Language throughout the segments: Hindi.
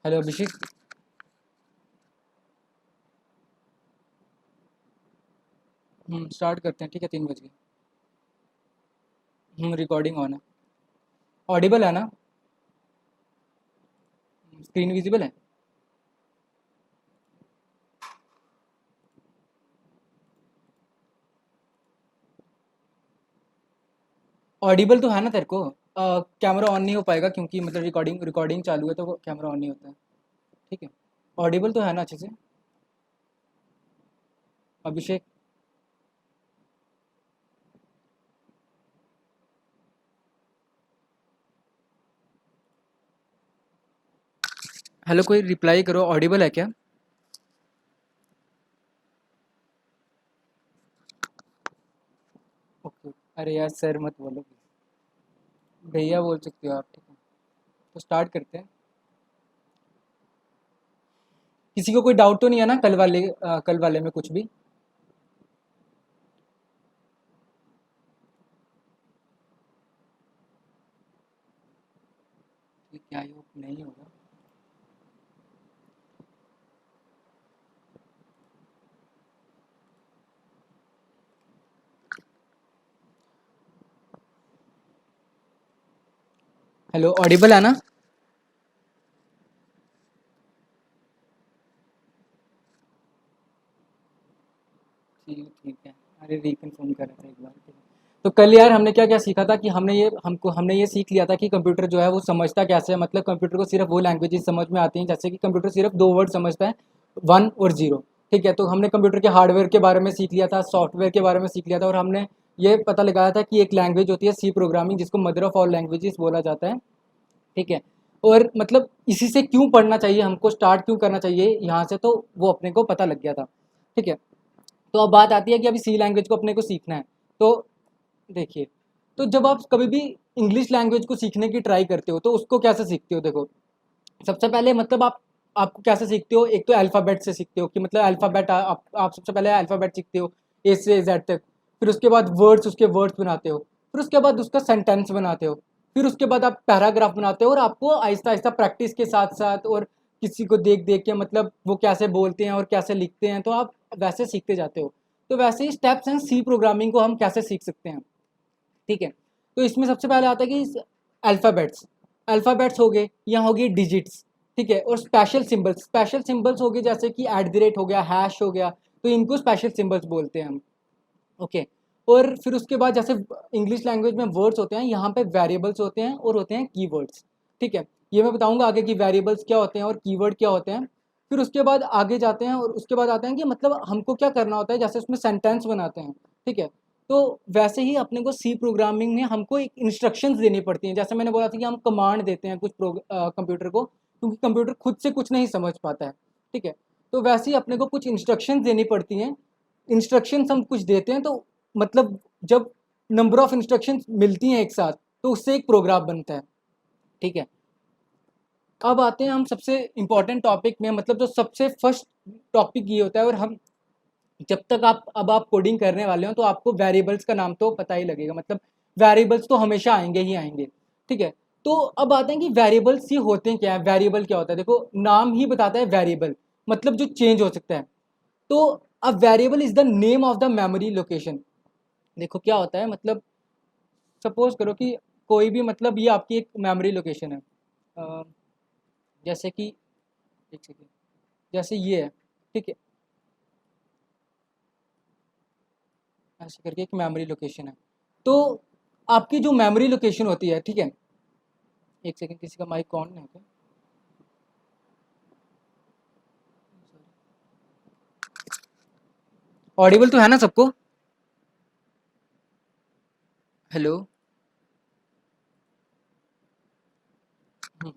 हेलो अभिषेक। स्टार्ट करते हैं, ठीक है, 3 बजे। रिकॉर्डिंग ऑन है। ऑडिबल है ना? स्क्रीन विजिबल है? ऑडिबल तो है ना तेरे को? कैमरा ऑन नहीं हो पाएगा क्योंकि मतलब रिकॉर्डिंग रिकॉर्डिंग चालू है तो कैमरा ऑन नहीं होता है। ठीक है। ऑडिबल तो है ना अच्छे से? अभिषेक। हेलो, कोई रिप्लाई करो, ऑडिबल है क्या? ओके। अरे यार सर मत बोलो, भैया बोल सकते हो आप, ठीक है। तो स्टार्ट करते हैं। किसी को कोई डाउट तो नहीं है ना कल वाले में कुछ भी? क्या ही होप नहीं होगा। हेलो, ऑडिबल है ना? ठीक है। अरे रिकन्फर्म कर रहा था एक बार, ठीक है। तो कल यार हमने क्या क्या सीखा था कि हमने ये सीख लिया था कि कंप्यूटर जो है वो समझता कैसे है। मतलब कंप्यूटर को सिर्फ वो लैंग्वेजेस समझ में आती हैं, जैसे कि कंप्यूटर सिर्फ 2 वर्ड समझता है, 1 और 0। ठीक है। तो हमने कंप्यूटर के हार्डवेयर के बारे में सीख लिया था, सॉफ्टवेयर के बारे में सीख लिया था, और हमने ये पता लगाया था कि एक लैंग्वेज होती है सी प्रोग्रामिंग, जिसको मदर ऑफ ऑल लैंग्वेजेस बोला जाता है। ठीक है। और मतलब इसी से क्यों पढ़ना चाहिए, हमको स्टार्ट क्यों करना चाहिए यहाँ से, तो वो अपने को पता लग गया था। ठीक है। तो अब बात आती है कि अभी सी लैंग्वेज को अपने को सीखना है। तो देखिए, तो जब आप कभी भी इंग्लिश लैंग्वेज को सीखने की ट्राई करते हो तो उसको कैसे सीखते हो? देखो, सबसे पहले मतलब आपको कैसे सीखते हो? एक तो अल्फ़ाबेट से सीखते हो कि मतलब अल्फ़ाबेट आप सबसे पहले अल्फ़ाबेट सीखते हो, ए से जेड तक। फिर उसके बाद वर्ड्स, उसके वर्ड्स बनाते हो। फिर उसके बाद उसका सेंटेंस बनाते हो। फिर उसके बाद आप पैराग्राफ बनाते हो, और आपको आहिस्ता आहिस्ता प्रैक्टिस के साथ साथ और किसी को देख देख के मतलब वो कैसे बोलते हैं और कैसे लिखते हैं, तो आप वैसे सीखते जाते हो। तो वैसे ही स्टेप्स हैं सी प्रोग्रामिंग को हम कैसे सीख सकते हैं। ठीक है। तो इसमें सबसे पहले आता है कि अल्फ़ाबेट्स। अल्फ़ाबेट्स हो गए, यहाँ हो गई डिजिट्स। ठीक है। और स्पेशल सिंबल्स हो गए, जैसे कि एट द रेट हो गया, हैश हो गया, तो इनको स्पेशल सिंबल्स बोलते हैं हम। ओके। और फिर उसके बाद जैसे इंग्लिश लैंग्वेज में वर्ड्स होते हैं, यहाँ पे वेरिएबल्स होते हैं और होते हैं कीवर्ड्स। ठीक है। ये मैं बताऊंगा आगे कि वेरिएबल्स क्या होते हैं और कीवर्ड क्या होते हैं। फिर उसके बाद आगे जाते हैं और उसके बाद आते हैं कि मतलब हमको क्या करना होता है, जैसे उसमें सेंटेंस बनाते हैं। ठीक है। तो वैसे ही अपने को सी प्रोग्रामिंग में हमको एक इंस्ट्रक्शंस देनी पड़ती हैं। जैसे मैंने बोला था कि हम कमांड देते हैं कुछ कंप्यूटर को, क्योंकि कंप्यूटर खुद से कुछ नहीं समझ पाता है। ठीक है। तो वैसे ही अपने को कुछ इंस्ट्रक्शंस देनी पड़ती हैं। इंस्ट्रक्शंस हम कुछ देते हैं, तो मतलब जब नंबर ऑफ इंस्ट्रक्शंस मिलती हैं एक साथ, तो उससे एक प्रोग्राम बनता है। ठीक है। अब आते हैं हम सबसे इम्पोर्टेंट टॉपिक में, मतलब जो सबसे फर्स्ट टॉपिक ये होता है। और हम जब तक आप कोडिंग करने वाले हो तो आपको वेरिएबल्स का नाम तो पता ही लगेगा। मतलब वेरिएबल्स तो हमेशा आएंगे ही आएंगे। ठीक है। तो अब आते हैं कि वेरिएबल्स ये होते हैं क्या है। वेरिएबल क्या होता है? देखो, नाम ही बताता है वेरिएबल, मतलब जो चेंज हो सकता है। तो a variable is the name of the memory location. देखो क्या होता है, मतलब सपोज करो कि कोई भी, मतलब ये आपकी एक मेमोरी लोकेशन है। अ, जैसे कि एक सेकेंड, जैसे ये है। ठीक है। ऐसे करके एक मेमोरी लोकेशन है। तो आपकी जो मेमोरी लोकेशन होती है, ठीक है। एक सेकेंड, किसी का माइक ऑन है क्या? ऑडिबल तो है ना सबको? हेलो। हम्म,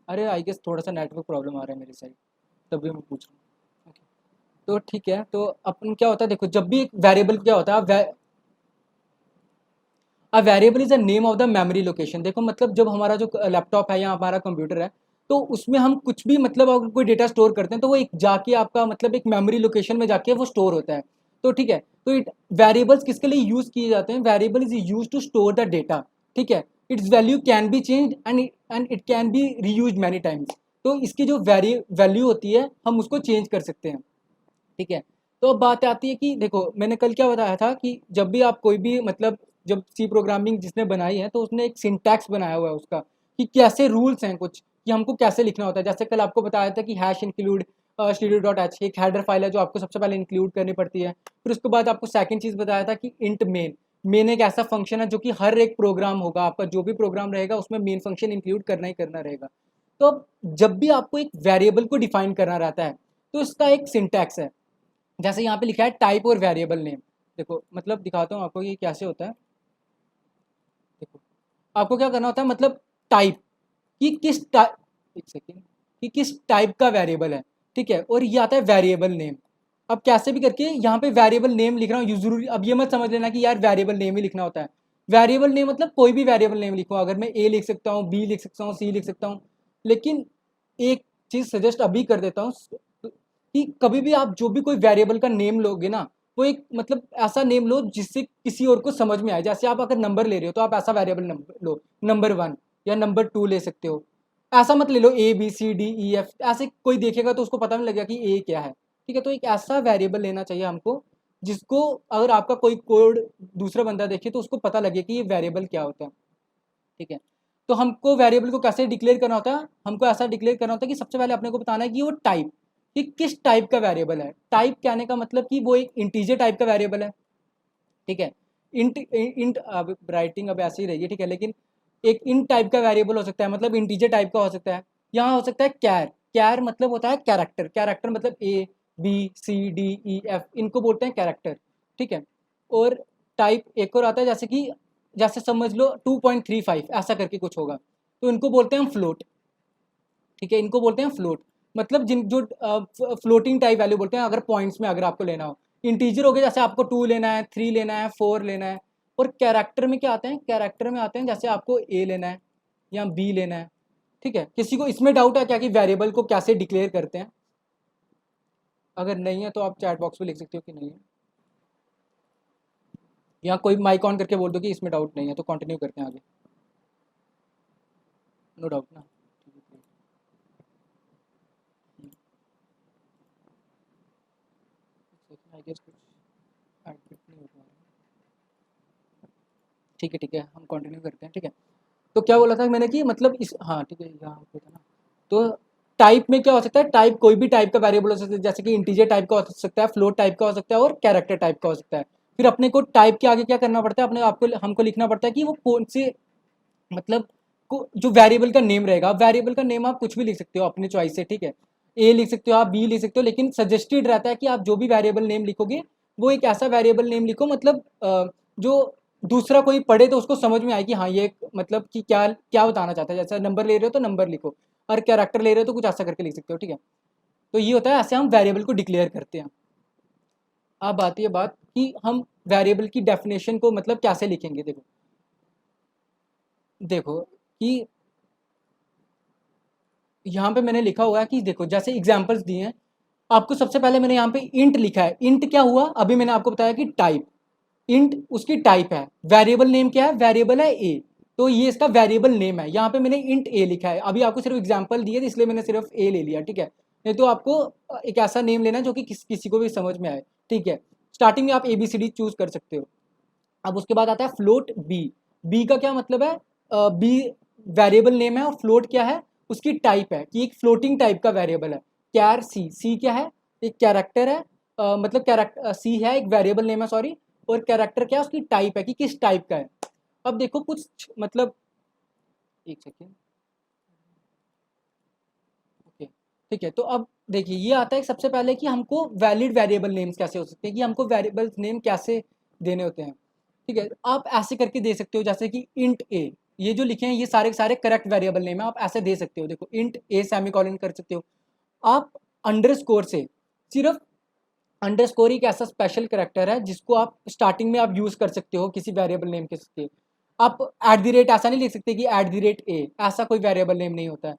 अरे आई गेस थोड़ा सा नेटवर्क प्रॉब्लम आ रहा है मेरी साइड, तभी मैं पूछ रहा हूँ। ओके। तो ठीक है। तो अपन क्या होता है, देखो जब भी एक वेरिएबल क्या होता है, a variable is a name of the memory location. देखो मतलब जब हमारा जो लैपटॉप है या हमारा कंप्यूटर है, तो उसमें हम कुछ भी मतलब अगर कोई डेटा स्टोर करते हैं तो वो एक जाके आपका मतलब एक मेमोरी लोकेशन में जाके वो स्टोर होता है। तो ठीक है। तो इट वेरिएबल्स किसके लिए यूज किए जाते हैं? Variable is use to store the data. ठीक है। Its value can be change and it can be reuse many times. तो इसकी जो वैल्यू होती है हम उसको चेंज कर सकते हैं, ठीक है। तो अब बात आती है कि देखो मैंने कल क्या बताया था कि जब भी आप कोई भी मतलब जब सी प्रोग्रामिंग जिसने बनाई है तो उसने एक सिंटैक्स बनाया हुआ है उसका कि कैसे रूल्स हैं कुछ कि हमको कैसे लिखना होता है। जैसे कल आपको बताया था कि हैश इंक्लूड stdio.h एक हेडर फाइल है जो आपको सबसे पहले इंक्लूड करनी पड़ती है। फिर उसके बाद आपको सेकंड चीज़ बताया था कि इंट मेन एक ऐसा फंक्शन है जो कि हर एक प्रोग्राम होगा, आपका जो भी प्रोग्राम रहेगा उसमें मेन फंक्शन इंक्लूड करना ही करना रहेगा। तो अब जब भी आपको एक वेरिएबल को डिफाइन करना रहता है तो इसका एक सिंटैक्स है। जैसे यहाँ पे लिखा है टाइप और वेरिएबल नेम। देखो मतलब दिखाता हूँ आपको ये कैसे होता है। देखो आपको क्या करना होता है मतलब टाइप कि किस टाइप, एक सेकेंड, कि किस टाइप का वेरिएबल है, ठीक है। और ये आता है वेरिएबल नेम। अब कैसे भी करके यहाँ पे वेरिएबल नेम लिख रहा हूँ जरूरी, अब ये मत समझ लेना कि यार वेरिएबल नेम ही लिखना होता है। वेरिएबल नेम मतलब कोई भी वेरिएबल नेम लिखो, अगर मैं ए लिख सकता हूँ, बी लिख सकता हूँ, सी लिख सकता हूँ। लेकिन एक चीज़ सजेस्ट अभी कर देता हूँ कि कभी भी आप जो भी कोई वेरिएबल का नेम लोगे ना, वो एक मतलब ऐसा नेम लो जिससे किसी और को समझ में आए। जैसे आप अगर नंबर ले रहे हो तो आप ऐसा वेरिएबल नंबर लो, नंबर 1 या नंबर 2 ले सकते हो। ऐसा मत ले लो A B C D E F, ऐसे कोई देखेगा तो उसको पता नहीं लगेगा कि ए क्या है, ठीक है। तो एक ऐसा वेरिएबल लेना चाहिए हमको जिसको अगर आपका कोई कोड दूसरा बंदा देखे तो उसको पता लगे कि ये वेरिएबल क्या होता है, ठीक है। तो हमको वेरिएबल को कैसे डिक्लेयर करना होता है, हमको ऐसा डिक्लेयर करना होता है कि सबसे पहले अपने को बताना है कि वो टाइप, कि किस टाइप का वेरिएबल है। टाइप कहने का मतलब कि वो एक इंटीजर टाइप का वेरिएबल है, ठीक है। इंट इंट अब राइटिंग अब ऐसी ही रही है, ठीक है। लेकिन एक इंट टाइप का वेरिएबल हो सकता है, मतलब इंटीजर टाइप का हो सकता है। यहाँ हो सकता है कैर, कैर मतलब होता है कैरेक्टर, कैरेक्टर मतलब A B C D E F, इनको बोलते हैं कैरेक्टर, ठीक है। और टाइप एक और आता है जैसे कि जैसे समझ लो 2.35 ऐसा करके कुछ होगा, तो इनको बोलते हैं हम फ्लोट, ठीक है। इनको बोलते हैं फ्लोट, मतलब जिन जो फ्लोटिंग टाइप वैल्यू बोलते हैं अगर पॉइंट्स में अगर आपको लेना हो। इंटीजर हो गया जैसे आपको 2 लेना है, 3 लेना है, 4 लेना है। और कैरेक्टर में क्या आते हैं, कैरेक्टर में आते हैं जैसे आपको ए लेना है या बी लेना है, ठीक है। किसी को इसमें डाउट है क्या कि वेरिएबल को कैसे डिक्लेयर करते हैं? अगर नहीं है तो आप चैट बॉक्स में लिख सकते हो कि नहीं है, या कोई माइक ऑन करके बोल दो कि इसमें डाउट नहीं है, तो कंटिन्यू करते हैं आगे। नो डाउट ना, आई गेस कुछ एडमिट नहीं हो पा रहा है। ठीक है हम कंटिन्यू करते हैं, ठीक है। तो क्या बोला था मैंने कि मतलब इस, हाँ ठीक है यहाँ पे था ना। तो टाइप में क्या हो सकता है, टाइप कोई भी टाइप का वेरिएबल हो सकता है, जैसे कि इंटीजर टाइप का हो सकता है, फ्लोट टाइप का हो सकता है और कैरेक्टर टाइप का हो सकता है। फिर अपने को टाइप के आगे क्या करना पड़ता है, अपने आपको हमको लिखना पड़ता है कि वो कौन से मतलब को जो वेरिएबल का नेम रहेगा। वेरिएबल का नेम आप कुछ भी लिख सकते हो अपने चॉइस से, ठीक है। ए लिख सकते हो, आप बी लिख सकते हो, लेकिन सजेस्टेड रहता है कि आप जो भी वेरिएबल नेम लिखोगे वो एक ऐसा वेरिएबल नेम लिखो मतलब जो दूसरा कोई पढ़े तो उसको समझ में आए कि हाँ ये मतलब कि क्या क्या बताना चाहता है। जैसे नंबर ले रहे हो तो नंबर लिखो, और कैरेक्टर ले रहे हो तो कुछ ऐसा करके लिख सकते हो, ठीक है। तो ये होता है, ऐसे हम वेरिएबल को डिक्लेयर करते हैं। अब आती है बात कि हम वेरिएबल की डेफिनेशन को मतलब कैसे लिखेंगे। देखो देखो कि यहाँ पे मैंने लिखा हुआ है कि देखो जैसे एग्जांपल्स दिए हैं आपको, सबसे पहले मैंने यहाँ पे इंट लिखा है। इंट क्या हुआ, अभी मैंने आपको बताया कि टाइप, इंट उसकी टाइप है। वेरिएबल नेम क्या है, वेरिएबल है ए, तो ये इसका वेरिएबल नेम है। यहाँ पे मैंने इंट ए लिखा है, अभी आपको सिर्फ एग्जांपल दिए इसलिए मैंने सिर्फ ए ले लिया, ठीक है। नहीं तो आपको एक ऐसा नेम लेना है जो कि किसी को भी समझ में आए, ठीक है। स्टार्टिंग में आप A B C D choose कर सकते हो। अब उसके बाद आता है फ्लोट बी। बी का क्या मतलब है, बी वेरिएबल नेम है और फ्लोट क्या है, उसकी टाइप है कि एक फ्लोटिंग टाइप का वेरिएबल है। कैर सी, सी क्या है, एक कैरेक्टर है, मतलब कैरेक्टर सी है एक वेरिएबल नेम है सॉरी, और कैरेक्टर क्या है उसकी टाइप है कि किस टाइप का है। अब देखो कुछ मतलब, एक सेकेंड, ओके, ठीक है। तो अब देखिए ये आता है सबसे पहले कि हमको वैलिड वेरिएबल नेम्स कैसे हो सकते हैं, कि हमको वेरिएबल नेम कैसे देने होते हैं, ठीक है। आप ऐसे करके दे सकते हो जैसे कि इंट ए, ये जो लिखे हैं ये सारे के सारे करेक्ट वेरिएबल नेम है, आप ऐसे दे सकते हो। देखो इंट ए सेमीकोलन कर सकते हो आप। अंडरस्कोर से, सिर्फ अंडरस्कोर एक ऐसा स्पेशल करेक्टर है जिसको आप स्टार्टिंग में आप यूज कर सकते हो किसी वेरिएबल नेम के साथ। आप एट द रेट ऐसा नहीं लिख सकते कि एट द रेट ए, ऐसा कोई वेरिएबल नेम नहीं होता है,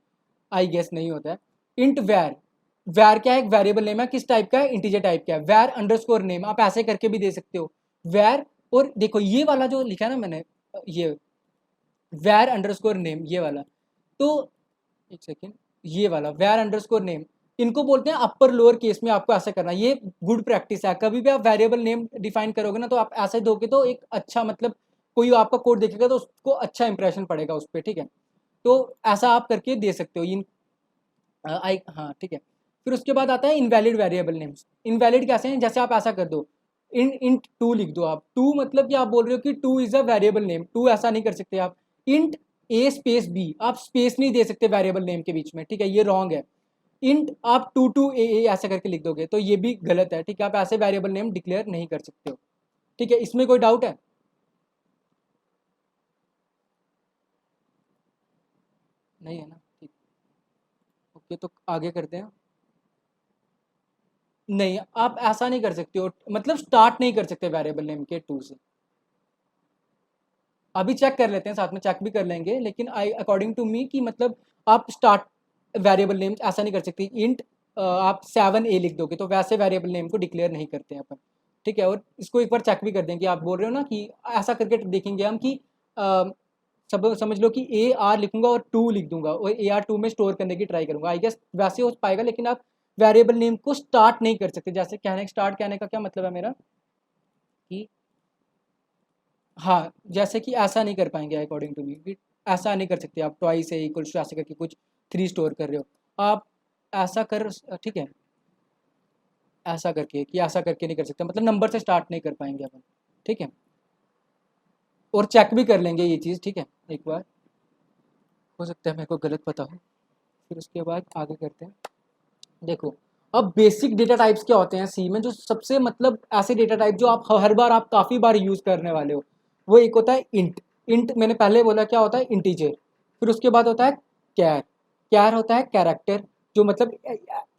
आई गेस नहीं होता है। इंट वैर, वैर क्या है, एक वेरिएबल नेम है, किस टाइप का है, इंटीजर टाइप का है। वैर अंडरस्कोर नेम आप ऐसे करके भी दे सकते हो, वैर। और देखो ये वाला जो लिखा है ना मैंने, ये वैर अंडरस्कोर नेम, ये वाला, तो एक सेकेंड, ये वाला वेयर अंडरस्कोर नेम, इनको बोलते हैं अपर लोअर केस में आपको ऐसा करना, ये गुड प्रैक्टिस है। कभी भी आप वेरिएबल नेम डिफाइन करोगे ना तो आप ऐसे दोगे तो एक अच्छा मतलब कोई आपका कोड देखेगा तो उसको अच्छा इंप्रेशन पड़ेगा उस पर, ठीक है। तो ऐसा आप करके दे सकते हो इन आई, हाँ ठीक है। फिर उसके बाद आता है इनवैलिड वेरिएबल नेम्स। इनवैलिड कैसे हैं, जैसे आप ऐसा कर दो इंट टू लिख दो आप, टू मतलब कि आप बोल रहे हो कि two is a variable name, two ऐसा नहीं कर सकते आप। इंट ए स्पेस बी, आप स्पेस नहीं दे सकते वेरिएबल नेम के बीच में, ठीक है, ये रॉन्ग है। इंट आप टू टू ए ऐसा करके लिख दोगे तो ये भी गलत है, ठीक है, आप ऐसे वेरिएबल नेम डिक्लेयर नहीं कर सकते हो, ठीक है। इसमें कोई डाउट है? नहीं है ना, ठीक। ओके, तो आगे करते हैं। नहीं, आप ऐसा नहीं कर सकते हो, मतलब स्टार्ट नहीं कर सकते वेरिएबल नेम के टू से। अभी चेक कर लेते हैं, साथ में चेक भी कर लेंगे, लेकिन आई अकॉर्डिंग टू मी कि मतलब आप स्टार्ट वेरिएबल नेम ऐसा नहीं कर सकते। इंट आप 7a लिख दोगे तो वैसे वेरिएबल नेम को डिक्लेयर नहीं करते हैं अपन, ठीक है। और इसको एक बार चेक भी कर देंगे, आप बोल रहे हो ना कि ऐसा करके देखेंगे हम कि सब समझ लो कि ए आर लिखूंगा और टू लिख दूंगा और ए आर टू में स्टोर करने की ट्राई करूंगा, आई गेस वैसे हो पाएगा। लेकिन आप वेरिएबल नेम को स्टार्ट नहीं कर सकते, जैसे कहने स्टार्ट कहने का क्या मतलब है मेरा कि हाँ, जैसे कि ऐसा नहीं कर पाएंगे अकॉर्डिंग टू मी कि ऐसा नहीं कर सकते आप ट्वाइस है इक्वल्स टू ऐसे करके कुछ थ्री स्टोर कर रहे हो आप, ऐसा कर, ठीक है, ऐसा करके कि ऐसा करके नहीं कर सकते, मतलब नंबर से स्टार्ट नहीं कर पाएंगे अपन, ठीक है। और चेक भी कर लेंगे ये चीज़, ठीक है, एक बार, हो सकता है मेरे को गलत पता हो। फिर उसके बाद आगे करते हैं। देखो, अब बेसिक डेटा टाइप्स क्या होते हैं सी में, जो सबसे मतलब ऐसे डेटा टाइप जो आप हर बार आप काफ़ी बार यूज़ करने वाले हो, वो एक होता है इंट। इंट मैंने पहले बोला क्या होता है, इंटीजर। फिर उसके बाद होता है कैर। कैर होता है कैरेक्टर, जो मतलब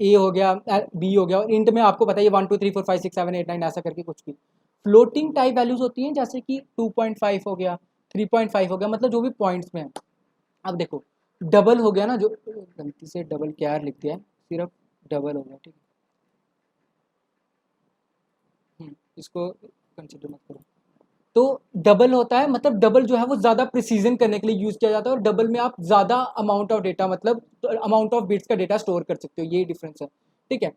ए हो गया, बी हो गया, और इंट में आपको पता है ये 1 2 3 4 5 6 7 8 9 ऐसा करके कुछ भी। फ्लोटिंग टाइप वैल्यूज होती हैं, जैसे कि 2.5 हो गया, 3.5 हो गया, मतलब जो भी पॉइंट्स में है। अब देखो, डबल हो गया ना, जो गलती से डबल कैर लिख दिया है, सिर्फ डबल हो गया, ठीक है। इसको कंसिडर मत करो। तो डबल होता है, मतलब डबल जो है वो ज़्यादा प्रिसीजन करने के लिए यूज़ किया जाता है, और डबल में आप ज़्यादा अमाउंट ऑफ डेटा, मतलब अमाउंट ऑफ बिट्स का डेटा स्टोर कर सकते हो, ये डिफरेंस है, ठीक है।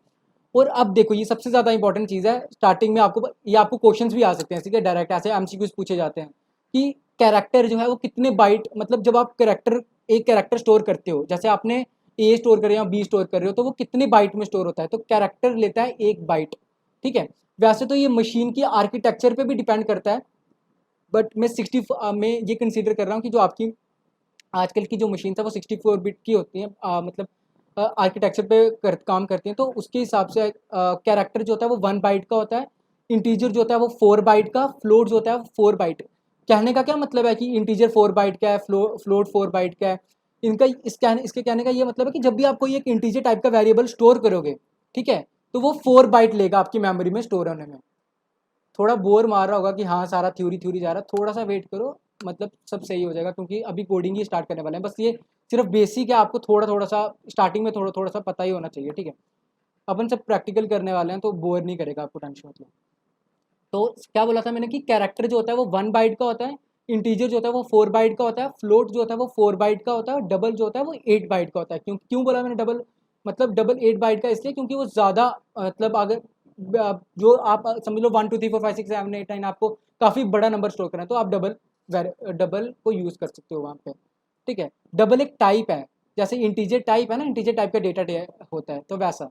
और अब देखो, ये सबसे ज़्यादा इंपॉर्टेंट चीज़ है, स्टार्टिंग में आपको ये आपको क्वेश्चंस भी आ सकते हैं, ठीक है, डायरेक्ट ऐसे एमसीक्यूज पूछे जाते हैं कि कैरेक्टर जो है वो कितने बाइट, मतलब जब आप कैरेक्टर एक कैरेक्टर स्टोर करते हो, जैसे आपने ए स्टोर कर रहे हो या बी स्टोर कर रहे हो, तो वो कितने बाइट में स्टोर होता है, तो कैरेक्टर लेता है 1 बाइट, ठीक है। वैसे तो ये मशीन की आर्किटेक्चर पे भी डिपेंड करता है, बट मैं 60 में ये कंसीडर कर रहा हूँ कि जो आपकी आजकल की जो मशीन है वो 64 बिट की होती हैं, मतलब आर्किटेक्चर पे काम करती हैं, तो उसके हिसाब से कैरेक्टर जो होता है वो 1 बाइट का होता है, इंटीजर जो होता है वो 4 बाइट का, फ्लोट जो होता है वो 4 बाइट। कहने का क्या मतलब है कि इंटीजर 4 बाइट का है, फ्लोट 4 बाइट का है। इनका इसके कहने का ये मतलब है कि जब भी आप कोई एक इंटीजर टाइप का वेरिएबल स्टोर करोगे, ठीक है, तो वो 4 बाइट लेगा आपकी मेमोरी में स्टोर होने में। थोड़ा बोर मार रहा होगा कि हाँ सारा थ्योरी थ्योरी जा रहा है, थोड़ा सा वेट करो, मतलब सब सही हो जाएगा, क्योंकि अभी कोडिंग ही स्टार्ट करने वाले हैं। बस ये सिर्फ बेसिक है, आपको थोड़ा थोड़ा सा स्टार्टिंग में थोड़ा थोड़ा सा पता ही होना चाहिए, ठीक है। अपन सब प्रैक्टिकल करने वाले हैं तो बोर नहीं करेगा आपको, टेंशन मतलब। तो क्या बोला था मैंने कि कैरेक्टर जो होता है वो 1 बाइट का होता है, इंटीजर जो होता है वो 4 बाइट का होता है, फ्लोट जो होता है वो 4 बाइट का होता है, और डबल जो होता है वो 8 बाइट का होता है। क्यों क्यों बोला मैंने डबल, मतलब डबल 8 बाइट का इसलिए क्योंकि वो ज़्यादा, मतलब अगर जो आप समझ लो 1 2 3 4 5 6 7 8 9 आपको काफ़ी बड़ा नंबर स्टोर करना है, तो आप डबल डबल को यूज़ कर सकते हो वहाँ पे, ठीक है। डबल एक टाइप है, जैसे इंटीजर टाइप है ना, इंटीजर टाइप का डेटा होता है, तो वैसा।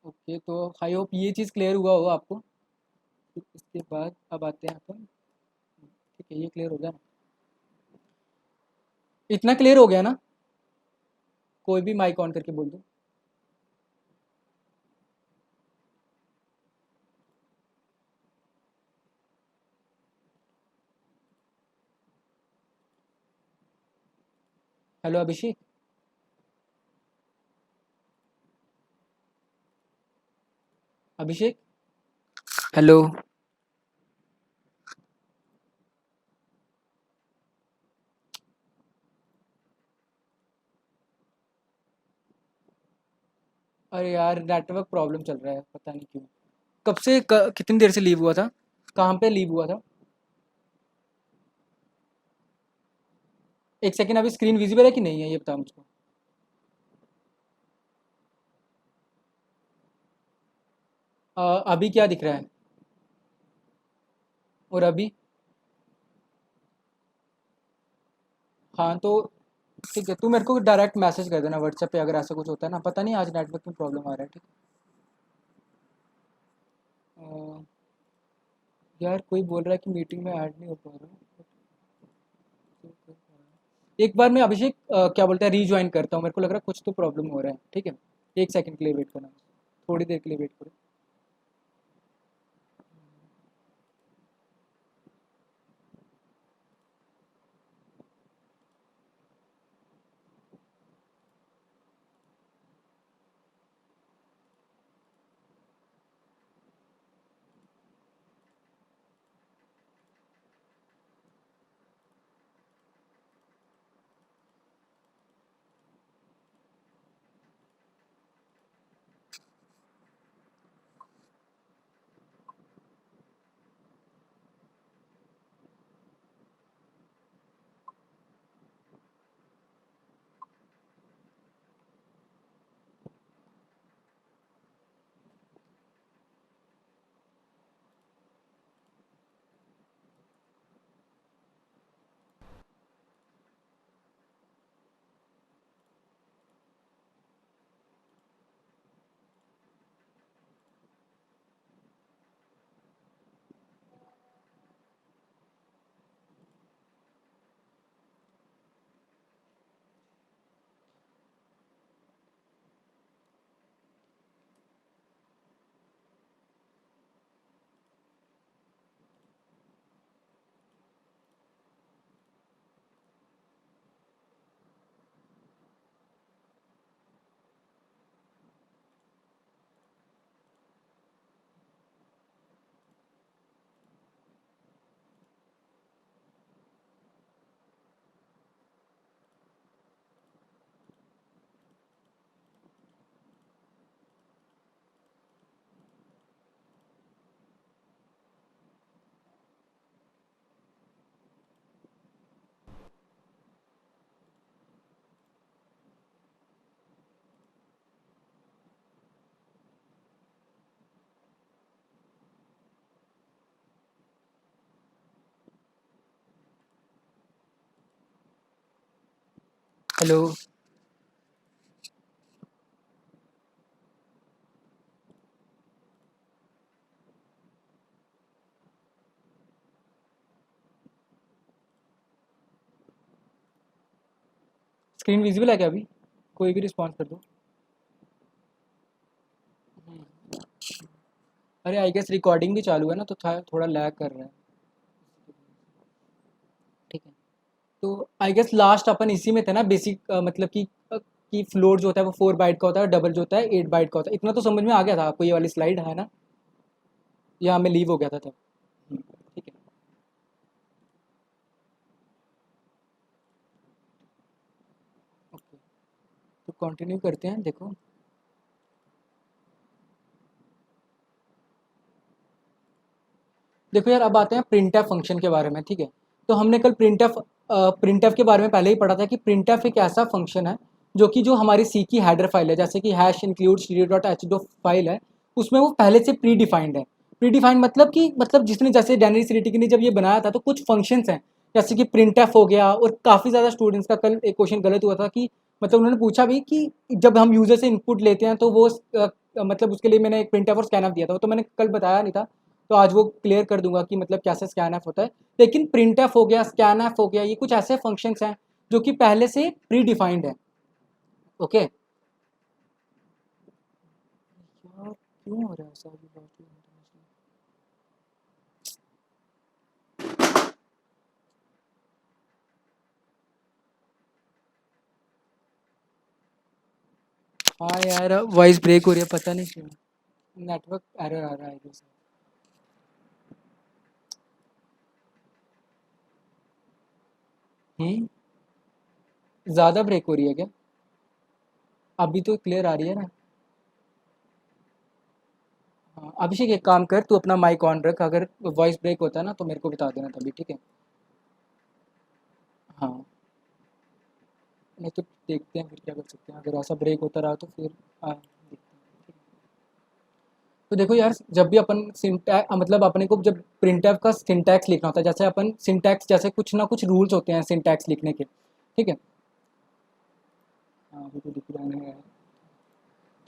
ओके, तो आई होप ये चीज़ क्लियर हुआ हो आपको। फिर इसके बाद अब आते हैं अपन, ठीक है, ये क्लियर हो गया ना, इतना क्लियर हो गया ना? कोई भी माइक ऑन करके बोल दो। हेलो अभिषेक। अभिषेक, हेलो। अरे यार नेटवर्क प्रॉब्लम चल रहा है, पता नहीं क्यों। कब से कितनी देर से लीव हुआ था? कहाँ पे लीव हुआ था? एक सेकंड, अभी स्क्रीन विजिबल है कि नहीं है ये बता मुझको। अभी क्या दिख रहा है? और अभी? हाँ तो ठीक है, तू मेरे को डायरेक्ट मैसेज कर देना व्हाट्सएप पे अगर ऐसा कुछ होता है ना, पता नहीं आज नेटवर्क में प्रॉब्लम आ रहा है, ठीक है। यार कोई बोल रहा है कि मीटिंग में ऐड नहीं हो पा रहा। एक बार मैं अभिषेक क्या बोलते हैं रीज्वाइन करता हूँ, मेरे को लग रहा है कुछ तो प्रॉब्लम हो रहा है, ठीक है। एक सेकंड के लिए वेट करना, थोड़ी देर के लिए वेट करो। हेलो। स्क्रीन विजिबल है क्या अभी? कोई भी रिस्पॉन्स कर दो। अरे आई गेस रिकॉर्डिंग भी चालू है ना, तो थोड़ा लैग कर रहा है, ठीक है। तो आई गेस लास्ट अपन इसी में थे ना, बेसिक मतलब कि फ्लोर जो होता है वो 4 बाइट का होता है, डबल जो होता है 8 बाइट का होता है। इतना तो समझ में आ गया था आपको, ये वाली स्लाइड है ना, या मैं लीव हो गया था तब? ठीक है, ओके। तो कंटिन्यू करते हैं, देखो। देखो यार, अब आते हैं प्रिंटफ फंक्शन के बारे में, ठीक है। तो हमने कल प्रिंटफ के बारे में पहले ही पढ़ा था कि प्रिंटफ एक ऐसा फंक्शन है जो हमारी सी की हेडर फाइल है, जैसे कि hash include stereo dot H जो फाइल है, उसमें वो पहले से प्री डिफाइंड है। प्री डिफाइंड मतलब कि जिसने, जैसे डेनिस रिटिक ने जब ये बनाया था, तो कुछ फंक्शंस हैं जैसे कि प्रिंटफ हो गया। और काफ़ी ज़्यादा स्टूडेंट्स का कल एक क्वेश्चन गलत हुआ था कि उन्होंने पूछा भी कि जब हम यूज़र से इनपुट लेते हैं तो वो उसके लिए मैंने एक प्रिंटफ और स्कैनफ दिया था, वो तो मैंने कल बताया नहीं था। तो आज वो क्लियर कर दूंगा कि कैसे स्कैन एफ होता है। लेकिन प्रिंट एफ हो गया, स्कैन एफ हो गया, ये कुछ ऐसे फंक्शंस हैं जो कि पहले से प्री डिफाइंड है। ओके। यार क्यों हो रहा है ऐसा अभी बात ही? हाँ यार, वॉइस ब्रेक हो रही है, पता नहीं क्यों। नेटवर्क एरर आ रहा है I guess। हम्म। ज़्यादा ब्रेक हो रही है क्या? अभी तो क्लियर आ रही है ना। हाँ अभिषेक, एक काम कर, तू अपना माइक ऑन रख, अगर वॉइस ब्रेक होता है ना तो मेरे को बता देना तभी, ठीक है। हाँ नहीं तो देखते हैं फिर क्या कर सकते हैं, अगर ऐसा ब्रेक होता रहा तो फिर देखते हैं। तो देखो यार, जब भी अपन सिंटैक्स मतलब अपने को जब प्रिंटफ का सिंटैक्स लिखना होता है, जैसे अपन सिंटैक्स जैसे कुछ ना कुछ रूल्स होते हैं सिंटैक्स लिखने के, ठीक है। हाँ वो तो दिख रहा है।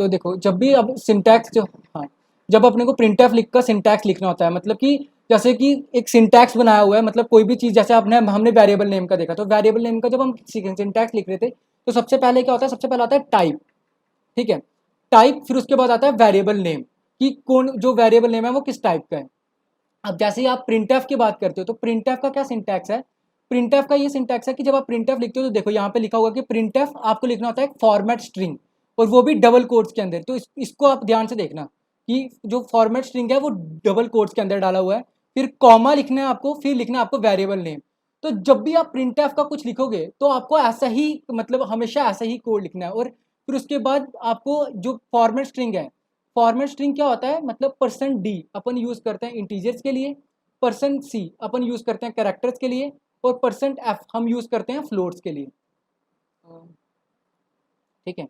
तो देखो जब भी अब सिंटैक्स जो, हाँ, जब अपने को प्रिंटफ लिख कर सिंटैक्स लिखना होता है, मतलब कि जैसे कि एक सिंटैक्स बनाया हुआ है, मतलब कोई भी चीज़, जैसे आपने हमने वेरिएबल नेम का देखा, तो वेरिएबल नेम का जब हम सिंटैक्स लिख रहे थे, तो सबसे पहले क्या होता है, सबसे पहले आता है टाइप, ठीक है। टाइप, फिर उसके बाद आता है वेरिएबल नेम, कि कौन जो वेरिएबल नेम है वो किस टाइप का है। अब जैसे ही आप प्रिंटफ की बात करते हो, तो प्रिंटफ का क्या सिंटैक्स है, प्रिंटफ का ये सिंटैक्स है कि जब आप प्रिंटफ लिखते हो, तो देखो यहाँ पे लिखा होगा कि प्रिंटफ आपको लिखना होता है एक फॉर्मेट स्ट्रिंग, और वो भी डबल कोट्स के अंदर। तो इसको आप ध्यान से देखना कि जो फॉर्मेट स्ट्रिंग है वो डबल कोट्स के अंदर डाला हुआ है, फिर कॉमा लिखना है आपको, फिर लिखना है आपको वेरिएबल नेम। तो जब भी आप प्रिंटफ का कुछ लिखोगे, तो आपको ऐसा ही, मतलब हमेशा ऐसा ही कोड लिखना है। और फिर उसके बाद आपको जो फॉर्मेट स्ट्रिंग है, फॉर्मेट स्ट्रिंग क्या होता है, मतलब %d अपन यूज करते हैं इंटीजर्स के लिए, %c अपन यूज करते हैं कैरेक्टर्स के लिए, और %f हम यूज करते हैं फ्लोट्स के लिए। ठीक है।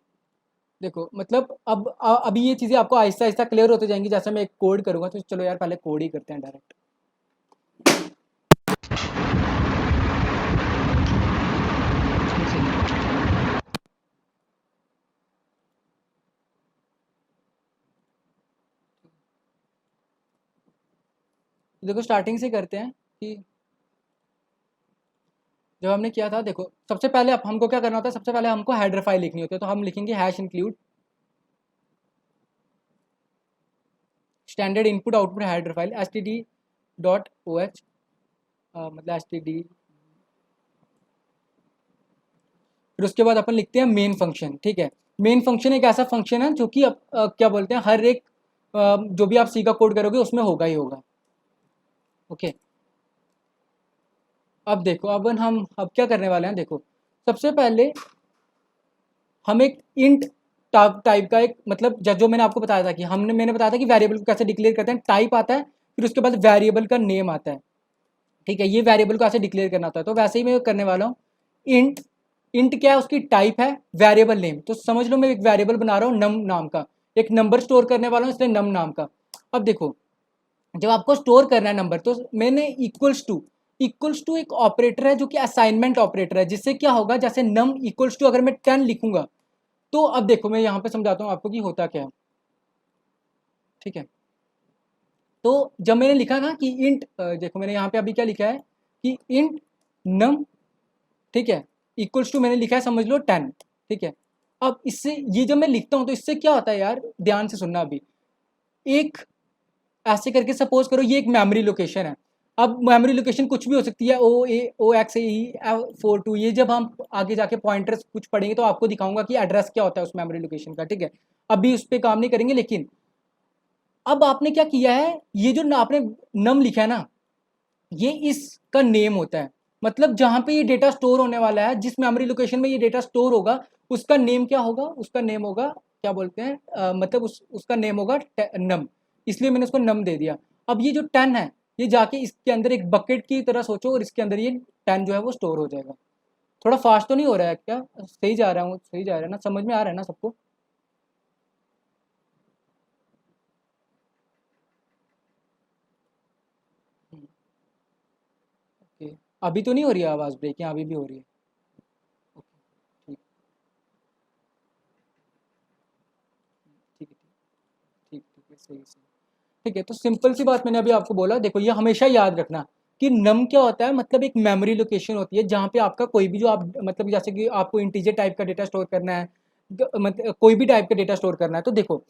देखो मतलब अब अभी ये चीज़ें आपको आहिस्ता आहिस्ता क्लियर होते जाएंगी, जैसे मैं एक कोड करूंगा, तो चलो यार पहले कोड ही करते हैं डायरेक्ट। देखो स्टार्टिंग से करते हैं कि जब हमने किया था, देखो सबसे पहले अब हमको क्या करना होता है, सबसे पहले हमको हेडर फाइल लिखनी होती है, तो हम लिखेंगे hash include standard input output header file std.oh, मतलब std। फिर उसके बाद अपन लिखते हैं मेन फंक्शन, ठीक है। मेन फंक्शन एक ऐसा फंक्शन है जो कि क्या बोलते हैं, हर एक जो भी आप सी का कोड करोगे उसमें होगा ही होगा। ओके। अब देखो हम अब क्या करने वाले हैं, देखो सबसे पहले हम एक इंट टाइप का एक, मतलब जो मैंने आपको बताया था कि मैंने बताया था कि वेरिएबल को कैसे डिक्लेयर करते हैं, टाइप आता है, फिर उसके बाद वेरिएबल का नेम आता है, ठीक है। ये वेरिएबल को ऐसे डिक्लेयर करना होता है, तो वैसे ही मैं करने वाला हूँ। इंट, इंट क्या है, उसकी टाइप है वेरिएबल नेम, तो समझ लो मैं एक वेरिएबल बना रहा हूँ नम नाम का, एक नंबर स्टोर करने वाला हूँ इसलिए नम नाम का। अब देखो जब आपको स्टोर करना है नंबर, तो मैंने इक्वल्स टू एक ऑपरेटर है जो कि असाइनमेंट ऑपरेटर है, जिससे क्या होगा, जैसे नम इक्वल्स टू अगर मैं 10 लिखूंगा, तो अब देखो मैं यहाँ पे समझाता हूँ आपको कि होता क्या है, ठीक है। तो जब मैंने लिखा ना कि इंट, देखो मैंने यहाँ पे अभी क्या लिखा है कि इंट नम, ठीक है, इक्वल्स टू मैंने लिखा है समझ लो 10, ठीक है। अब इससे ये जब मैं लिखता हूँ तो इससे क्या होता है यार, ध्यान से सुनना अभी। एक ऐसे करके सपोज करो ये एक मेमोरी लोकेशन है। अब मेमोरी लोकेशन कुछ भी हो सकती है, O0x42, ये जब हम आगे जाके पॉइंटर्स कुछ पढ़ेंगे तो आपको दिखाऊंगा कि एड्रेस क्या होता है उस मेमोरी लोकेशन का, ठीक है। अभी उस पर काम नहीं करेंगे, लेकिन अब आपने क्या किया है, ये जो आपने नम लिखा है ना, ये इसका नेम होता है, मतलब जहां पे ये डेटा स्टोर होने वाला है, जिस मेमोरी लोकेशन में ये डेटा स्टोर होगा, उसका नेम क्या होगा, उसका नेम होगा, क्या बोलते हैं, मतलब उसका नेम होगा नम, इसलिए मैंने उसको नम दे दिया। अब ये जो 10 है, ये जाके इसके अंदर एक बकेट की तरह सोचो, और इसके अंदर ये 10 जो है वो स्टोर हो जाएगा। थोड़ा फास्ट तो नहीं हो रहा है क्या, सही जा रहा हूँ, सही जा रहा है ना, समझ में आ रहा है ना सबको। ओके। अभी तो नहीं हो रही है आवाज़ ब्रेक, या अभी भी हो रही है? ओके। ठीक, ठीक है, ठीक, ठीक है, सही सही। ठीक है, तो सिंपल सी बात मैंने अभी आपको बोला, देखो ये हमेशा याद रखना कि नम क्या होता है, मतलब एक मेमोरी लोकेशन होती है जहाँ पे आपका कोई भी जो आप, मतलब जैसे कि आपको इंटीजर टाइप का डेटा स्टोर करना है, मतलब कोई भी टाइप का डेटा स्टोर करना है, तो देखो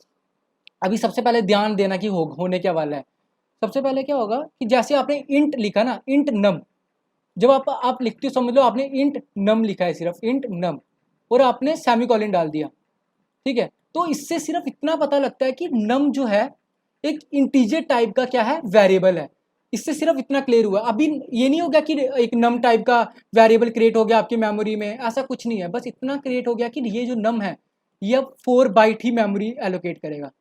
अभी सबसे पहले ध्यान देना कि होने क्या वाला है। सबसे पहले क्या होगा कि जैसे आपने इंट लिखा ना, इंट नम, जब आप लिखते हो, समझ लो आपने इंट नम लिखा है, सिर्फ इंट नम, और आपने सेमीकोलन डाल दिया, ठीक है। तो इससे सिर्फ इतना पता लगता है कि नम जो है एक इंटीजर टाइप का क्या है, वेरिएबल है। इससे सिर्फ इतना क्लियर हुआ। अभी ये नहीं हो गया कि एक नम टाइप का वेरिएबल क्रिएट हो गया आपकी मेमोरी में, ऐसा कुछ नहीं है, बस इतना क्रिएट हो गया कि ये जो नम है ये अब 4 बाइट ही मेमोरी एलोकेट करेगा,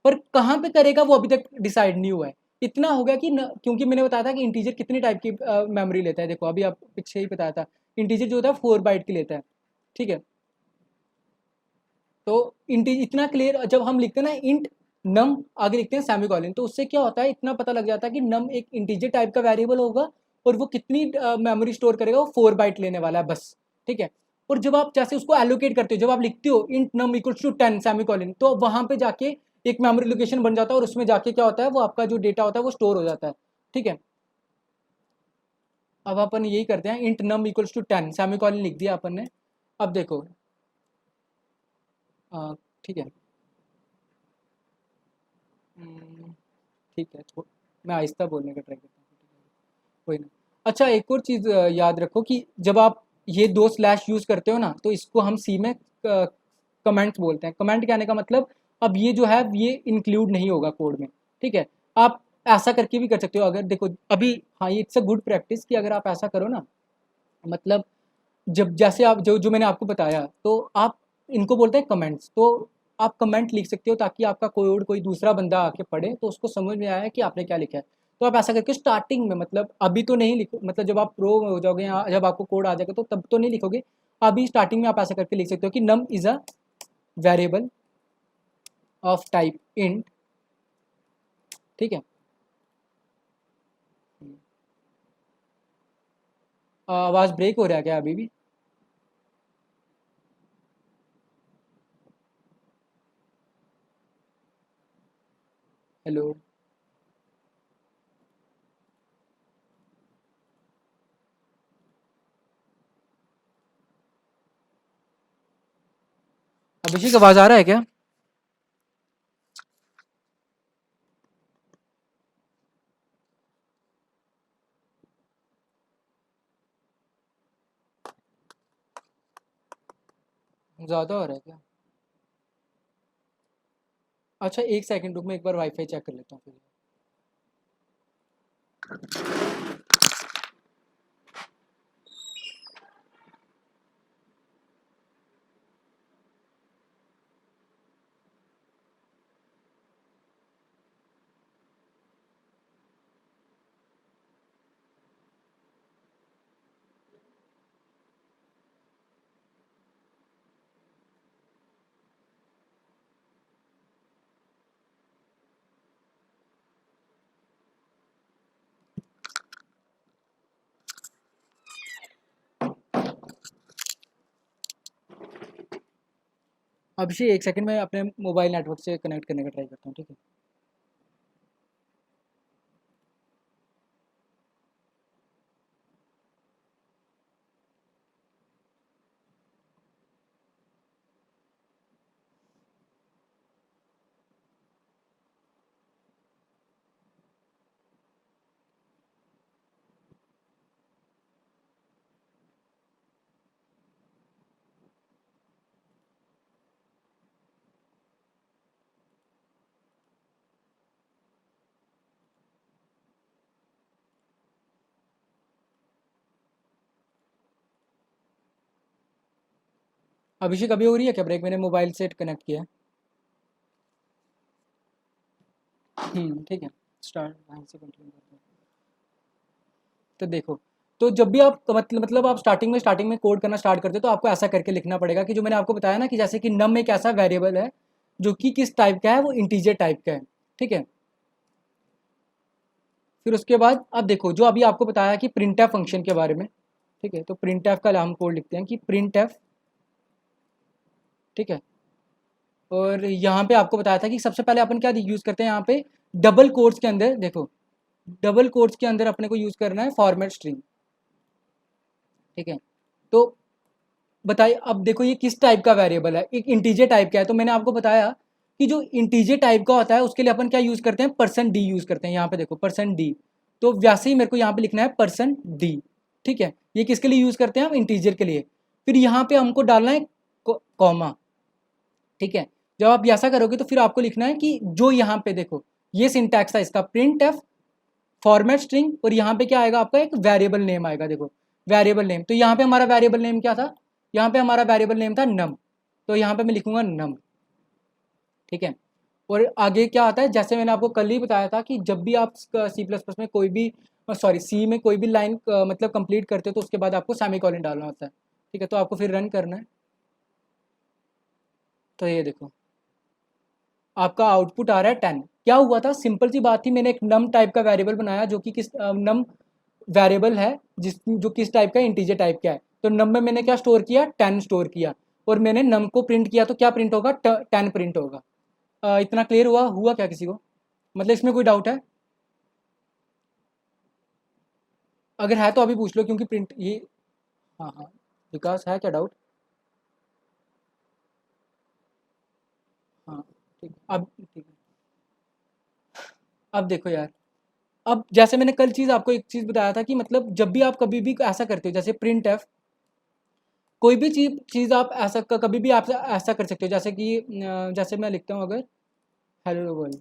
पर कहाँ पे करेगा वो अभी तक डिसाइड नहीं हुआ है। इतना हो गया कि क्योंकि मैंने बताया था कि इंटीजर कितनी टाइप की मेमोरी लेता है, देखो अभी आप पीछे ही बताया था, इंटीजर जो होता है 4 बाइट की लेता है, ठीक है। तो इंटी इतना क्लियर जब हम लिखते हैं ना इंट नम आगे लिखते हैं सेमीकोलन, तो उससे क्या होता है इतना पता लग जाता है कि नम एक इंटीजर टाइप का वेरिएबल होगा और वो कितनी मेमोरी स्टोर करेगा, वो 4 बाइट लेने वाला है बस। ठीक है। और जब आप जैसे उसको एलोकेट करते हो, जब आप लिखते हो int num equals to 10 semicolon, तो वहां पे जाके एक मेमोरी लोकेशन बन जाता है और उसमें जाके क्या होता है वो आपका जो डेटा होता है वो स्टोर हो जाता है। ठीक है। अब अपन यही करते हैं, int num equals to 10 semicolon लिख दिया अपन ने। अब देखो ठीक है। हम्म, ठीक है, मैं आहिस्ता बोलने का ट्राई करता हूँ, कोई ना। अच्छा, एक और चीज़ याद रखो कि जब आप ये दो स्लैश यूज़ करते हो ना, तो इसको हम सी में कमेंट्स बोलते हैं। कमेंट कहने का मतलब अब ये जो है ये इंक्लूड नहीं होगा कोड में। ठीक है। आप ऐसा करके भी कर सकते हो, अगर देखो अभी, हाँ ये इट्स अ गुड प्रैक्टिस कि अगर आप ऐसा करो ना, मतलब जब जैसे आप जो जो मैंने आपको बताया, तो आप इनको बोलते हैं कमेंट्स, तो आप कमेंट लिख सकते हो ताकि आपका कोड कोई दूसरा बंदा आके पढ़े तो उसको समझ में आया कि आपने क्या लिखा है। तो आप ऐसा करके स्टार्टिंग में, मतलब अभी तो नहीं लिखो, मतलब जब आप प्रो हो जाओगे या जब आपको कोड आ जाएगा तो तब तो नहीं लिखोगे। अभी स्टार्टिंग में आप ऐसा करके लिख सकते हो कि num is a variable of type int. ठीक है। आवाज़ ब्रेक हो रहा है क्या अभी भी? हेलो। अभिषेक आवाज़ आ रहा है क्या? ज़्यादा हो रहा है क्या? अच्छा, एक सेकंड रुक, मैं एक बार वाईफाई चेक कर लेता हूँ फिर। अभिषेक एक सेकंड, मैं अपने मोबाइल नेटवर्क से कनेक्ट करने का ट्राई करता हूँ, ठीक है। अभिषेक अभी हो रही है क्या ब्रेक? मैंने मोबाइल से कनेक्ट किया है। ठीक है। स्टार्ट वहीं से कंटिन्यू करते हैं। तो देखो, तो जब भी आप तो मतलब आप स्टार्टिंग में कोड करना स्टार्ट करते हो तो आपको ऐसा करके लिखना पड़ेगा कि जो मैंने आपको बताया ना, कि जैसे कि नम एक ऐसा वेरिएबल है जो कि किस टाइप का है, वो इंटीजर टाइप का है। ठीक है। फिर उसके बाद आप देखो जो अभी आपको बताया कि प्रिंट एफ फंक्शन के बारे में। ठीक है। तो प्रिंट एफ का हम कोड लिखते हैं कि प्रिंट एफ। ठीक है। और यहाँ पे आपको बताया था कि सबसे पहले अपन क्या यूज़ करते हैं यहाँ पे, डबल कोट्स के अंदर देखो, डबल कोट्स के अंदर अपने को यूज़ करना है फॉर्मेट स्ट्रिंग। ठीक है। तो बताइए अब देखो ये किस टाइप का वेरिएबल है, एक इंटीजर टाइप का है। तो मैंने आपको बताया कि जो इंटीजर टाइप का होता है उसके लिए अपन क्या यूज़ करते हैं, परसेंट डी यूज़ करते हैं। यहाँ पे देखो परसेंट डी, तो वैसे ही मेरे को यहाँ पे लिखना है परसेंट डी। ठीक है। ये किसके लिए यूज़ करते हैं हम, इंटीजर के लिए। फिर यहाँ पे हमको डालना है कॉमा। ठीक है। जब आप ऐसा करोगे तो फिर आपको लिखना है कि जो यहाँ पे देखो ये सिंटैक्स था इसका, प्रिंट एफ फॉर्मेट स्ट्रिंग, और यहाँ पे क्या आएगा आपका, एक वेरिएबल नेम आएगा। देखो वेरिएबल नेम, तो यहाँ पे हमारा वेरिएबल नेम क्या था, यहाँ पे हमारा वेरिएबल नेम था नम, तो यहाँ पे मैं लिखूंगा नम। ठीक है। और आगे क्या आता है, जैसे मैंने आपको कल ही बताया था कि जब भी आप सी प्लस प्लस में कोई भी, सॉरी सी में कोई भी लाइन मतलब कंप्लीट करते हो तो उसके बाद आपको सेमीकोलन डालना होता है। ठीक है। तो आपको फिर रन करना है। तो ये देखो आपका आउटपुट आ रहा है 10। क्या हुआ था, सिंपल सी बात थी, मैंने एक नम टाइप का वेरिएबल बनाया जो कि किस नम वेरिएबल है जिस जो किस टाइप का, इंटीजर टाइप का है। तो नम में मैंने क्या स्टोर किया, 10 स्टोर किया, और मैंने नम को प्रिंट किया तो क्या प्रिंट होगा, 10 प्रिंट होगा। इतना क्लियर हुआ क्या किसी को, मतलब इसमें कोई डाउट है? अगर है तो अभी पूछ लो, क्योंकि प्रिंट ये, हाँ हाँ, विकास है क्या डाउट? हाँ ठीक, अब ठीक है। अब देखो यार, अब जैसे मैंने कल चीज़ आपको एक चीज़ बताया था कि मतलब जब भी आप कभी भी ऐसा करते हो, जैसे प्रिंट एफ, कोई भी चीज़ आप ऐसा कभी भी आप ऐसा कर सकते हो, जैसे कि जैसे मैं लिखता हूँ अगर हेलो वर्ल्ड,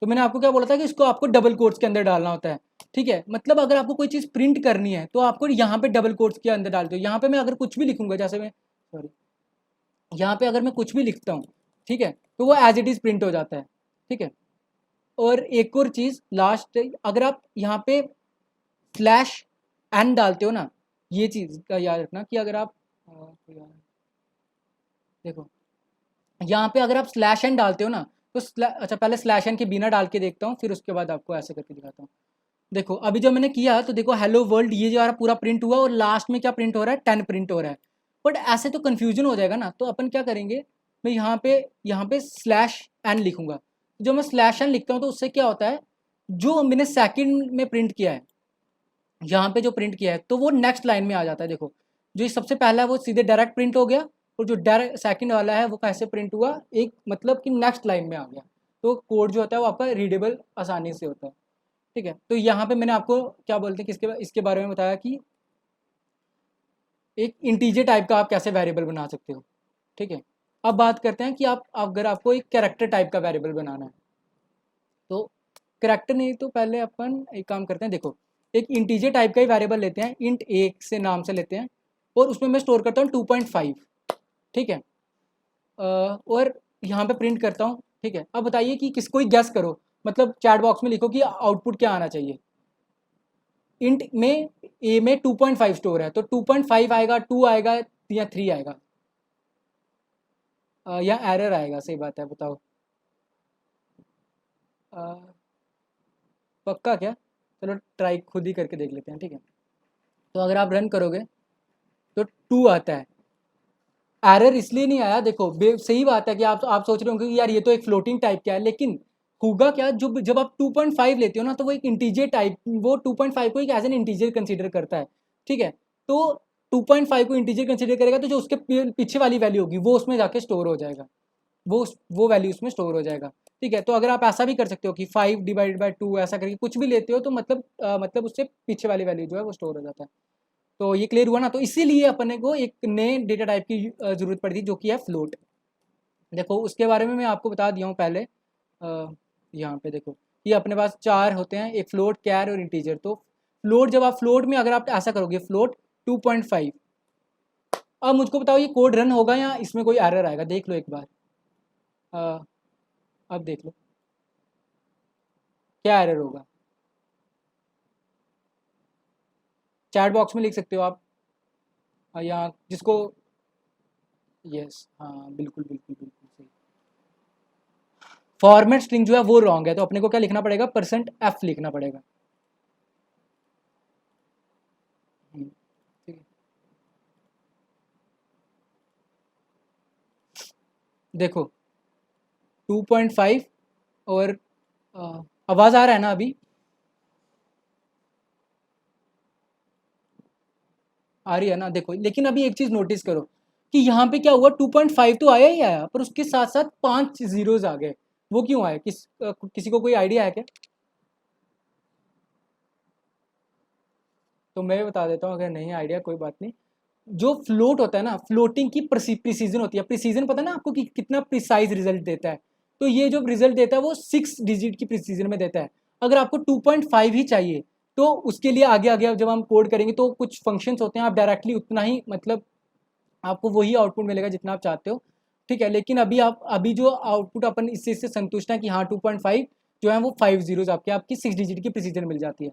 तो मैंने आपको क्या बोला था कि इसको आपको डबल कोट्स के अंदर डालना होता है। ठीक है, मतलब अगर आपको कोई चीज़ प्रिंट करनी है तो आपको यहाँ पे डबल कोट्स के अंदर डालते हो। यहाँ पे मैं अगर कुछ भी लिखूंगा, जैसे मैं, सॉरी, यहाँ पे अगर मैं कुछ भी लिखता हूँ, ठीक है, तो वो एज इट इज़ प्रिंट हो जाता है। ठीक है, और एक और चीज़ लास्ट, अगर आप यहाँ पे स्लैश एन डालते हो ना, ये चीज़ का याद रखना कि अगर आप देखो यहाँ पे अगर आप स्लैश एन डालते हो ना, तो अच्छा पहले स्लैश एन के बिना डाल के देखता हूँ, फिर उसके बाद आपको ऐसे करके दिखाता हूँ। देखो अभी जो मैंने किया, तो देखो हेलो वर्ल्ड ये जो हमारा पूरा प्रिंट हुआ, और लास्ट में क्या प्रिंट हो रहा है, 10 प्रिंट हो रहा है। बट ऐसे तो कन्फ्यूजन हो जाएगा ना, तो अपन क्या करेंगे, मैं यहाँ पे स्लैश एन लिखूंगा। जो मैं स्लैश एन लिखता हूँ तो उससे क्या होता है, जो मैंने सेकंड में प्रिंट किया है, यहाँ पे जो प्रिंट किया है, तो वो नेक्स्ट लाइन में आ जाता है। देखो जो सबसे पहला है वो सीधे डायरेक्ट प्रिंट हो गया, और जो डायरेक्ट सेकंड वाला है वो कैसे प्रिंट हुआ, एक मतलब कि नेक्स्ट लाइन में आ गया। तो कोड जो होता है वो आपका रीडेबल आसानी से होता है। ठीक है, तो यहाँ पे मैंने आपको क्या बोलते हैं कि इसके बारे में बताया कि एक इंटीजर टाइप का आप कैसे वेरिएबल बना सकते हो। ठीक है, अब बात करते हैं कि आप अगर आपको एक कैरेक्टर टाइप का वेरिएबल बनाना है, तो कैरेक्टर नहीं तो पहले अपन एक काम करते हैं। देखो एक इंटीजर टाइप का ही वेरिएबल लेते हैं, इंट एक से नाम से लेते हैं, और उसमें मैं स्टोर करता हूँ 2.5। ठीक है, और यहाँ पे प्रिंट करता हूँ। ठीक है, अब बताइए कि किसको ही गैस करो, मतलब चैट बॉक्स में लिखो कि आउटपुट क्या आना चाहिए। इंट में ए में 2.5 स्टोर है, तो 2.5 आएगा, 2 आएगा, या 3 आएगा, या एरर आएगा, सही बात है, बताओ। अ, पक्का क्या? चलो ट्राई खुद ही करके देख लेते हैं। ठीक है, तो अगर आप रन करोगे तो 2 आता है। एरर इसलिए नहीं आया, देखो सही बात है कि आप सोच रहे होंगे कि यार ये तो एक फ्लोटिंग टाइप का है, लेकिन होगा क्या, जब जब आप 2.5 लेते हो ना, तो वो एक इंटीजर टाइप, वो 2.5 को एक एज एन इंटीजर कंसीडर करता है। ठीक है, तो 2.5 को इंटीजर कंसीडर करेगा, तो जो उसके पीछे वाली वैल्यू होगी वो उसमें जाके स्टोर हो जाएगा, वो वैल्यू उसमें स्टोर हो जाएगा। ठीक है, तो अगर आप ऐसा भी कर सकते हो कि 5/2 ऐसा करके कुछ भी लेते हो, तो मतलब उससे पीछे वाली वैल्यू जो है वो स्टोर हो जाता है। तो ये क्लियर हुआ ना, तो इसीलिए अपने को एक नए डेटा टाइप की जरूरत पड़ी थी, जो कि है फ्लोट। देखो उसके बारे में मैं आपको बता दिया हूँ पहले। यहाँ पे देखो ये अपने पास 4 होते हैं, एक फ्लोट, कैर और इंटीजर। तो फ्लोट, जब आप फ्लोट में अगर आप ऐसा करोगे फ्लोट 2.5, अब मुझको बताओ ये कोड रन होगा या इसमें कोई एरर आएगा, देख लो एक बार। अ, अब देख लो क्या एरर होगा, चैट बॉक्स में लिख सकते हो आप, या जिसको, यस हाँ बिल्कुल बिल्कुल बिल्कुल सही। फॉर्मेट स्ट्रिंग जो है वो रॉन्ग है, तो अपने को क्या लिखना पड़ेगा, %f लिखना पड़ेगा। ठीक है, देखो 2.5, और आवाज़ आ रहा है ना अभी, आ रही है ना, देखो लेकिन अभी एक चीज़ नोटिस करो कि यहाँ पे क्या हुआ, 2.5 तो आया ही आया, पर उसके साथ साथ 5 जीरोज आ गए। वो क्यों आए, किसी को कोई आइडिया है क्या? तो मैं बता देता हूँ, अगर नहीं आइडिया कोई बात नहीं। जो फ्लोट होता है ना, फ्लोटिंग की प्रिसीजन होती है, प्रिसीजन पता है ना आपको कि कितना प्रिसाइज रिजल्ट देता है। तो ये जो रिजल्ट देता है वो 6 डिजिट की प्रिसीजन में देता है। अगर आपको 2.5 ही चाहिए, तो उसके लिए आगे आगे जब हम कोड करेंगे तो कुछ फंक्शंस होते हैं, आप डायरेक्टली उतना ही, मतलब आपको वही आउटपुट मिलेगा जितना आप चाहते हो। ठीक है, लेकिन अभी जो आउटपुट अपन इससे संतुष्ट है कि हाँ 2.5 जो है वो 5 जीरोज आपकी 6 डिजिट की प्रिसीजन मिल जाती है।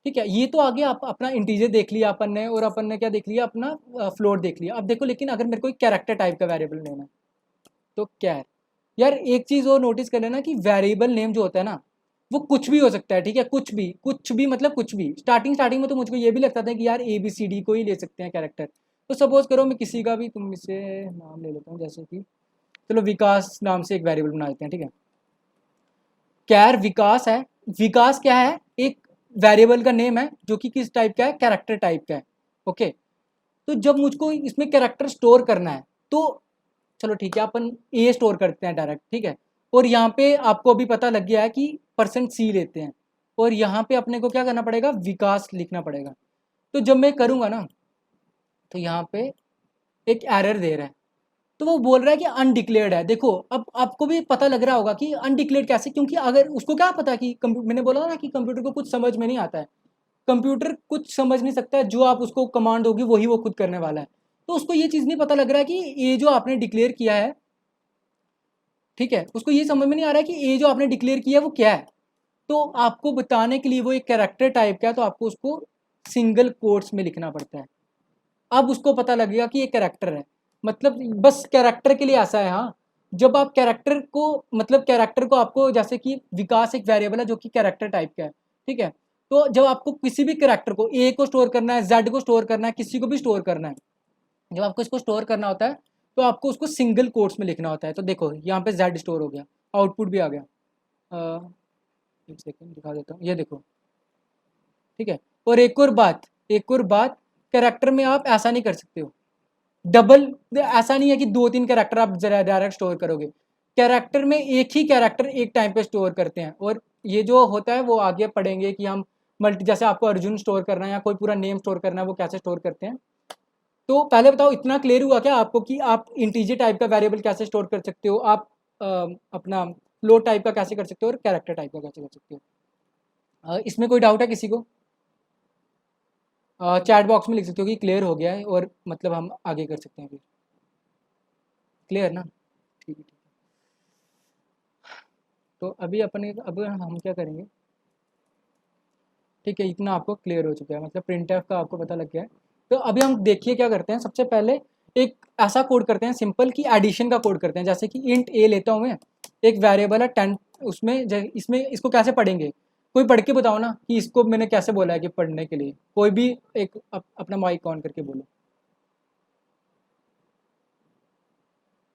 ठीक है, ये तो आगे आप अपना इंटीजर देख लिया अपन ने, और अपन ने क्या देख लिया, अपना फ्लोट देख लिया। अब देखो, लेकिन अगर मेरे को एक कैरेक्टर टाइप का वेरिएबल नेम है तो क्या है यार, एक चीज़ और नोटिस कर लेना कि वेरिएबल नेम जो होता है ना, वो कुछ भी हो सकता है। ठीक है, कुछ भी मतलब कुछ भी। स्टार्टिंग में तो मुझको ये भी लगता था कि यार ABCD को ही ले सकते हैं कैरेक्टर। तो सपोज करो मैं किसी का भी तुम इसे नाम ले लेता हूँ, जैसे कि चलो विकास नाम से एक वेरिएबल बना देते हैं। ठीक है, कैर विकास है। विकास क्या है, एक वेरिएबल का नेम है जो कि किस टाइप का है, कैरेक्टर टाइप का है। ओके, तो जब मुझको इसमें कैरेक्टर स्टोर करना है तो चलो ठीक है, अपन ए स्टोर करते हैं डायरेक्ट। ठीक है, और यहाँ पे आपको अभी पता लग गया है कि %C लेते हैं, और यहाँ पे अपने को क्या करना पड़ेगा, विकास लिखना पड़ेगा। तो जब मैं करूँगा ना, तो यहाँ पे एक एरर दे रहा है, तो वो बोल रहा है कि अनडिक्लेयर्ड है। देखो, अब आपको भी पता लग रहा होगा कि अनडिक्लेयर्ड कैसे, क्योंकि अगर उसको क्या पता कि मैंने बोला ना कि कंप्यूटर को कुछ समझ में नहीं आता है। कंप्यूटर कुछ समझ नहीं सकता है, जो आप उसको कमांड होगी वही वो खुद करने वाला है। तो उसको ये चीज़ नहीं पता लग रहा है कि ये जो आपने डिक्लेयर किया है, ठीक है, उसको ये समझ में नहीं आ रहा है कि ये जो आपने डिक्लेयर किया है वो क्या है। तो आपको बताने के लिए वो एक कैरेक्टर टाइप का है, तो आपको उसको सिंगल कोट्स में लिखना पड़ता है। अब उसको पता लगेगा कि ये कैरेक्टर है, मतलब बस कैरेक्टर के लिए ऐसा है। हाँ, जब आप कैरेक्टर को, मतलब कैरेक्टर को आपको, जैसे कि विकास एक वेरिएबल है जो कि कैरेक्टर टाइप का है। ठीक है, तो जब आपको किसी भी कैरेक्टर को, ए को स्टोर करना है, जेड को स्टोर करना है, किसी को भी स्टोर करना है, जब आपको इसको स्टोर करना होता है तो आपको उसको सिंगल कोट्स में लिखना होता है। तो देखो यहाँ पे जेड स्टोर हो गया, आउटपुट भी आ गया। एक सेकेंड दिखा देता हूँ, ये देखो। ठीक है, और एक और बात, कैरेक्टर में आप ऐसा नहीं कर सकते हो डबल। ऐसा नहीं है कि 2-3 कैरेक्टर आप डायरेक्ट स्टोर करोगे। कैरेक्टर में एक ही कैरेक्टर एक टाइम पे स्टोर करते हैं, और ये जो होता है वो आगे पढ़ेंगे कि हम मल्टी, जैसे आपको अर्जुन स्टोर करना है या कोई पूरा नेम स्टोर करना है, वो कैसे स्टोर करते हैं। तो पहले बताओ, इतना क्लियर हुआ क्या आपको कि आप इंटीजर टाइप का वेरिएबल कैसे स्टोर कर सकते हो, आप अपना फ्लोट टाइप का कैसे कर सकते हो, और कैरेक्टर टाइप का कैसे कर सकते हो। इसमें कोई डाउट है किसी को? चैट बॉक्स में लिख सकते हो कि क्लियर हो गया है, और मतलब हम आगे कर सकते हैं फिर। क्लियर ना? ठीक है, ठीक है। तो अभी अपने, अब हम क्या करेंगे, ठीक है, इतना आपको क्लियर हो चुका है, मतलब प्रिंट एफ का आपको पता लग गया है। तो अभी हम देखिए क्या करते हैं, सबसे पहले एक ऐसा कोड करते हैं सिंपल कि एडिशन का कोड करते हैं। जैसे कि इंट ए लेता हूँ मैं, एक वेरिएबल है 10, उसमें इसमें इसको कैसे पढ़ेंगे, कोई पढ़ के बताओ ना कि इसको मैंने कैसे बोला है कि पढ़ने के लिए। कोई भी एक अपना माइक ऑन करके बोलो,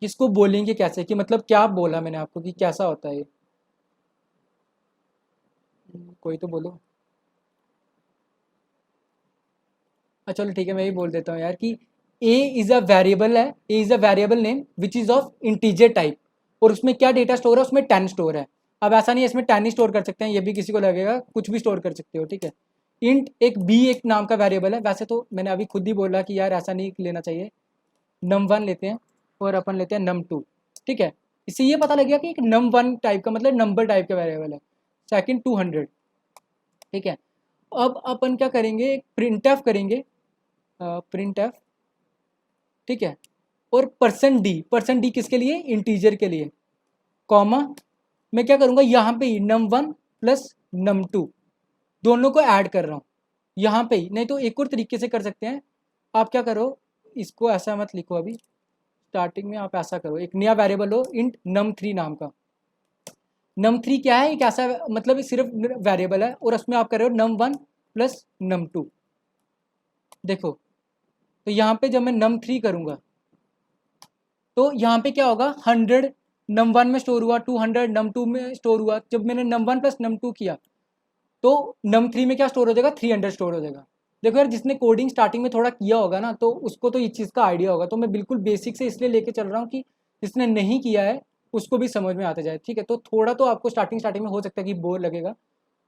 किसको बोलेंगे कैसे, कि मतलब क्या बोला मैंने आपको कि कैसा होता है ये। कोई तो बोलो। अच्छा चलो ठीक है, मैं ही बोल देता हूँ यार कि ए इज़ अ वेरिएबल है, A is a variable name which is of integer type, और उसमें क्या डेटा स्टोर है, उसमें 10 स्टोर है। अब ऐसा नहीं है इसमें 10 ही स्टोर कर सकते हैं, ये भी किसी को लगेगा, कुछ भी स्टोर कर सकते हो। ठीक है, इंट एक बी एक नाम का वेरिएबल है। वैसे तो मैंने अभी खुद ही बोला कि यार ऐसा नहीं लेना चाहिए, num1 लेते हैं और अपन लेते हैं num2। ठीक है, इससे ये पता लगेगा कि एक num1 टाइप का मतलब नंबर टाइप का वेरिएबल है। सेकंड 200। ठीक है, अब अपन क्या करेंगे, प्रिंट एफ करेंगे, प्रिंट एफ। ठीक है, और %d किसके लिए, इंटीजर के लिए, कॉमा, मैं क्या करूँगा यहाँ पे ही num1 प्लस num2 दोनों को ऐड कर रहा हूँ यहाँ पे ही। नहीं तो एक और तरीके से कर सकते हैं, आप क्या करो, इसको ऐसा मत लिखो अभी, स्टार्टिंग में आप ऐसा करो, एक नया वेरिएबल हो इंट num3 नाम का। num3 क्या है, एक ऐसा मतलब सिर्फ वेरिएबल है, और उसमें आप कर रहे हो num1 प्लस num2। देखो, तो यहाँ पे जब मैं num3 करूँगा तो यहाँ पे क्या होगा, 100 num1 में स्टोर हुआ, 200 num2 में स्टोर हुआ। जब मैंने num1 प्लस num2 किया तो num3 में क्या स्टोर हो जाएगा, 300 स्टोर हो जाएगा। देखो यार, जिसने कोडिंग स्टार्टिंग में थोड़ा किया होगा ना, तो उसको तो इस चीज़ का आइडिया होगा। तो मैं बिल्कुल बेसिक से इसलिए लेके चल रहा हूँ कि जिसने नहीं किया है उसको भी समझ में आता जाए। ठीक है, तो थोड़ा तो आपको स्टार्टिंग में हो सकता है कि बोर लगेगा,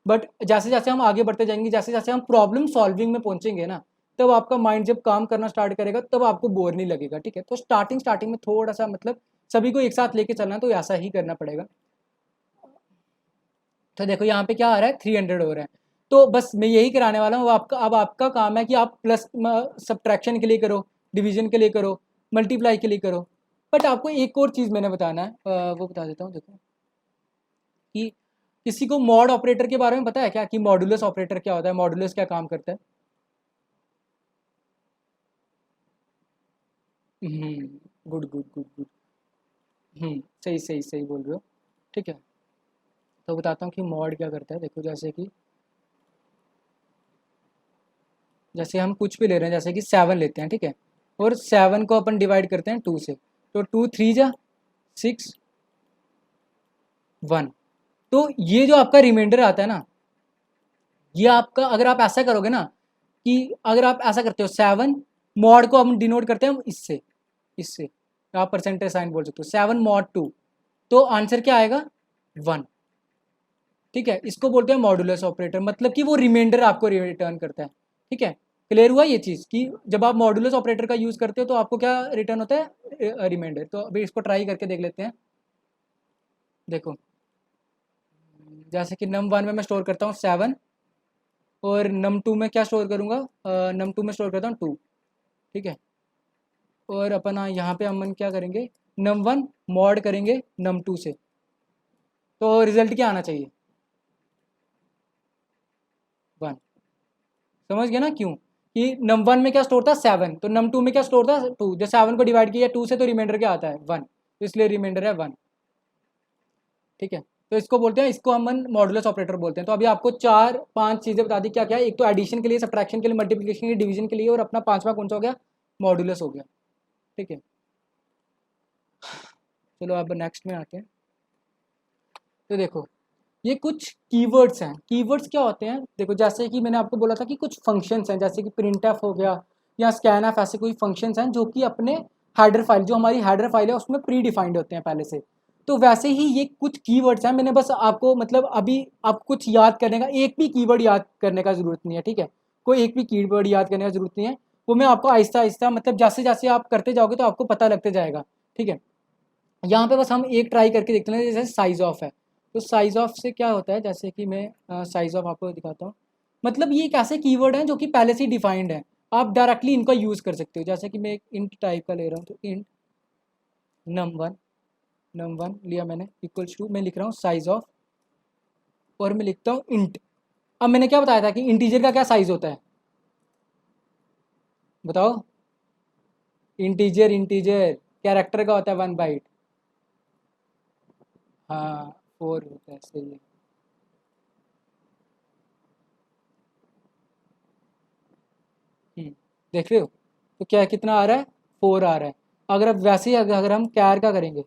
बट जैसे जैसे हम आगे बढ़ते जाएंगे, जैसे जैसे हम प्रॉब्लम सॉल्विंग में पहुंचेंगे ना, तब आपका माइंड जब काम करना स्टार्ट करेगा तब आपको बोर नहीं लगेगा। ठीक है, तो स्टार्टिंग में थोड़ा सा मतलब सभी को एक साथ लेके चलना, तो ऐसा ही करना पड़ेगा। तो देखो यहाँ पे क्या आ रहा है, 300 हो रहा है। तो बस मैं यही कराने वाला हूँ। आपका अब आपका काम है कि आप प्लस सब्ट्रैक्शन के लिए करो, डिवीजन के लिए करो, मल्टीप्लाई के लिए करो। बट आपको एक और चीज़ मैंने बताना है, वो बता देता हूँ। देखो कि किसी को मॉड ऑपरेटर के बारे में पता है क्या, कि मॉडुलस ऑपरेटर क्या होता है, मॉडुलस क्या काम करता है? Good good good good. सही सही सही बोल रहे हो। ठीक है, तो बताता हूँ कि मॉड क्या करता है। देखो जैसे हम कुछ भी ले रहे हैं, जैसे कि 7 लेते हैं, ठीक है, और 7 को अपन डिवाइड करते हैं 2 से, तो 2 3 जा 6 1। तो ये जो आपका रिमाइंडर आता है ना, ये आपका, अगर आप ऐसा करोगे ना, कि अगर आप ऐसा करते हो 7 मॉड को हम डिनोट करते हैं इससे, इससे आप परसेंटेज साइन बोल सकते हो 7 mod 2, तो आंसर क्या आएगा 1। ठीक है, इसको बोलते हैं मॉडुलस ऑपरेटर, मतलब कि वो रिमाइंडर आपको रिटर्न करता है। ठीक है, क्लियर हुआ ये चीज़ कि जब आप मॉडुलस ऑपरेटर का यूज़ करते हो तो आपको क्या रिटर्न होता है, रिमाइंडर। तो अभी इसको ट्राई करके देख लेते हैं। देखो, जैसे कि num1 में मैं स्टोर करता हूँ 7, और num2 में क्या स्टोर करूँगा, num2 में स्टोर करता हूँ 2। ठीक है, और अपना यहाँ पे हम क्या करेंगे, num1 मॉड करेंगे num2 से, तो रिजल्ट क्या आना चाहिए 1। समझ गया ना क्यों, कि num1 में क्या स्टोर था 7, तो num2 में क्या स्टोर था 2, जो 7 को डिवाइड किया 2 से तो रिमाइंडर क्या आता है 1, तो इसलिए रिमाइंडर है 1। ठीक है, तो इसको बोलते हैं, इसको हम मॉडुलस ऑपरेटर बोलते हैं। तो अभी आपको 4 5 चीज़ें बता दी, क्या क्या है, एक तो एडिशन के लिए, सब्ट्रैक्शन के लिए, मल्टीप्लिकेशन के लिए, डिवीजन के लिए, और अपना पांचवा कौन सा हो गया, मॉडुलस हो गया। ठीक है, चलो अब नेक्स्ट में आते हैं। तो देखो, ये कुछ कीवर्ड्स हैं। कीवर्ड्स क्या होते हैं, देखो जैसे कि मैंने आपको बोला था कि कुछ फंक्शंस हैं, जैसे कि printf हो गया या scanf, ऐसे कोई फंक्शंस हैं जो कि अपने हेडर फाइल, जो हमारी हेडर फाइल है उसमें प्री डिफाइंड होते हैं पहले से। तो वैसे ही ये कुछ कीवर्ड्स हैं, मैंने बस आपको मतलब अभी आप कुछ याद करने का, एक भी कीवर्ड याद करने का ज़रूरत नहीं है। ठीक है, कोई एक भी कीवर्ड याद करने का ज़रूरत नहीं है, वो मैं आपको आहिस्ता आहिस्ता, मतलब जैसे जैसे आप करते जाओगे तो आपको पता लगते जाएगा। ठीक है, यहाँ पे बस हम एक ट्राई करके देखते हैं, जैसे साइज ऑफ है। तो साइज ऑफ से क्या होता है, जैसे कि मैं साइज ऑफ आपको दिखाता हूँ। मतलब ये एक ऐसे कीवर्ड हैं जो कि पहले से ही डिफाइंड है, आप डायरेक्टली इनका यूज़ कर सकते हो। जैसे कि मैं एक इंट टाइप का ले रहा हूँ, तो इंट num1, num1 लिया मैंने, इक्वल्स टू, मैं लिख रहा हूँ साइज ऑफ, और मैं लिखता हूँ इंट। अब मैंने क्या बताया था कि इंटीजर का क्या साइज होता है, बताओ। इंटीजर, इंटीजर कैरेक्टर का होता है 1 बाइट। हाँ, 4 होता है, सही है। हम्म, देख रहे हो, तो क्या कितना आ रहा है, 4 आ रहा है। अगर अब वैसे ही अगर हम कैर का करेंगे,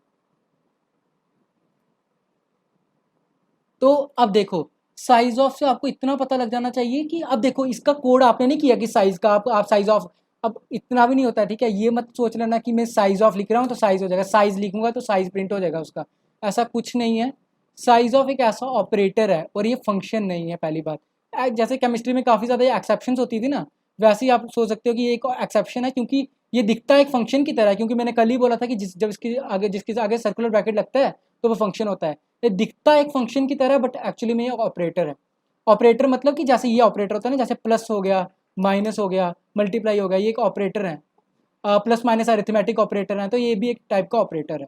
तो अब देखो, साइज ऑफ से आपको इतना पता लग जाना चाहिए कि अब देखो, इसका कोड आपने नहीं किया कि साइज का, आप साइज ऑफ, अब इतना भी नहीं होता है। ठीक है, ये मत सोच लेना कि मैं साइज ऑफ लिख रहा हूँ तो साइज हो जाएगा, साइज लिखूंगा तो साइज प्रिंट हो जाएगा उसका, ऐसा कुछ नहीं है। साइज ऑफ एक ऐसा ऑपरेटर है और ये फंक्शन नहीं है, पहली बात। जैसे केमिस्ट्री में काफ़ी ज़्यादा एक्सेप्शन होती थी ना, वैसे ही आप सोच सकते हो कि ये एक एक्सेप्शन है, क्योंकि ये दिखता है एक फंक्शन की तरह है, क्योंकि मैंने कल ही बोला था कि जब जिसके आगे सर्कुलर ब्रैकेट लगता है तो वो फंक्शन होता है। ये दिखता है एक फंक्शन की तरह, बट एक्चुअली में ये ऑपरेटर है। ऑपरेटर मतलब कि जैसे ये ऑपरेटर होता है ना, जैसे प्लस हो गया, माइनस हो गया, मल्टीप्लाई हो गया, ये एक ऑपरेटर है। प्लस माइनस अरिथमेटिक ऑपरेटर है, तो ये भी एक टाइप का ऑपरेटर है।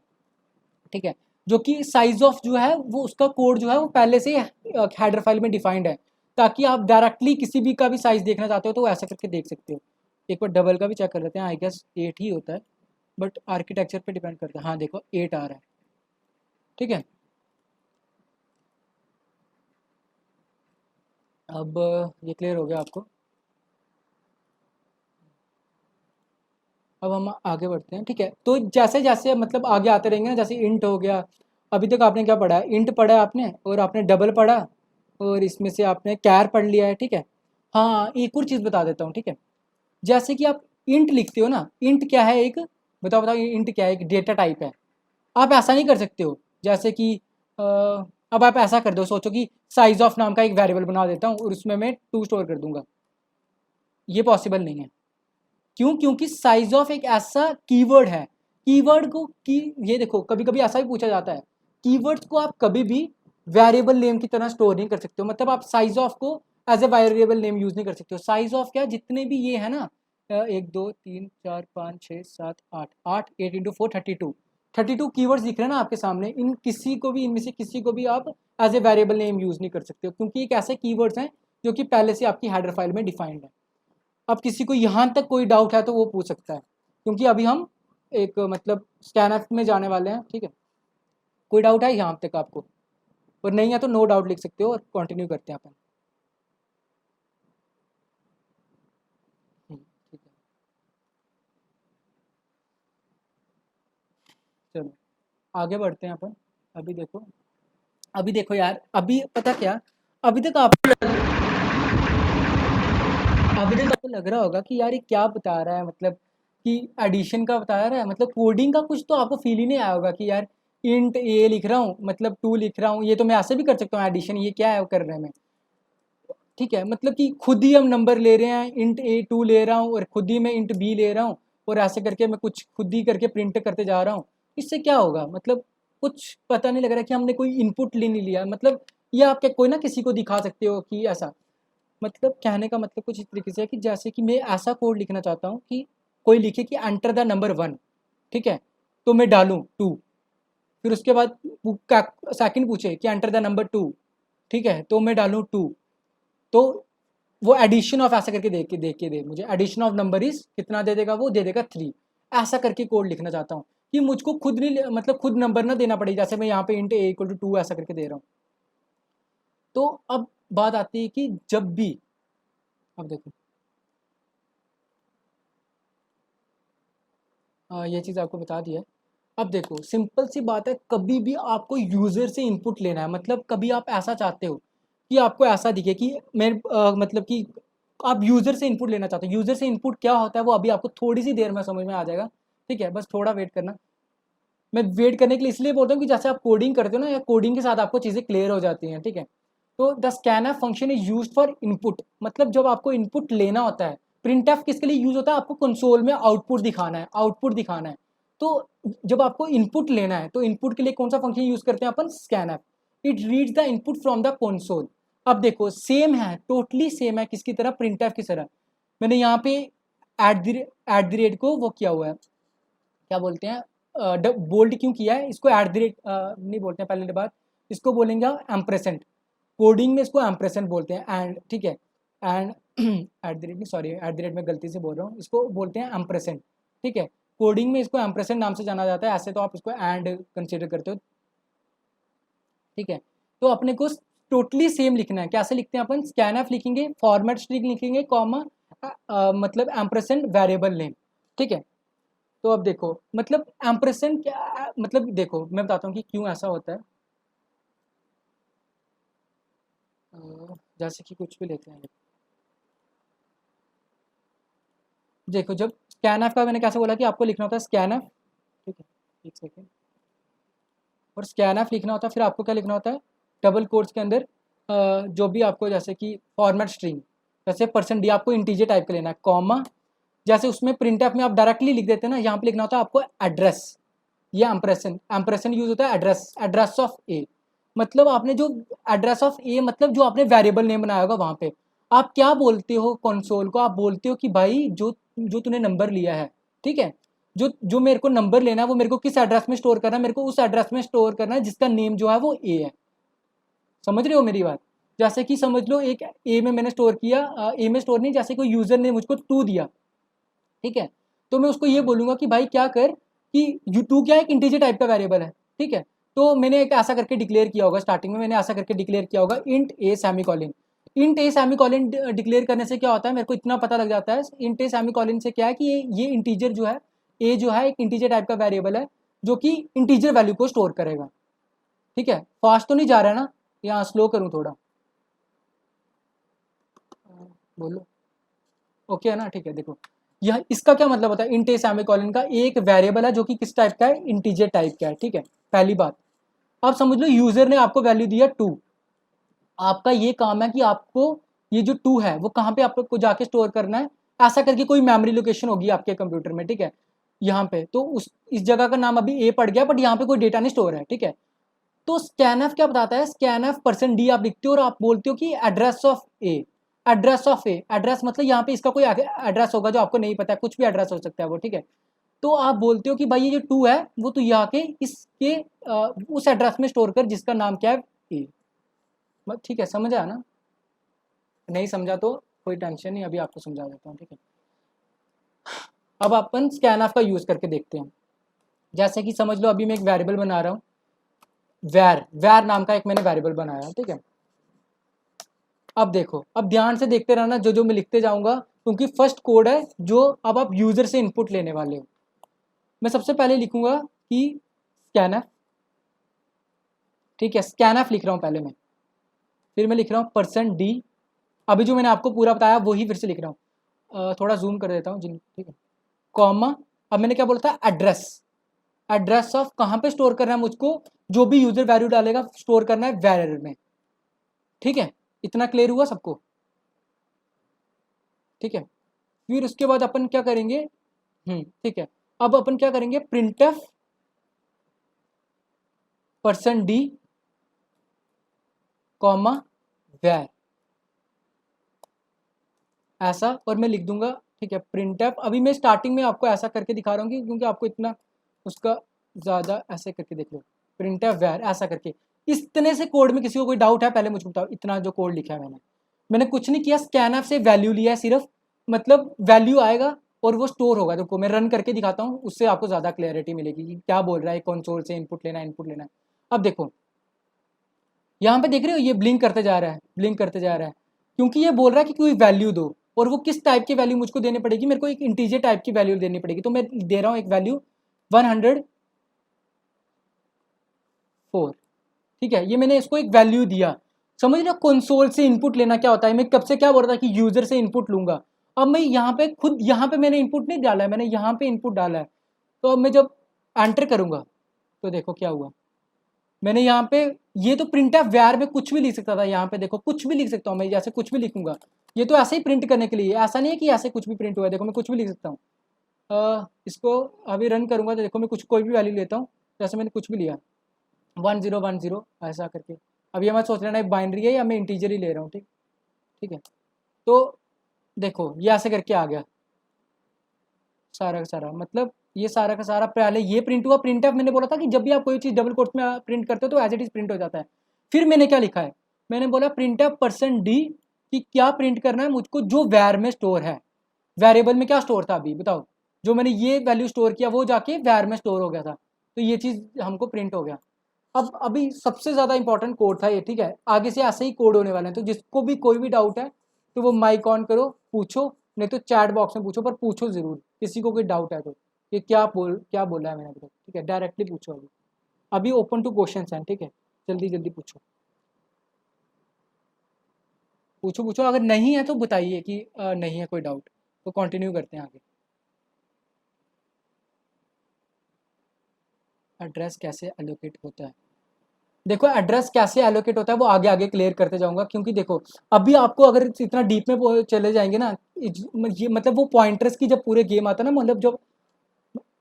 ठीक है, जो कि साइज ऑफ जो है वो उसका कोड जो है वो पहले से हेडर फाइल में डिफाइंड है, ताकि आप डायरेक्टली किसी भी का भी साइज देखना चाहते हो तो ऐसा करके देख सकते हो। एक बार डबल का भी चेक कर लेते हैं, आई गेस 8 ही होता है, बट आर्किटेक्चर पे डिपेंड करता है। हाँ देखो, 8 आ रहा है। ठीक है, अब ये क्लियर हो गया आपको। अब हम आगे बढ़ते हैं। ठीक है, तो जैसे जैसे मतलब आगे आते रहेंगे ना, जैसे इंट हो गया, अभी तक आपने क्या पढ़ा है, इंट पढ़ा है आपने, और आपने डबल पढ़ा, और इसमें से आपने कैर पढ़ लिया है। ठीक है, हाँ एक और चीज़ बता देता हूँ। ठीक है, जैसे कि आप इंट लिखते हो ना, इंट क्या है, एक बताओ बताओ, इंट क्या है, एक डेटा टाइप है। आप ऐसा नहीं कर सकते हो, जैसे कि अब आप ऐसा कर दो, सोचो कि साइज ऑफ नाम का एक वेरिएबल बना देता हूँ और उसमें मैं 2 स्टोर कर दूंगा, ये पॉसिबल नहीं है। क्यों, क्योंकि साइज ऑफ एक ऐसा कीवर्ड है, कीवर्ड को की, ये देखो कभी कभी ऐसा भी पूछा जाता है, कीवर्ड्स को आप कभी भी वेरिएबल नेम की तरह स्टोर नहीं कर सकते हो। मतलब आप साइज ऑफ को as a variable name use नहीं कर सकते हो। साइज ऑफ क्या, जितने भी ये है ना, 1 2 3 4 5 6 7 8, 8 8 इंटू 4 32, 32 कीवर्ड्स दिख रहे हैं ना आपके सामने, इन किसी को भी, इनमें से किसी को भी आप as a variable name use नहीं कर सकते हो, क्योंकि एक ऐसे कीवर्ड्स हैं जो कि पहले से आपकी हेडर फाइल में डिफाइंड है। अब किसी को यहाँ तक कोई डाउट है तो वो पूछ सकता है, क्योंकि अभी हम एक मतलब स्कैनफ में जाने वाले हैं, ठीक है। कोई डाउट है यहाँ तक आपको? और नहीं है तो नो डाउट लिख सकते हो और कंटिन्यू करते हैं अपन। ठीक है, चलो आगे बढ़ते हैं अपन। अभी देखो यार, अभी पता क्या, अभी तक आपको अभी तक आपको लग रहा होगा कि यार ये क्या बता रहा है, मतलब कि एडिशन का बता रहा है, मतलब कोडिंग का कुछ तो आपको फील ही नहीं आया होगा कि यार इंट ए लिख रहा हूँ, मतलब 2 लिख रहा हूँ, ये तो मैं ऐसे भी कर सकता हूँ एडिशन, ये क्या है कर रहे हैं। ठीक है, मतलब कि खुद ही हम नंबर ले रहे हैं, इंट ए 2 ले रहा हूँ और खुद ही मैं इंट बी ले रहा हूँ, और ऐसे करके मैं कुछ खुद ही करके प्रिंट करते जा रहा हूँ। इससे क्या होगा, मतलब कुछ पता नहीं लग रहा कि हमने कोई इनपुट ले नहीं लिया, मतलब ये आप क्या कोई ना किसी को दिखा सकते हो कि ऐसा, मतलब कहने का मतलब कुछ इस तरीके से है कि जैसे कि मैं ऐसा कोड लिखना चाहता हूँ कि कोई लिखे कि एंटर द नंबर 1, ठीक है, तो मैं डालूँ 2, फिर उसके बाद सेकंड पूछे कि एंटर द नंबर 2, ठीक है, तो मैं डालूँ 2, तो वो एडिशन ऑफ ऐसा करके दे मुझे एडिशन ऑफ नंबर इज कितना दे देगा, वो दे देगा 3। ऐसा करके कोड लिखना चाहता हूँ कि मुझको खुद नहीं, मतलब खुद नंबर ना देना पड़े, जैसे मैं यहाँ पे इंट ए इक्वल टू 2 ऐसा करके दे रहा हूँ। तो अब बात आती है कि जब भी, अब देखो ये चीज़ आपको बता दी है। अब देखो सिंपल सी बात है, कभी भी आपको यूज़र से इनपुट लेना है, मतलब कभी आप ऐसा चाहते हो कि आपको ऐसा दिखे कि मैं मतलब कि आप यूज़र से इनपुट लेना चाहते हो। यूज़र से इनपुट क्या होता है वो अभी आपको थोड़ी सी देर में समझ में आ जाएगा, ठीक है, बस थोड़ा वेट करना। मैं वेट करने के लिए इसलिए बोलता हूँ कि जैसे आप कोडिंग करते हो ना, या कोडिंग के साथ आपको चीज़ें क्लियर हो जाती हैं, ठीक है। तो the scanf function is use for input, मतलब जब आपको इनपुट लेना होता है। प्रिंटफ किसके लिए यूज होता है, आपको कंसोल में आउटपुट दिखाना है, आउटपुट दिखाना है। तो जब आपको इनपुट लेना है तो इनपुट के लिए कौन सा फंक्शन यूज करते हैं अपन, scanf. It reads the input from the console. अब देखो सेम है, टोटली सेम है, किसकी तरह, प्रिंटफ की तरह। मैंने यहाँ पे एट द रेट को वो किया हुआ है, क्या बोलते हैं, बोल्ड क्यों किया है इसको, एट द रेट नहीं बोलते हैं पहले बात, इसको बोलेंगे एम्प्रेसेंट। कोडिंग में इसको एम्प्रेसेंट बोलते हैं, एंड ठीक है, एंड एट द रेट नहीं, सॉरी एट द रेट में गलती से बोल रहा हूँ, इसको बोलते हैं एम्प्रेसेंट, ठीक है। कोडिंग में इसको एम्प्रेसेंट नाम से जाना जाता है, ऐसे तो आप इसको एंड कंसिडर करते हो, ठीक है। तो अपने को टोटली सेम लिखना है, कैसे लिखते हैं अपन, स्कैनफ लिखेंगे, फॉर्मेट स्ट्रिंग लिखेंगे, कॉमा मतलब एम्प्रेसेंट वेरिएबल नेम, ठीक है। तो अब देखो मतलब एम्प्रेसेंट क्या, मतलब देखो मैं बताता हूँ कि क्यों ऐसा होता है। जैसे कि कुछ भी लेते हैं, देखो जब स्कैनफ का मैंने कैसे बोला कि आपको लिखना होता है स्कैनफ, ठीक है, एक सेकेंड, और स्कैनफ लिखना होता है, फिर आपको क्या लिखना होता है, डबल कोट्स के अंदर जो भी आपको, जैसे कि फॉर्मेट स्ट्रिंग, जैसे %d आपको इंटीजर टाइप का लेना है, कॉमा, जैसे उसमें प्रिंटफ में आप डायरेक्टली लिख देते हैं ना, यहाँ पे लिखना होता है आपको एड्रेस। ये एम्प्रेसन यूज होता है एड्रेस, एड्रेस ऑफ ए, मतलब आपने जो एड्रेस ऑफ ए, मतलब जो आपने वेरिएबल नेम बनाया होगा वहां पे आप क्या बोलते हो कंसोल को, आप बोलते हो कि भाई जो जो तूने नंबर लिया है, ठीक है, जो जो मेरे को नंबर लेना है वो मेरे को किस एड्रेस में स्टोर करना है, मेरे को उस एड्रेस में स्टोर करना है जिसका नेम जो है वो ए है। समझ रहे हो मेरी बात, जैसे कि समझ लो एक ए में मैंने स्टोर किया, ए में स्टोर नहीं, जैसे कोई यूजर ने मुझको 2 दिया, ठीक है, तो मैं उसको ये बोलूंगा कि भाई क्या कर कि यू2 क्या एक इंटीजर टाइप का वेरिएबल है, ठीक है। तो मैंने एक ऐसा करके डिक्लेयर किया होगा, स्टार्टिंग में मैंने ऐसा करके डिक्लेयर किया होगा int a semi colon. Int a semi colon declare करने से क्या होता है, मेरे को इतना पता लग जाता है इंट ए सेमी कॉलन से क्या है कि ये इंटीजर जो है, ए जो है एक इंटीजर टाइप का वेरिएबल है जो कि इंटीजर वैल्यू को स्टोर करेगा, ठीक है। फास्ट तो नहीं जा रहा है ना, यहाँ स्लो करूँ थोड़ा, बोलो, ओके है ना, ठीक है। देखो यह इसका क्या मतलब होता है, इंट ए सेमीकोलन का एक वेरिएबल है जो कि किस टाइप का है, इंटीजर टाइप का है, ठीक है, पहली बात। अब समझ लो यूजर ने आपको वैल्यू दिया 2, आपका ये काम है कि आपको ये जो 2 है वो कहाँ पे आपको जाके स्टोर करना है, ऐसा करके कोई मेमोरी लोकेशन होगी आपके कंप्यूटर में, ठीक है, यहाँ पे तो उस इस जगह का नाम अभी ए पड़ गया, बट यहाँ पे कोई डेटा नहीं स्टोर है, ठीक है। तो स्कैनफ क्या बताता है, स्कैनफ %d आप लिखते हो और आप बोलते हो कि address of A, address of A, address मतलब यहाँ पे इसका कोई एड्रेस होगा जो आपको नहीं पता है, कुछ भी एड्रेस हो सकता है वो, ठीक है। तो आप बोलते हो कि भाई ये जो 2 है वो तो यहाँ के इसके उस एड्रेस में स्टोर कर जिसका नाम क्या है ए, ठीक है, समझ आया ना? नहीं समझा तो कोई टेंशन नहीं, अभी आपको समझा देता हूँ, ठीक है। अब अपन स्कैनफ का यूज़ करके देखते हैं। जैसे कि समझ लो अभी मैं एक वेरिएबल बना रहा हूँ, वैर नाम का एक मैंने वेरिएबल बनाया, ठीक है। अब देखो, अब ध्यान से देखते रहना जो जो मैं लिखते जाऊंगा, क्योंकि फर्स्ट कोड है जो अब आप यूजर से इनपुट लेने वाले हो। मैं सबसे पहले लिखूंगा कि स्कैनफ, ठीक है, स्कैनफ लिख रहा हूं पहले मैं, फिर मैं लिख रहा हूं %d। अभी जो मैंने आपको पूरा बताया वही फिर से लिख रहा हूँ, थोड़ा जूम कर देता हूँ जिन, ठीक है, कॉमा। अब मैंने क्या बोला था, एड्रेस, एड्रेस ऑफ कहाँ पे स्टोर करना है मुझको, जो भी यूजर वैल्यू डालेगा स्टोर करना है वैरिएबल में, ठीक है। इतना क्लियर हुआ सबको? ठीक है। फिर उसके बाद अपन क्या करेंगे, ठीक है, अब अपन क्या करेंगे, प्रिंटफ %d कॉमा वैर, ऐसा, और मैं लिख दूंगा, ठीक है, प्रिंटफ। अभी मैं स्टार्टिंग में आपको ऐसा करके दिखा रहा हूँ क्योंकि आपको इतना उसका ज़्यादा, ऐसे करके देख लो, प्रिंटफ वैर ऐसा करके। इतने से कोड में किसी को कोई डाउट है पहले मुझको बताओ, इतना जो कोड लिखा है मैंने कुछ नहीं किया, स्कैनफ से वैल्यू लिया है सिर्फ, मतलब वैल्यू आएगा और वो स्टोर होगा। देखो मैं रन करके दिखाता हूँ, उससे आपको ज़्यादा क्लैरिटी मिलेगी कि क्या बोल रहा है, कंसोल से इनपुट लेना है, इनपुट लेना है। अब देखो यहाँ पे देख रहे हो, ये ब्लिंक करते जा रहा है, ब्लिंक करते जा रहा है, क्योंकि ये बोल रहा है कि कोई वैल्यू दो, और वो किस टाइप की वैल्यू मुझको देनी पड़ेगी, मेरे को एक इंटीजर टाइप की वैल्यू देनी पड़ेगी। तो मैं दे रहा हूँ एक वैल्यू 104, ठीक है, ये मैंने इसको एक वैल्यू दिया। समझ रहे हो कंसोल से इनपुट लेना क्या होता है, मैं कब से क्या बोल रहा था कि यूजर से इनपुट लूंगा। अब मैं यहाँ पे खुद, यहाँ पे मैंने इनपुट नहीं डाला है, मैंने यहाँ पे इनपुट डाला है। तो अब मैं जब एंटर करूंगा तो देखो क्या हुआ, मैंने यहाँ पे, ये तो प्रिंट है वैर में कुछ भी लिख सकता था, यहाँ पे देखो कुछ भी लिख सकता हूँ मैं, जैसे कुछ भी लिखूंगा, ये तो ऐसे ही प्रिंट करने के लिए, ऐसा नहीं है कि ऐसे कुछ भी प्रिंट हुआ है, देखो मैं कुछ भी लिख सकता हूँ। इसको अभी रन करूंगा तो देखो मैं कुछ कोई भी वैल्यू लेता हूँ, जैसे मैंने कुछ भी लिया 1010 ऐसा करके। अब ये मैं सोच लेना बाइनरी है या मैं इंटीजर ही ले रहा हूँ, ठीक, ठीक है। तो देखो ये ऐसे करके आ गया सारा का सारा, मतलब ये सारा का सारा पहले ये प्रिंट हुआ। प्रिंट एफ मैंने बोला था कि जब भी आप कोई चीज़ डबल कोट्स में प्रिंट करते हो तो एज इट इज प्रिंट हो जाता है। फिर मैंने क्या लिखा है, मैंने बोला प्रिंट एफ %d कि क्या प्रिंट करना है मुझको, जो वैर में स्टोर है। वेरिएबल में क्या स्टोर था अभी बताओ, जो मैंने ये वैल्यू स्टोर किया वो जाके वैर में स्टोर हो गया था, तो ये चीज़ हमको प्रिंट हो गया। अब अभी सबसे ज़्यादा इंपॉर्टेंट कोड था ये, ठीक है, आगे से ऐसे ही कोड होने वाले हैं। तो जिसको भी कोई भी डाउट है तो वो माइक ऑन करो, पूछो, नहीं तो चैट बॉक्स में पूछो, पर पूछो ज़रूर, किसी को कोई डाउट है तो। ये क्या बोला है मैंने अभी तक, ठीक है, डायरेक्टली पूछो। अभी अभी ओपन टू क्वेश्चन हैं, ठीक है, जल्दी जल्दी पूछो, पूछो पूछो। अगर नहीं है तो बताइए कि नहीं है कोई डाउट, तो कंटिन्यू करते हैं आगे। एड्रेस कैसे एलोकेट होता है, देखो एड्रेस कैसे एलोकेट होता है वो आगे आगे क्लियर करते जाऊंगा, क्योंकि देखो अभी आपको अगर इतना डीप में चले जाएंगे ना, ये मतलब वो पॉइंटर्स की जब पूरे गेम आता है ना, मतलब जब,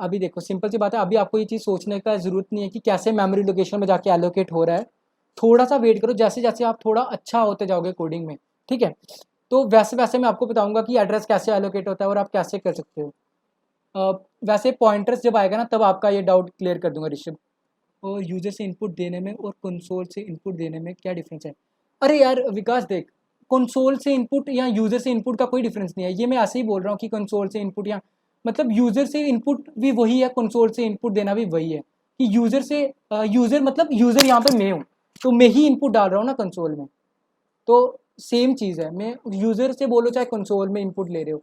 अभी देखो सिंपल सी बात है, अभी आपको ये चीज़ सोचने का ज़रूरत नहीं है कि कैसे मेमोरी लोकेशन में जाके एलोकेट हो रहा है। थोड़ा सा वेट करो, जैसे जैसे आप थोड़ा अच्छा होते जाओगे कोडिंग में, ठीक है, तो वैसे वैसे मैं आपको बताऊंगा कि एड्रेस कैसे एलोकेट होता है और आप कैसे कर सकते हो। वैसे पॉइंटर्स जब आएगा ना तब आपका ये डाउट क्लियर कर दूंगा ऋषभ। और यूजर से इनपुट देने में और कंसोल से इनपुट देने में क्या डिफरेंस है? अरे यार विकास देख, कंसोल से इनपुट या यूजर से इनपुट का कोई डिफरेंस नहीं है, ये मैं ऐसे ही बोल रहा हूँ कि कंसोल से इनपुट या, मतलब यूजर से इनपुट भी वही है, कंसोल से इनपुट देना भी वही है। कि यूजर से, यूजर मतलब यूजर यहाँ पे मैं हूँ, तो मैं ही इनपुट डाल रहा हूँ ना कंसोल में, तो सेम चीज़ है, मैं यूजर से बोलो चाहे कंसोल में इनपुट ले रहे हो।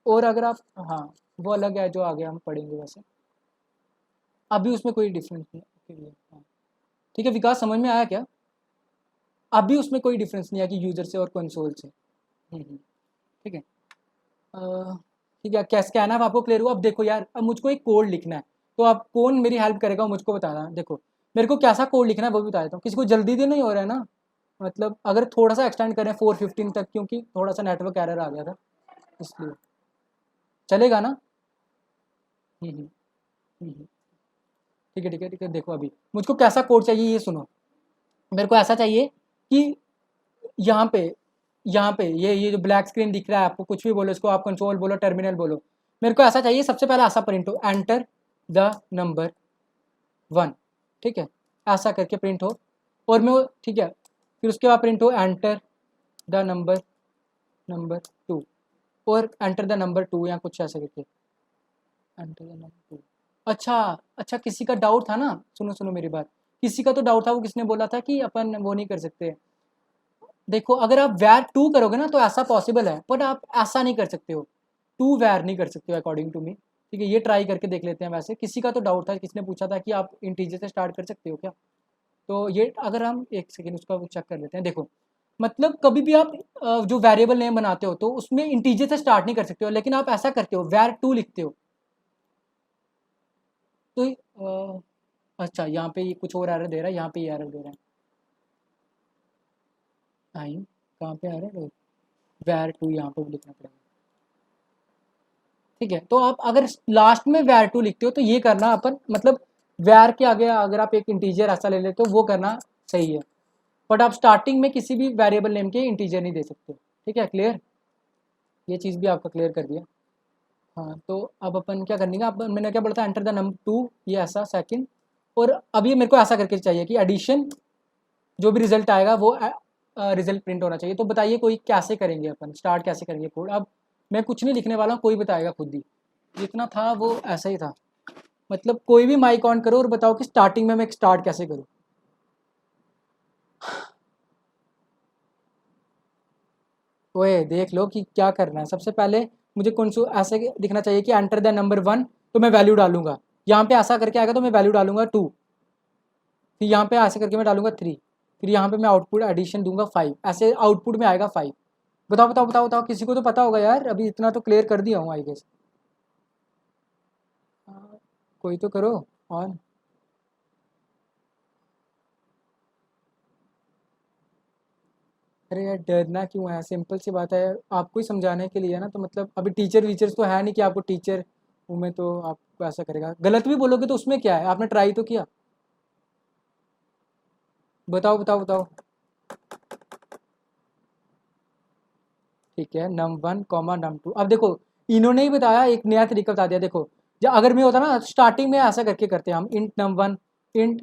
और अगर आप, हाँ, वो अलग है जो आगे हम पढ़ेंगे वैसे, अभी उसमें कोई डिफरेंस नहीं है। हाँ, ठीक है विकास, समझ में आया क्या? अभी उसमें कोई डिफरेंस नहीं है कि यूजर से और कंसोल से। ठीक है, ठीक है, क्या स्कैन आपको क्लियर हुआ? अब देखो यार, अब मुझको एक कोड लिखना है, तो आप कौन मेरी हेल्प करेगा मुझको बताना। देखो मेरे को कैसा कोड लिखना है वो भी बता देता हूँ, किसी को जल्दी तो नहीं हो रहा है ना, मतलब अगर थोड़ा सा एक्सटेंड करें 4:15 तक, क्योंकि थोड़ा सा नेटवर्क एरर आ गया था इसलिए, चलेगा ना? हम्म हम्म, हम्म। ठीक है ठीक है ठीक है, देखो अभी मुझको कैसा कोड चाहिए ये सुनो। मेरे को ऐसा चाहिए कि यहाँ पे, यहाँ पे ये जो ब्लैक स्क्रीन दिख रहा है आपको, कुछ भी बोलो इसको, आप कंसोल बोलो, टर्मिनल बोलो, मेरे को ऐसा चाहिए सबसे पहले ऐसा प्रिंट हो, एंटर द नंबर 1, ठीक है, ऐसा करके प्रिंट हो। और मैं ठीक है, फिर उसके बाद प्रिंट हो एंटर द नंबर नंबर 2 और एंटर द नंबर 2 या कुछ ऐसे करके एंटर द नंबर 2। अच्छा अच्छा, किसी का डाउट था ना, सुनो सुनो मेरी बात, किसी का तो डाउट था, वो किसने बोला था कि अपन वो नहीं कर सकते। देखो अगर आप वैर 2 करोगे ना तो ऐसा पॉसिबल है, पर आप ऐसा नहीं कर सकते हो, 2 वैर नहीं कर सकते हो अकॉर्डिंग टू मी। ठीक है, ये ट्राई करके देख लेते हैं। वैसे किसी का तो डाउट था, किसने पूछा था कि आप इंटीजर से स्टार्ट कर सकते हो क्या, तो ये अगर हम एक सेकेंड उसका वो चेक कर लेते हैं। देखो मतलब कभी भी आप जो वेरिएबल नेम बनाते हो तो उसमें इंटीजर से स्टार्ट नहीं कर सकते हो, लेकिन आप ऐसा करते हो वैर 2 लिखते हो तो अच्छा यहाँ पे ये कुछ और एरर दे रहा है, यहाँ पे ये एरर दे रहा है। आई कहाँ पे एरर है, वैर 2 यहाँ पे भी लिखना पड़ेगा। ठीक है, तो आप अगर लास्ट में वैर 2 लिखते हो तो ये करना अपन मतलब वैर के आगे अगर आप एक इंटीजर ऐसा ले लेते हो वो करना सही है, बट आप स्टार्टिंग में किसी भी वेरिएबल नेम के इंटीजर नहीं दे सकते। ठीक है, क्लियर, ये चीज़ भी आपका क्लियर कर दिया। हाँ तो अब अपन क्या करने का, अब मैंने क्या बोला था एंटर द नंबर 2, ये ऐसा सेकंड, और अब ये मेरे को ऐसा करके चाहिए कि एडिशन जो भी रिजल्ट आएगा वो रिजल्ट प्रिंट होना चाहिए। तो बताइए कोई कैसे करेंगे, अपन स्टार्ट कैसे करेंगे कोड। अब मैं कुछ नहीं लिखने वाला हूँ, कोई बताएगा खुद ही, जितना था वो ऐसा ही था। मतलब कोई भी माइक ऑन करो और बताओ कि स्टार्टिंग में मैं स्टार्ट कैसे करूँ। ओए देख लो कि क्या करना है। सबसे पहले मुझे कौन सा ऐसे दिखना चाहिए कि एंटर द नंबर 1, तो मैं वैल्यू डालूंगा, यहाँ पे ऐसा करके आएगा तो मैं वैल्यू डालूंगा 2, फिर यहाँ पे ऐसे करके मैं डालूंगा 3, फिर यहाँ पे मैं आउटपुट एडिशन दूंगा 5, ऐसे आउटपुट में आएगा 5। बताओ बताओ बताओ बताओ, किसी को तो पता होगा यार, अभी इतना तो क्लियर कर दिया हूँ आई गेस। कोई तो करो ऑन। अरे यार डरना क्यों है, सिंपल सी बात है, आपको ही समझाने के लिए है ना। तो मतलब अभी टीचर वीचर्स तो है नहीं कि आपको टीचर हूँ मैं तो आपको ऐसा करेगा। गलत भी बोलोगे तो उसमें क्या है, आपने ट्राई तो किया। बताओ बताओ बताओ। ठीक है, num1 कॉमा num2। अब देखो इन्होंने ही बताया, एक नया तरीका बता दिया। देखो जब अगर मैं होता ना स्टार्टिंग में ऐसा करके करते हैं हम, इंट num1 इंट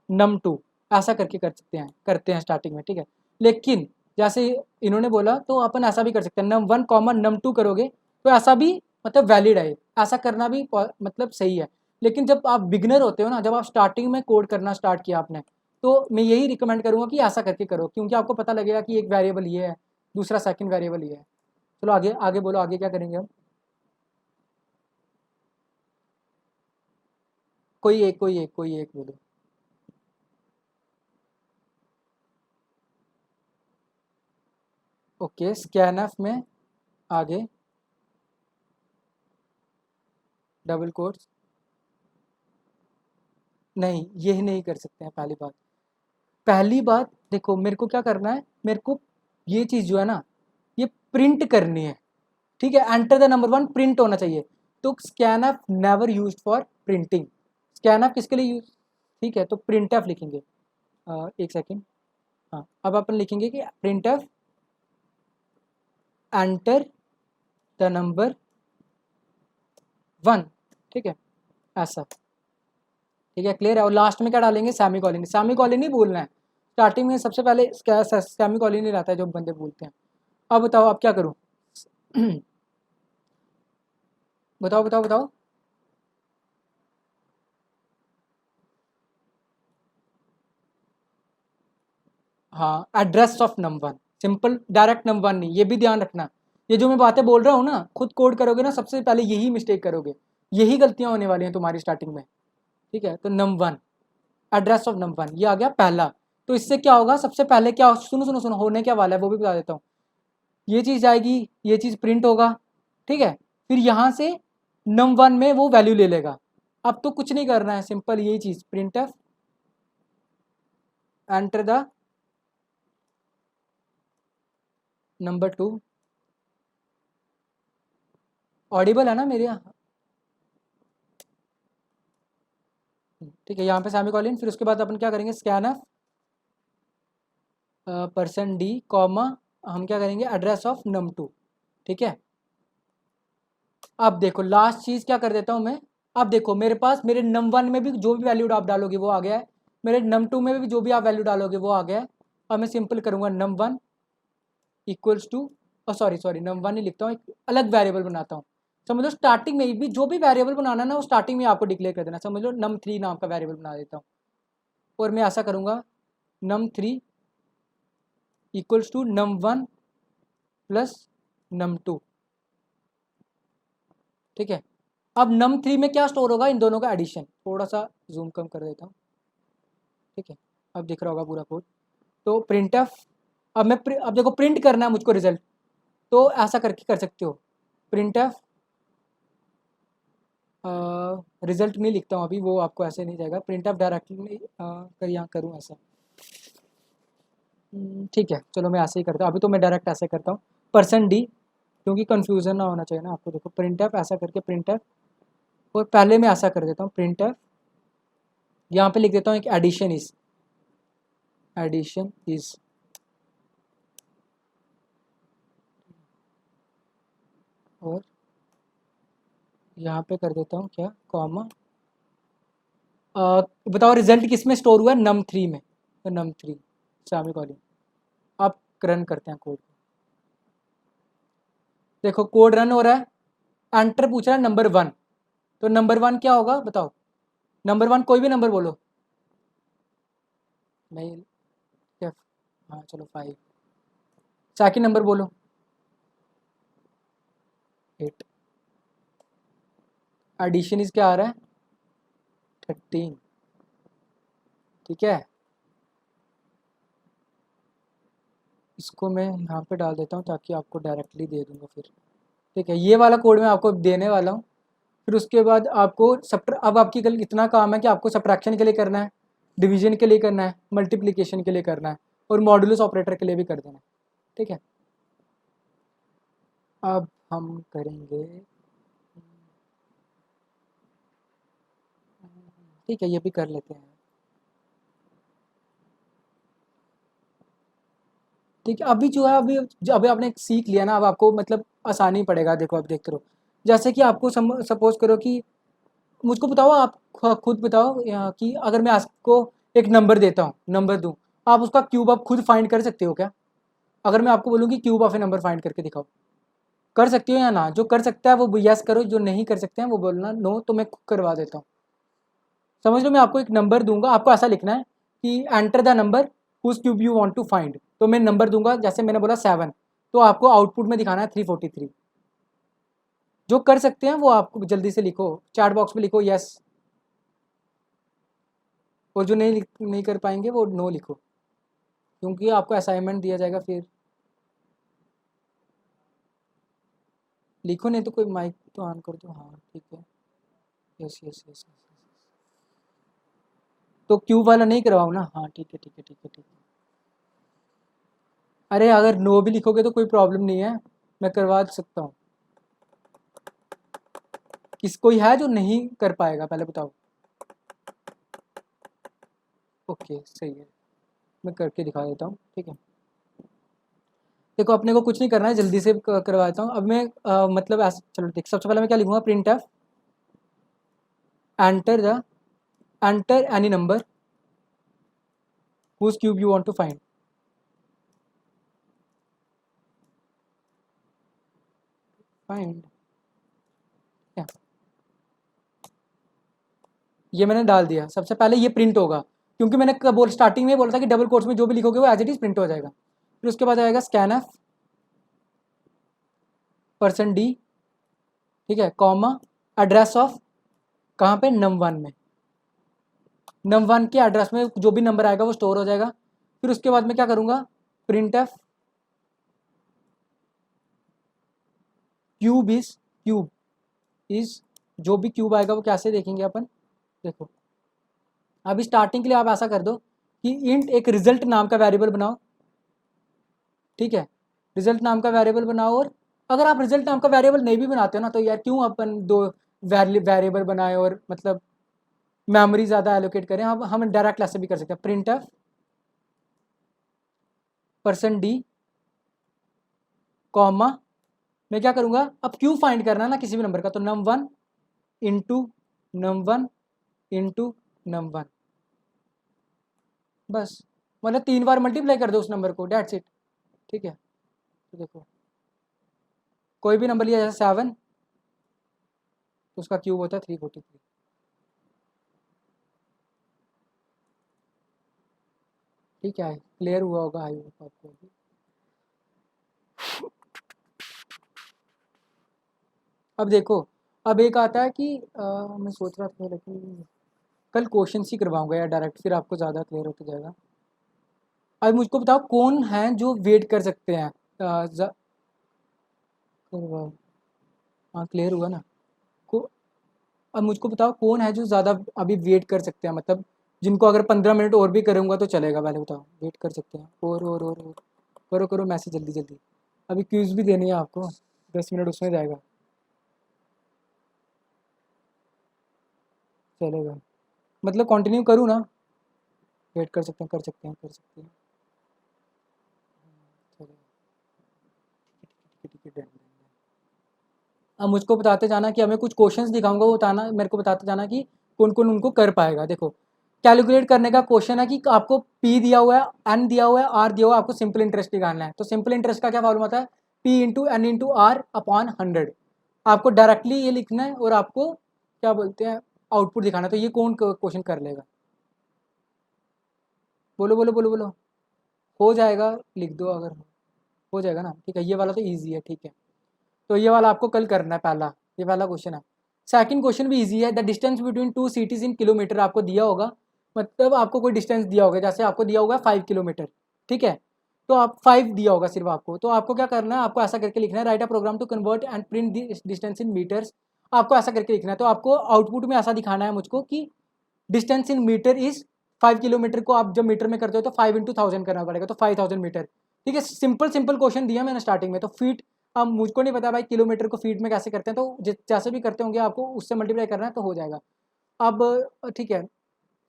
num2 ऐसा करके कर सकते हैं, करते हैं स्टार्टिंग में। ठीक है, लेकिन जैसे इन्होंने बोला तो अपन ऐसा भी कर सकते हैं, num1 कॉमा num2 करोगे तो ऐसा भी मतलब वैलिड है, ऐसा करना भी मतलब सही है। लेकिन जब आप बिगनर होते हो ना, जब आप स्टार्टिंग में कोड करना स्टार्ट किया आपने, तो मैं यही रिकमेंड करूंगा कि ऐसा करके करो, क्योंकि आपको पता लगेगा कि एक वेरिएबल ये है, दूसरा सेकंड वेरिएबल ये है। चलो आगे आगे बोलो, आगे क्या करेंगे हम। कोई एक बोलो। ओके, स्कैनफ में आगे डबल कोट्स, नहीं ये नहीं कर सकते हैं। पहली बात, पहली बात देखो मेरे को क्या करना है, मेरे को ये चीज़ जो है ना ये प्रिंट करनी है। ठीक है, एंटर द नंबर 1 प्रिंट होना चाहिए। तो scanf never use for printing. Scanf किसके लिए यूज, ठीक है, तो प्रिंटफ लिखेंगे। एक सेकेंड, हाँ अब अपन लिखेंगे कि प्रिंटफ एंटर द नंबर 1। ठीक है, ऐसा। ठीक है, क्लियर है। और लास्ट में क्या डालेंगे, सेमी कॉलन। सेमी कॉलन ही बोलना है, स्टार्टिंग में सबसे पहले सेमी कॉलन ही रहता है जो बंदे बोलते हैं। अब बताओ अब क्या करूँ। बताओ बताओ बताओ। हाँ, address of number 1, simple direct number 1 नहीं, ये भी ध्यान रखना। ये जो मैं बातें बोल रहा हूँ ना, खुद कोड करोगे ना सबसे पहले यही मिस्टेक करोगे, यही गलतियां होने वाली हैं तुम्हारी स्टार्टिंग में। ठीक है, तो नंबर 1, एड्रेस ऑफ नंबर 1 ये आ गया पहला। तो इससे क्या होगा, सबसे पहले क्या, सुनो सुनो सुनो, होने क्या वाला है वो भी बता देता हूँ। ये चीज़ आएगी, ये चीज़ प्रिंट होगा। ठीक है, फिर यहाँ से num1 में वो वैल्यू ले लेगा। अब तो कुछ नहीं करना है, सिंपल यही चीज़, printf enter the number 2। Audible है ना मेरे यहाँ। ठीक है, यहाँ पे सेमी कॉलन, फिर उसके बाद अपन क्या करेंगे, स्कैनफ परसेंट डी कॉमा, हम क्या करेंगे एड्रेस ऑफ num2। ठीक है, अब देखो लास्ट चीज़ क्या कर देता हूँ मैं। अब देखो मेरे पास मेरे num1 में भी जो भी वैल्यू आप डालोगे वो आ गया है, मेरे num2 में भी जो भी आप वैल्यू डालोगे वो आ गया है। अब मैं सिंपल करूँगा num1 equals to, sorry num1 नहीं लिखता हूँ, एक अलग वेरिएबल बनाता हूँ। समझ लो स्टार्टिंग में भी जो भी वेरिएबल बनाना ना वो स्टार्टिंग में आपको डिक्लेयर कर देना। समझ लो num3 नाम का वेरिएबल बना देता हूँ और मैं ऐसा करूँगा num3 equals to num1 plus num2। ठीक है, अब num3 में क्या स्टोर होगा, इन दोनों का एडिशन। थोड़ा सा जूम कम कर देता हूँ। ठीक है, अब दिख रहा होगा पूरा कोड। तो printf, अब देखो प्रिंट करना है मुझको रिजल्ट, तो ऐसा करके कर सकते हो। printf रिजल्ट नहीं लिखता हूँ अभी, वो आपको ऐसे नहीं जाएगा। printf डायरेक्टली कर यहाँ करूँ ऐसा, ठीक है चलो मैं ऐसे ही करता हूँ। अभी तो मैं डायरेक्ट ऐसे करता हूँ %d, क्योंकि कन्फ्यूज़न ना होना चाहिए ना आपको। देखो printf ऐसा करके printf, और पहले मैं ऐसा कर देता हूँ printf, यहाँ पे लिख देता हूँ एक एडिशन इज, और यहाँ पे कर देता हूँ क्या, कॉमा। बताओ रिजल्ट किस में स्टोर हुआ है, num3 में, तो num3 सामी कॉलम। आप रन करते हैं कोड को, देखो कोड रन हो रहा है। एंटर पूछ रहा है नंबर 1, तो नंबर 1 क्या होगा बताओ। नंबर 1 कोई भी नंबर बोलो। नहीं, क्या, हाँ चलो 5। सेकंड नंबर बोलो 8। एडिशन इज क्या आ रहा है 13। ठीक है, इसको मैं यहाँ पे डाल देता हूँ ताकि आपको डायरेक्टली दे दूँगा फिर। ठीक है, ये वाला कोड मैं आपको देने वाला हूँ। फिर उसके बाद आपको अब आपकी कल इतना काम है कि आपको सब्ट्रैक्शन के लिए करना है, डिवीजन के लिए करना है, मल्टीप्लिकेशन के लिए करना है, और मॉडुलस ऑपरेटर के लिए भी कर देना है। ठीक है, अब हम करेंगे, ठीक है ये भी कर लेते हैं। ठीक है, अभी जो है अभी आपने सीख लिया ना, अब आपको मतलब आसानी पड़ेगा। देखो अब देखते रहो, जैसे कि आपको सपोज करो कि मुझको बताओ, आप खुद बताओ कि अगर मैं आपको एक नंबर देता हूँ, नंबर दूँ, आप उसका क्यूब आप खुद फाइंड कर सकते हो क्या? अगर मैं आपको बोलूँ कि cube of A number find करके दिखाओ, कर सकते हो या ना? जो कर सकता है वो यस करो, जो नहीं कर सकते हैं वो बोलना नो, तो मैं करवा देता हूँ। समझ लो मैं आपको एक नंबर दूंगा, आपको ऐसा लिखना है कि enter the number whose cube you want to find. तो मैं नंबर दूंगा, जैसे मैंने बोला 7, तो आपको आउटपुट में दिखाना है 343। जो कर सकते हैं वो आपको जल्दी से लिखो, चैट बॉक्स में लिखो यस, और जो नहीं कर पाएंगे वो नो लिखो, क्योंकि आपको असाइनमेंट दिया जाएगा फिर। लिखो नहीं तो कोई माइक तो ऑन कर दो। हाँ ठीक है, यस यस यस। तो क्यूब वाला नहीं करवाऊँ ना? हाँ ठीक है ठीक है ठीक है ठीक है। अरे अगर नो भी लिखोगे तो कोई प्रॉब्लम नहीं है, मैं करवा सकता हूँ। कोई है जो नहीं कर पाएगा पहले बताओ? ओके सही है, मैं करके दिखा देता हूँ। ठीक है, देखो अपने को कुछ नहीं करना है, जल्दी से करवा देता हूँ। अब मैं मतलब ऐसा, चलो देख, सबसे पहले मैं क्या लिखूँगा, printf enter any number whose cube you want to find. ये मैंने डाल दिया। सबसे पहले ये प्रिंट होगा, क्योंकि मैंने बोल स्टार्टिंग में बोला था कि डबल कोट्स में जो भी लिखोगे वो एज इट इज प्रिंट हो जाएगा। फिर उसके बाद आएगा स्कैन एफ %d, ठीक है, कॉमा एड्रेस ऑफ, कहाँ पे, num1 में। num1 के एड्रेस में जो भी नंबर आएगा वो स्टोर हो जाएगा। फिर उसके बाद मैं क्या करूँगा, प्रिंट एफ क्यूब इज, जो भी क्यूब आएगा वो कैसे देखेंगे अपन, देखो अभी स्टार्टिंग के लिए आप ऐसा कर दो कि इंट एक रिजल्ट नाम का वेरिएबल बनाओ। ठीक है, रिजल्ट नाम का वेरिएबल बनाओ, और अगर आप रिजल्ट नाम का वेरिएबल नहीं भी बनाते हो ना, तो यार क्यों अपन दो वेरिएबल बनाए और मतलब मेमोरी ज़्यादा एलोकेट करें। हम डायरेक्ट ऐसे भी कर सकते हैं, प्रिंट एफ %d, कॉमा, मैं क्या करूँगा, अब क्यों फाइंड करना है ना किसी भी नंबर का, तो num1 into num1 into num1, बस मतलब 3 बार मल्टीप्लाई कर दो उस नंबर को, डेट्स इट। ठीक है, तो देखो कोई भी नंबर लिया जैसे 7, तो उसका क्यूब होता है 343। ठीक है, क्लियर हुआ होगा आई होप आपको अभी। अब देखो, अब एक आता है कि मैं सोच रहा था लेकिन कल क्वेश्चन ही करवाऊंगा यार डायरेक्ट, फिर आपको ज़्यादा क्लियर होता जाएगा। अब मुझको बताओ कौन है जो वेट कर सकते हैं। करवाओ। हाँ क्लियर हुआ ना। को अब मुझको बताओ कौन है जो ज़्यादा अभी वेट कर सकते हैं, मतलब जिनको अगर 15 मिनट और भी करूँगा तो चलेगा, पहले बताओ वेट कर सकते हैं। और करो करो मैसेज जल्दी जल्दी। अभी क्यूज़ भी देनी है आपको, 10 मिनट उसमें जाएगा। चलेगा, मतलब कंटिन्यू करूँ ना। वेट कर सकते हैं, कर सकते हैं, कर सकते हैं। चलेगा, ठीक है, ठीक है, डन। अब मुझको बताते जाना कि हमें कुछ क्वेश्चंस दिखाऊंगा, वो बताना मेरे को, बताते जाना कि कौन कौन उनको कर पाएगा। देखो कैलकुलेट करने का क्वेश्चन है कि आपको पी दिया हुआ है, एन दिया हुआ है, आर दिया हुआ है, आपको सिंपल इंटरेस्ट निकालना है। तो सिंपल इंटरेस्ट का क्या फॉर्मूला होता है, P into N into R upon 100। आपको डायरेक्टली ये लिखना है और आपको क्या बोलते हैं आउटपुट दिखाना है। तो ये कौन क्वेश्चन कर लेगा, बोलो बोलो बोलो बोलो। हो जाएगा, लिख दो अगर हो जाएगा ना। ठीक है, ये वाला तो ईजी है। ठीक है, तो ये वाला आपको कल करना है पहला, ये वाला क्वेश्चन है। सेकंड क्वेश्चन भी इजी है। The distance between two cities in kilometre आपको दिया होगा, मतलब आपको कोई डिस्टेंस दिया होगा, जैसे आपको दिया होगा 5 किलोमीटर। ठीक है, तो आप 5 दिया होगा सिर्फ आपको, तो आपको क्या करना है, आपको ऐसा करके लिखना है, write a program to convert and print the distance in metres. आपको ऐसा करके लिखना है, तो आपको आउटपुट में ऐसा दिखाना है मुझको कि distance in metre is 5 kilometre को आप जब मीटर में करते हो तो 5 × 1000 करना पड़ेगा, तो 5000 मीटर। ठीक है, सिंपल सिंपल क्वेश्चन दिया मैंने स्टार्टिंग में। तो फीट, अब मुझको नहीं पता भाई किलोमीटर को फीट में कैसे करते हैं, तो जैसे भी करते होंगे आपको उससे मल्टीप्लाई करना है तो हो जाएगा। अब ठीक है,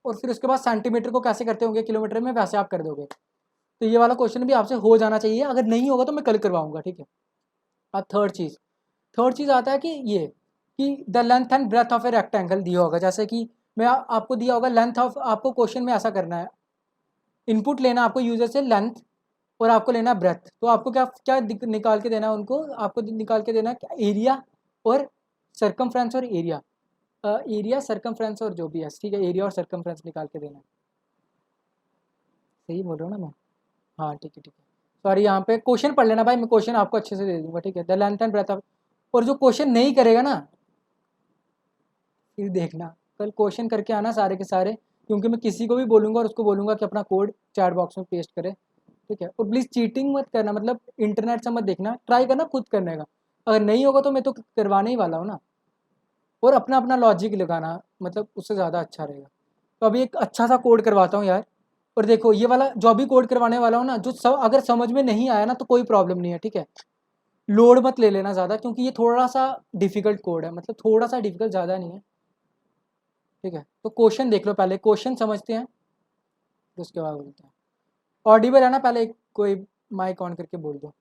और फिर उसके बाद सेंटीमीटर को कैसे करते होंगे किलोमीटर में, वैसे आप कर दोगे। तो ये वाला क्वेश्चन भी आपसे हो जाना चाहिए, अगर नहीं होगा तो मैं कल करवाऊंगा। ठीक है, अब थर्ड चीज़ आता है कि ये कि the length and breadth of a rectangle दिया होगा, जैसे कि मैं आपको दिया होगा लेंथ ऑफ, आपको क्वेश्चन में ऐसा करना है, इनपुट लेना आपको यूजर से लेंथ, और आपको लेना ब्रेथ। तो आपको क्या क्या निकाल के देना है उनको, आपको निकाल के देना है एरिया और सरकमफ्रेंस और एरिया, एरिया सरकमफ्रेंस और जो भी है। ठीक है, एरिया और सरकमफ्रेंस निकाल के देना है। सही बोल रहा हूँ ना मैं? हाँ ठीक है, ठीक है। सॉरी, यहाँ पे क्वेश्चन पढ़ लेना भाई, मैं क्वेश्चन आपको अच्छे से दे दूंगा। ठीक है, the length and breadth of, और जो क्वेश्चन नहीं करेगा ना, फिर देखना कल क्वेश्चन करके आना सारे के सारे, क्योंकि मैं किसी को भी बोलूँगा और उसको बोलूँगा कि अपना कोड चैट बॉक्स में पेस्ट करे। ठीक है, और प्लीज़ चीटिंग मत करना, मतलब इंटरनेट से मत देखना, ट्राई करना खुद करने का। अगर नहीं होगा तो मैं तो करवाने ही वाला हूँ ना, और अपना अपना लॉजिक लगाना, मतलब उससे ज़्यादा अच्छा रहेगा। तो अभी एक अच्छा सा कोड करवाता हूँ यार। और देखो ये वाला जो भी कोड करवाने वाला हूँ ना, जो अगर समझ में नहीं आया ना तो कोई प्रॉब्लम नहीं है। ठीक है, लोड मत ले लेना ज़्यादा, क्योंकि ये थोड़ा सा डिफिकल्ट कोड है, मतलब थोड़ा सा डिफिकल्ट, ज़्यादा नहीं है। ठीक है, तो क्वेश्चन देख लो, पहले क्वेश्चन समझते हैं फिर उसके बाद बोलते हैं। ऑडिबल है ना, पहले कोई माइक ऑन करके बोल दो।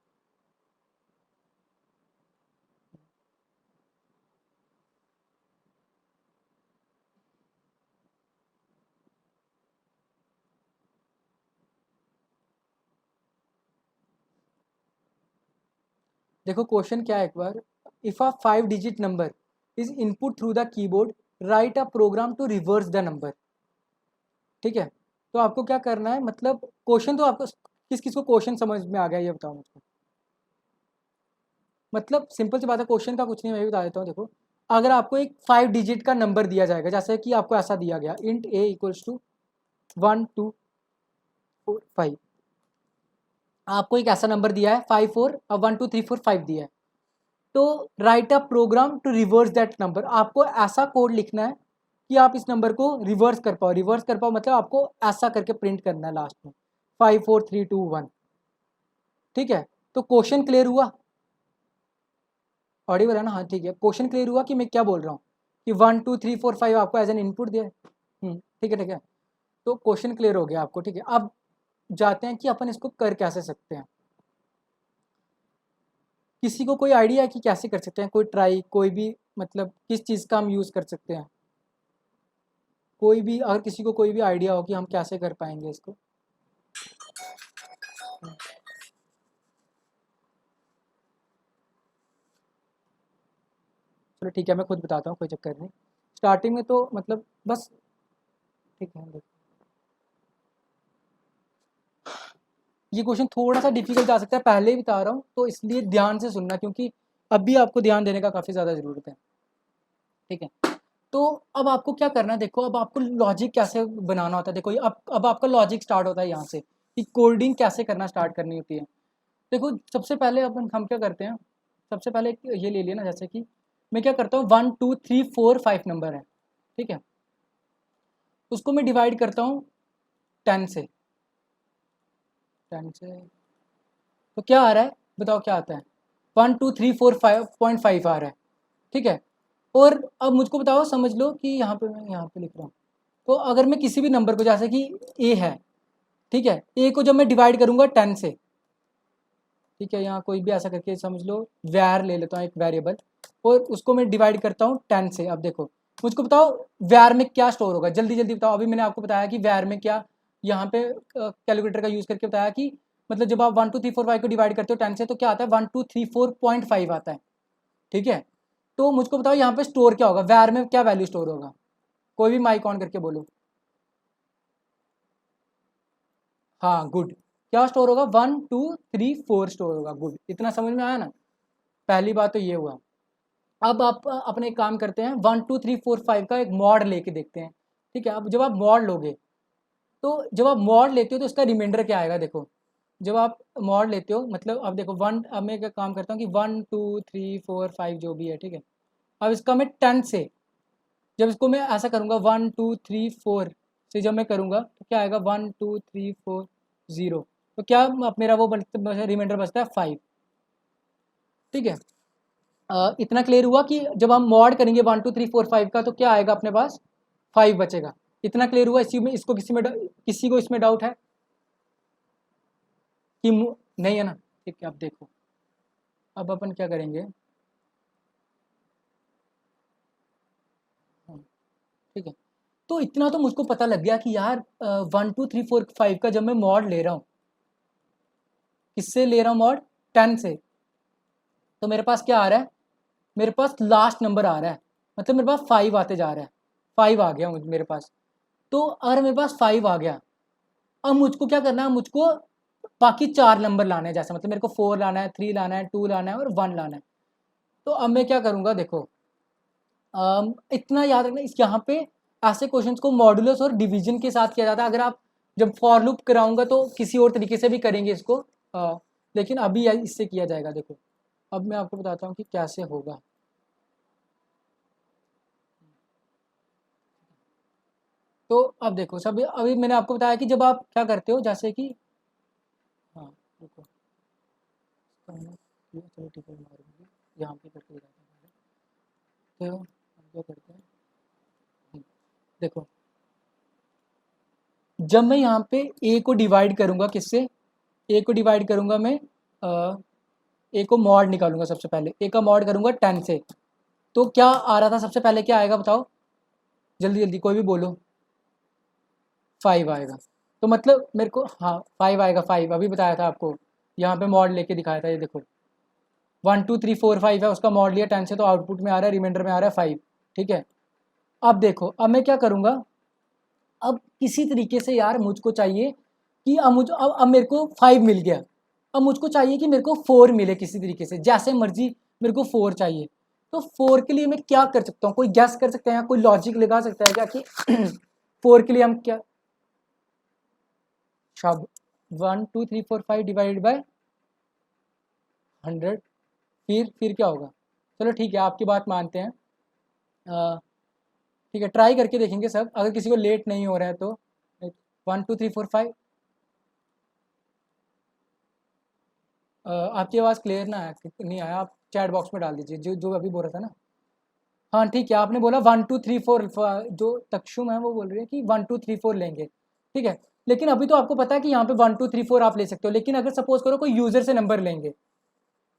देखो क्वेश्चन क्या है एक बार, if a 5 digit number is input through the keyboard, write a program to reverse the number. ठीक है, तो आपको क्या करना है, मतलब क्वेश्चन तो आपको किस किस को क्वेश्चन समझ में आ गया ये बताओ मुझको। मतलब सिंपल सी बात है, क्वेश्चन का कुछ नहीं, मैं भी बता देता हूँ। देखो अगर आपको एक 5 डिजिट का नंबर दिया जाएगा, जैसे कि आपको ऐसा दिया गया इंट ए इक्वल्स टू 1 2 4 5, आपको एक ऐसा नंबर दिया है 5 4 1 2 3 4 5 दिया है। तो write a program to reverse that number, आपको ऐसा कोड लिखना है कि आप इस नंबर को रिवर्स कर पाओ। रिवर्स कर पाओ मतलब आपको ऐसा करके प्रिंट करना है लास्ट में 5 4 3 2 1। ठीक है, तो क्वेश्चन क्लियर हुआ, ऑडिबल है ना? हाँ ठीक है, क्वेश्चन क्लियर हुआ कि मैं क्या बोल रहा हूँ, कि 1 2 3 4 5 आपको एज एन इनपुट दिया है। ठीक है, ठीक है, तो क्वेश्चन क्लियर हो गया आपको। ठीक है, अब जाते हैं कि अपन इसको कर कैसे सकते हैं। किसी को कोई आइडिया है कि कैसे कर सकते हैं, कोई ट्राई, कोई भी, मतलब किस चीज़ का हम यूज़ कर सकते हैं, कोई भी, अगर किसी को कोई भी आइडिया हो कि हम कैसे कर पाएंगे इसको। चलो ठीक है, मैं खुद बताता हूँ, कोई चक्कर नहीं। स्टार्टिंग में तो मतलब बस, ठीक है देखो, ये क्वेश्चन थोड़ा सा डिफिकल्ट आ सकता है, पहले ही बता रहा हूँ, तो इसलिए ध्यान से सुनना, क्योंकि अभी आपको ध्यान देने का काफ़ी ज़्यादा ज़रूरत है। ठीक है, तो अब आपको क्या करना है, देखो अब आपको लॉजिक कैसे बनाना होता है। देखो ये अब आपका लॉजिक स्टार्ट होता है यहाँ से, कि कोडिंग कैसे करना स्टार्ट करनी होती है। देखो सबसे पहले अपन हम क्या करते हैं, सबसे पहले ये ले लिया ना, जैसे कि मैं क्या करता हूँ, 1 2 3 4 5 नंबर है, ठीक है, उसको मैं डिवाइड करता हूँ 10 से। 10 से तो क्या आ रहा है, बताओ क्या आता है, 1 2 3 4 5.5 आ रहा है, ठीक है। और अब मुझको बताओ, समझ लो कि यहाँ पे मैं यहाँ पे लिख रहा हूँ, तो अगर मैं किसी भी नंबर को, जैसे कि ए है, ठीक है, ए को जब मैं डिवाइड करूँगा 10 से, ठीक है, यहाँ कोई भी ऐसा करके समझ लो, वैर ले लेता हूँ एक वेरिएबल, और उसको मैं डिवाइड करता हूँ 10 से। अब देखो मुझको बताओ वैर में क्या स्टोर होगा, जल्दी जल्दी बताओ। अभी मैंने आपको बताया कि वैर में क्या, यहाँ पे कैलकुलेटर का यूज़ करके बताया कि मतलब जब आप 1 2 3 4 5 को डिवाइड करते हो 10 से, तो क्या आता है, 1 2 3 4.5 आता है, ठीक है। तो मुझको बताओ यहाँ पे स्टोर क्या होगा, वैर में क्या वैल्यू स्टोर होगा, कोई भी माइक ऑन करके बोलो। हाँ गुड, क्या स्टोर होगा, 1 2 3 4 स्टोर होगा, गुड, इतना समझ में आया ना। पहली बात तो ये हुआ। अब आप अपने एक काम करते हैं, 1 2 3 4 5 का एक मॉड लेके देखते हैं, ठीक है। अब जब आप मॉड लोगे, तो जब आप मॉड लेते हो तो इसका रिमाइंडर क्या आएगा, देखो जब आप मॉड लेते हो, मतलब अब देखो वन, अब मैं क्या काम करता हूँ कि 1 2 3 4 5 जो भी है, ठीक है, अब इसका मैं 10 से, जब इसको मैं ऐसा करूँगा 1 2 3 4 से जब मैं करूँगा, तो क्या आएगा, 1 2 3 4 0, तो क्या अब मेरा वो रिमाइंडर बचता है 5, ठीक है। इतना क्लियर हुआ कि जब हम मॉड करेंगे 1 2 3 4 5 का, तो क्या आएगा अपने पास, 5 बचेगा। इतना क्लियर हुआ, इसी में इसको किसी को इसमें डाउट है कि नहीं है ना, ठीक है। अब देखो, अब अपन क्या करेंगे, हाँ, ठीक है, तो इतना तो मुझको पता लग गया कि यार 1 2 3 4 5 का जब मैं मॉड ले रहा हूँ, किससे ले रहा हूँ मॉड, 10 से, तो मेरे पास क्या आ रहा है, मेरे पास लास्ट नंबर आ रहा है, मतलब मेरे पास 5 आते जा रहा है, 5 आ गया मेरे पास। तो अगर मेरे पास 5 आ गया, अब मुझको क्या करना है, मुझको बाकी 4 नंबर लाने हैं, जैसे मतलब मेरे को 4 लाना है, 3 लाना है, 2 लाना है और 1 लाना है। तो अब मैं क्या करूँगा, देखो इतना याद रखना, इस यहाँ पे ऐसे क्वेश्चंस को मॉडुलस और डिवीजन के साथ किया जाता है। अगर आप जब फॉर लूप कराऊंगा तो किसी और तरीके से भी करेंगे इसको, लेकिन अभी इससे किया जाएगा। देखो अब मैं आपको बताता हूँ कि कैसे होगा। तो अब देखो सब, अभी मैंने आपको बताया कि जब आप क्या करते हो, जैसे कि, हाँ देखो, चलो ठीक है, यहाँ पे करके दिखाते हैं। तो हम क्या करते हैं, देखो जब मैं यहाँ पे ए को डिवाइड करूँगा किससे, ए को डिवाइड करूँगा मैं, ए को मॉड निकालूंगा, सबसे पहले ए का मॉड करूँगा 10 से, तो क्या आ रहा था सबसे पहले, क्या आएगा बताओ, जल्दी जल्दी कोई भी बोलो, 5 आएगा। तो मतलब मेरे को, हाँ 5 आएगा, 5 अभी बताया था आपको, यहाँ पे मॉड लेके दिखाया था, ये देखो 1 2 3 4 5 है, उसका मॉड लिया 10 से, तो आउटपुट में आ रहा है, रिमाइंडर में आ रहा है 5, ठीक है। अब देखो, अब मैं क्या करूँगा, अब किसी तरीके से यार मुझको चाहिए कि अब मेरे को 5 मिल गया, अब मुझको चाहिए कि मेरे को 4 मिले किसी तरीके से, जैसे मर्जी मेरे को 4 चाहिए। तो 4 के लिए मैं क्या कर सकता हूँ, कोई गैस कर सकता है या कोई लॉजिक लगा सकता है क्या कि 4 के लिए हम क्या, शब्द 1 2 3 4 5 डिवाइडेड बाय 100, फिर क्या होगा। चलो ठीक है, आपकी बात मानते हैं, ठीक है, ट्राई करके देखेंगे सब, अगर किसी को लेट नहीं हो रहा है तो। 1 2 3 4 5, आपकी आवाज़ क्लियर ना है, नहीं आया, आप चैट बॉक्स में डाल दीजिए जो जो अभी बोल रहा था ना। हाँ ठीक है, आपने बोला 1 2 3 4, जो तक्षुम है वो बोल रही है कि 1 2 3 4 लेंगे, ठीक है। लेकिन अभी तो आपको पता है कि यहाँ पे 1 2 3 4 आप ले सकते हो, लेकिन अगर सपोज करो कोई यूजर से नंबर लेंगे,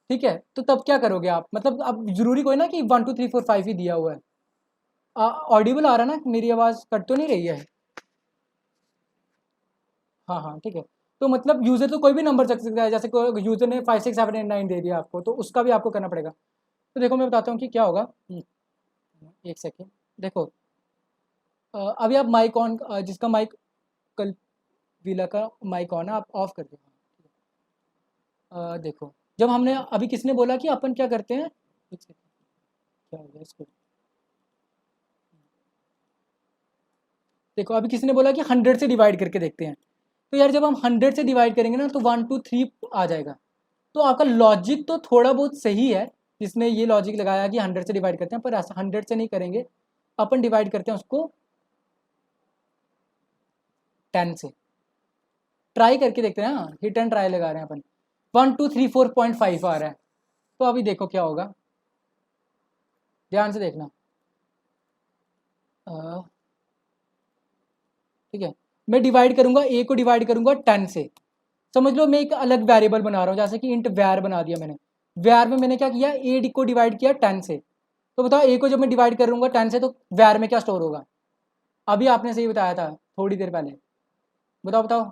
ठीक है, तो तब क्या करोगे आप, मतलब अब जरूरी कोई ना कि 1 2 3 4 5 ही दिया हुआ है। ऑडिबल आ रहा ना, मेरी आवाज़ कट तो नहीं रही है। हाँ हाँ ठीक है, तो मतलब यूज़र तो कोई भी नंबर रख सकता है, जैसे कोई यूज़र ने 5 6 7 8 9 दे दिया आपको, तो उसका भी आपको करना पड़ेगा। तो देखो मैं बताता हूँ कि क्या होगा। एक सेकेंड। देखो अभी आप माइक ऑन, जिसका माइक कल विला का माइक ऑन है आप ऑफ कर दो। देखो जब हमने अभी किसने बोला कि अपन क्या करते हैं, एक सेकेंड, क्या हो गया इसको। देखो अभी किसने बोला कि 100 से डिवाइड करके देखते हैं। तो यार जब हम 100 से डिवाइड करेंगे ना तो 1 2 3 आ जाएगा। तो आपका लॉजिक तो थोड़ा बहुत सही है, जिसने ये लॉजिक लगाया कि 100 से डिवाइड करते हैं, पर ऐसा 100 से नहीं करेंगे। अपन डिवाइड करते हैं उसको 10 से। ट्राई करके देखते हैं, हाँ हिट एंड ट्राई लगा रहे हैं अपन। 1234.5 आ रहा है। तो अभी देखो क्या होगा, ध्यान से देखना। ठीक है, मैं डिवाइड करूंगा, ए को डिवाइड करूंगा 10 से। समझ लो मैं एक अलग वेरिएबल बना रहा हूँ, जैसे कि इंट वैर बना दिया मैंने। वैर में मैंने क्या किया, ए को डिवाइड किया 10 से। तो बताओ ए को जब मैं डिवाइड करूंगा 10 से तो वैर में क्या स्टोर होगा। अभी आपने सही बताया था थोड़ी देर पहले। बताओ बताओ।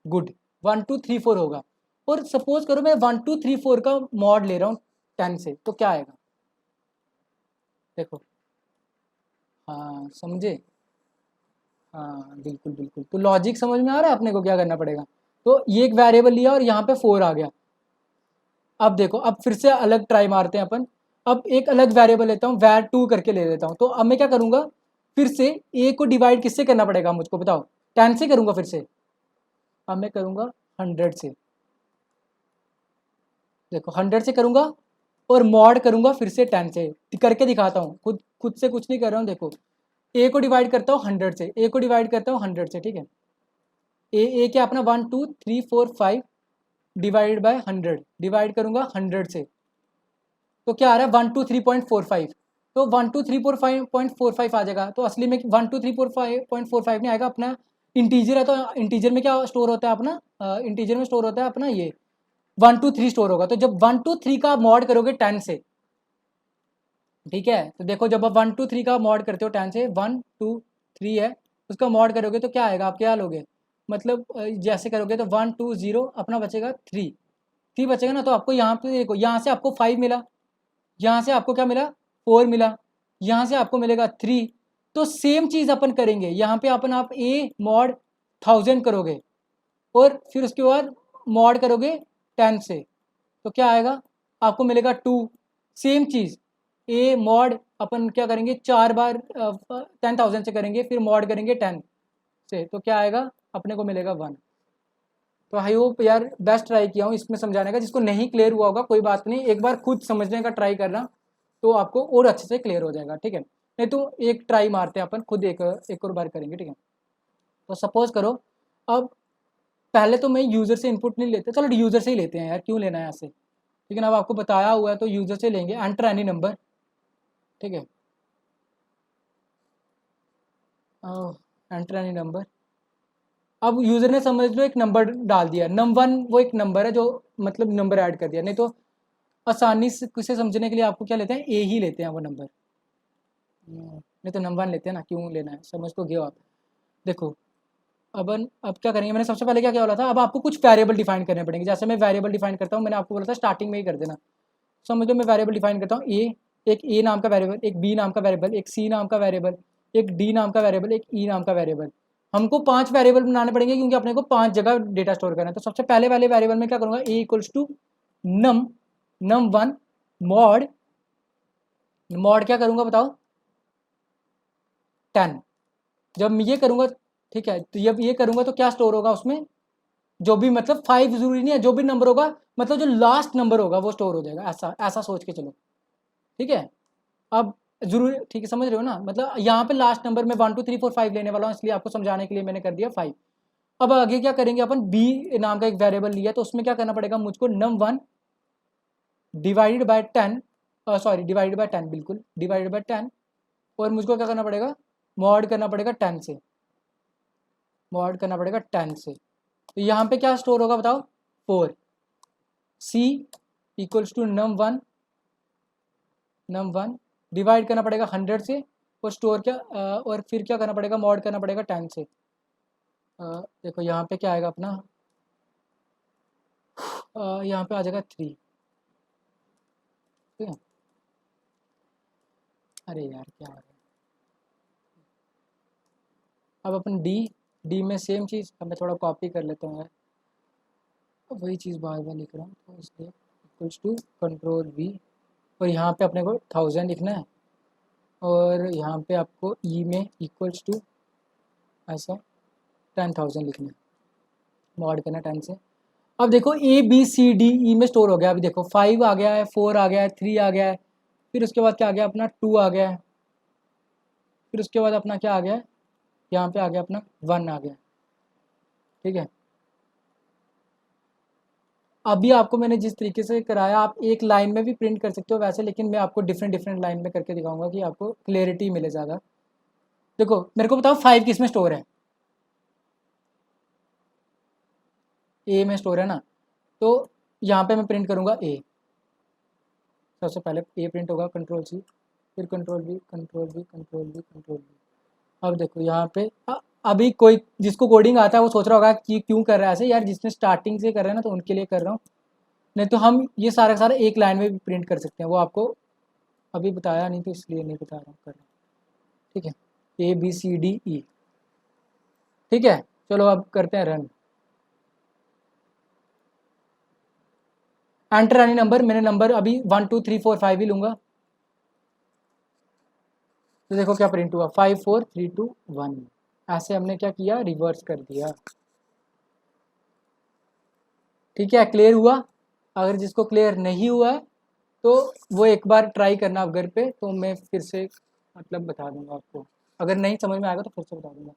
गुड, 1234 होगा। और सपोज करो मैं 1234 का मॉड ले रहा हूँ 10 से, तो क्या आएगा देखो। हाँ समझे। हाँ बिल्कुल बिल्कुल, तो लॉजिक समझ में आ रहा है अपने को क्या करना पड़ेगा। तो ये एक वेरिएबल लिया और यहाँ पे 4 आ गया। अब देखो अब फिर से अलग ट्राई मारते हैं अपन। अब एक अलग वेरिएबल लेता हूँ, var 2 करके ले लेता हूँ। तो अब मैं क्या करूँगा, फिर से a को डिवाइड किससे करना पड़ेगा मुझको बताओ, 10 से करूँगा फिर से। अब मैं करूँगा 100 से। देखो 100 से करूँगा और मॉड करूँगा फिर से 10 से। करके दिखाता हूँ, खुद खुद से कुछ नहीं कर रहा हूँ। देखो a को डिवाइड करता हूँ 100 से, a को डिवाइड करता हूँ 100 से, ठीक है। ए क्या अपना 1 2 3 4 5 डिवाइडेड बाय 100, डिवाइड करूँगा 100 से। तो क्या आ रहा है 123.45। तो 123.45 आ जाएगा। तो असली में 123.45 नहीं आएगा, अपना इंटीजर है तो इंटीजर में क्या स्टोर होता है अपना, इंटीजर में स्टोर होता है अपना ये 123 स्टोर होगा। तो जब 123 का मॉड करोगे 10 से, ठीक है, तो देखो जब आप 123 का मॉड करते हो 10 से, 123 है उसका मॉड करोगे तो क्या आएगा, आप क्या लोगे, मतलब जैसे करोगे तो 120 अपना बचेगा 3 बचेगा ना। तो आपको यहाँ पे देखो, यहाँ से आपको 5 मिला, यहाँ से आपको क्या मिला 4 मिला, यहाँ से आपको मिलेगा 3। तो सेम चीज़ अपन करेंगे यहाँ पे, अपन आप ए मॉड 1000 करोगे और फिर उसके बाद मॉड करोगे 10 से, तो क्या आएगा आपको मिलेगा 2। सेम चीज़ ए मॉड अपन क्या करेंगे 4 बार 10,000 से करेंगे, फिर मॉड करेंगे 10 से, तो क्या आएगा अपने को मिलेगा 1। तो आई होप यार बेस्ट ट्राई किया हूँ इसमें समझाने का। जिसको नहीं क्लियर हुआ होगा कोई बात नहीं, एक बार खुद समझने का ट्राई करना तो आपको और अच्छे से क्लियर हो जाएगा, ठीक है। नहीं तो एक ट्राई मारते हैं अपन खुद, एक और बार करेंगे, ठीक है। तो सपोज करो अब पहले तो मैं यूज़र से इनपुट नहीं लेते, चलो यूज़र से ही लेते हैं यार, क्यों लेना है ऐसे, लेकिन अब आपको बताया हुआ है तो यूज़र से लेंगे। एंटर एनी नंबर, ठीक है, एंटर एनी नंबर। अब यूज़र ने समझ लो एक नंबर डाल दिया num1, वो एक नंबर है जो मतलब नंबर ऐड कर दिया। नहीं तो आसानी से समझने के लिए आपको क्या लेते हैं, ए ही लेते हैं वो नंबर। नहीं तो नंबर लेते हैं ना, क्यों लेना है, समझ तो गए हो आप। देखो अब क्या करेंगे, मैंने सबसे पहले क्या क्या बोला था, अब आपको कुछ वेरिएबल डिफाइन करने पड़ेंगे। जैसे मैं वेरिएबल डिफाइन करता हूँ, मैंने आपको बोला था स्टार्टिंग में ही कर देना। समझ लो मैं वेरिएबल डिफाइन करता हूँ ए, एक ए नाम का वेरिएबल, एक बी नाम का वेरिएबल, एक सी नाम का वेरिएबल, एक डी नाम का वेरिएबल, एक ई नाम का वेरिएबल। हमको 5 वेरिएबल बनाने पड़ेंगे क्योंकि अपने को 5 जगह डेटा स्टोर करना है। तो सबसे पहले वाले वेरिएबल में क्या करूँगा, A equals to num num1 mod, mod क्या करूँगा बताओ 10। जब मैं ये करूँगा, ठीक है, तो जब ये करूँगा तो क्या स्टोर होगा उसमें, जो भी मतलब 5 जरूरी नहीं है, जो भी नंबर होगा मतलब जो लास्ट नंबर होगा वो स्टोर हो जाएगा, ऐसा ऐसा सोच के चलो, ठीक है। अब जरूर ठीक है, समझ रहे हो ना, मतलब यहाँ पे लास्ट नंबर में 1 2 3 4 5 लेने वाला हूँ, इसलिए आपको समझाने के लिए मैंने कर दिया 5। अब आगे क्या करेंगे अपन, बी नाम का एक वेरिएबल लिया तो उसमें क्या करना पड़ेगा मुझको, num1 divided by 10, sorry divided by 10, बिल्कुल डिवाइडेड बाय 10। और मुझको क्या करना पड़ेगा, मॉड करना पड़ेगा 10 से, मॉड करना पड़ेगा 10 से। तो यहाँ पे क्या स्टोर होगा बताओ 4। सी इक्वल्स टू num1 डिवाइड करना पड़ेगा 100 से, और स्टोर क्या और फिर क्या करना पड़ेगा, मॉड करना पड़ेगा 10 से। देखो यहाँ पे क्या आएगा अपना, यहाँ पे आ जाएगा 3। ठीक है। अरे यार क्या हो रहा है। अब अपन डी में सेम चीज़, अब मैं थोड़ा कॉपी कर लेता हूँ यार, अब वही चीज़ बार बार लिख रहा हूँ तो इसलिए इक्वल्स टू कंट्रोल वी, और यहाँ पे अपने को 1000 लिखना है, और यहाँ पे आपको ई में इक्वल्स टू ऐसा 10,000 लिखना है, मॉड करना 10 से। अब देखो ए बी सी डी ई में स्टोर हो गया, अभी देखो 5 आ गया है, 4 आ गया है, 3 आ गया है, फिर उसके बाद क्या आ गया अपना 2 आ गया है, फिर उसके बाद अपना क्या आ गया है, यहाँ पे आ गया अपना 1 आ गया। ठीक है, अभी आपको मैंने जिस तरीके से कराया आप एक लाइन में भी प्रिंट कर सकते हो वैसे, लेकिन मैं आपको डिफरेंट डिफरेंट लाइन में करके दिखाऊंगा कि आपको क्लियरिटी मिले ज़्यादा। देखो मेरे को बताओ 5 किस में स्टोर है, ए में स्टोर है ना, तो यहाँ पे मैं प्रिंट करूँगा ए, सबसे पहले ए प्रिंट होगा, कंट्रोल सी, फिर control B, control B, control B, control B. अब देखो यहाँ पे अभी कोई जिसको कोडिंग आता है वो सोच रहा होगा कि क्यों कर रहा है ऐसे, यार जिसने स्टार्टिंग से कर रहा है ना तो उनके लिए कर रहा हूँ, नहीं तो हम ये सारा सारा एक लाइन में भी प्रिंट कर सकते हैं, वो आपको अभी बताया नहीं तो इसलिए नहीं बता रहा हूँ, कर रहा हूँ। ठीक है, ए बी सी डी ई। ठीक है, चलो अब करते हैं रन। एंटर एनी नंबर, मैंने नंबर अभी 1 2 3 4 5 ही लूँगा, तो देखो क्या प्रिंट हुआ, 5 4 3 2 1। ऐसे हमने क्या किया, रिवर्स कर दिया। ठीक है, क्लियर हुआ। अगर जिसको क्लियर नहीं हुआ है तो वो एक बार ट्राई करना आप घर पे, तो मैं फिर से मतलब बता दूंगा आपको, अगर नहीं समझ में आएगा तो फिर से बता दूंगा।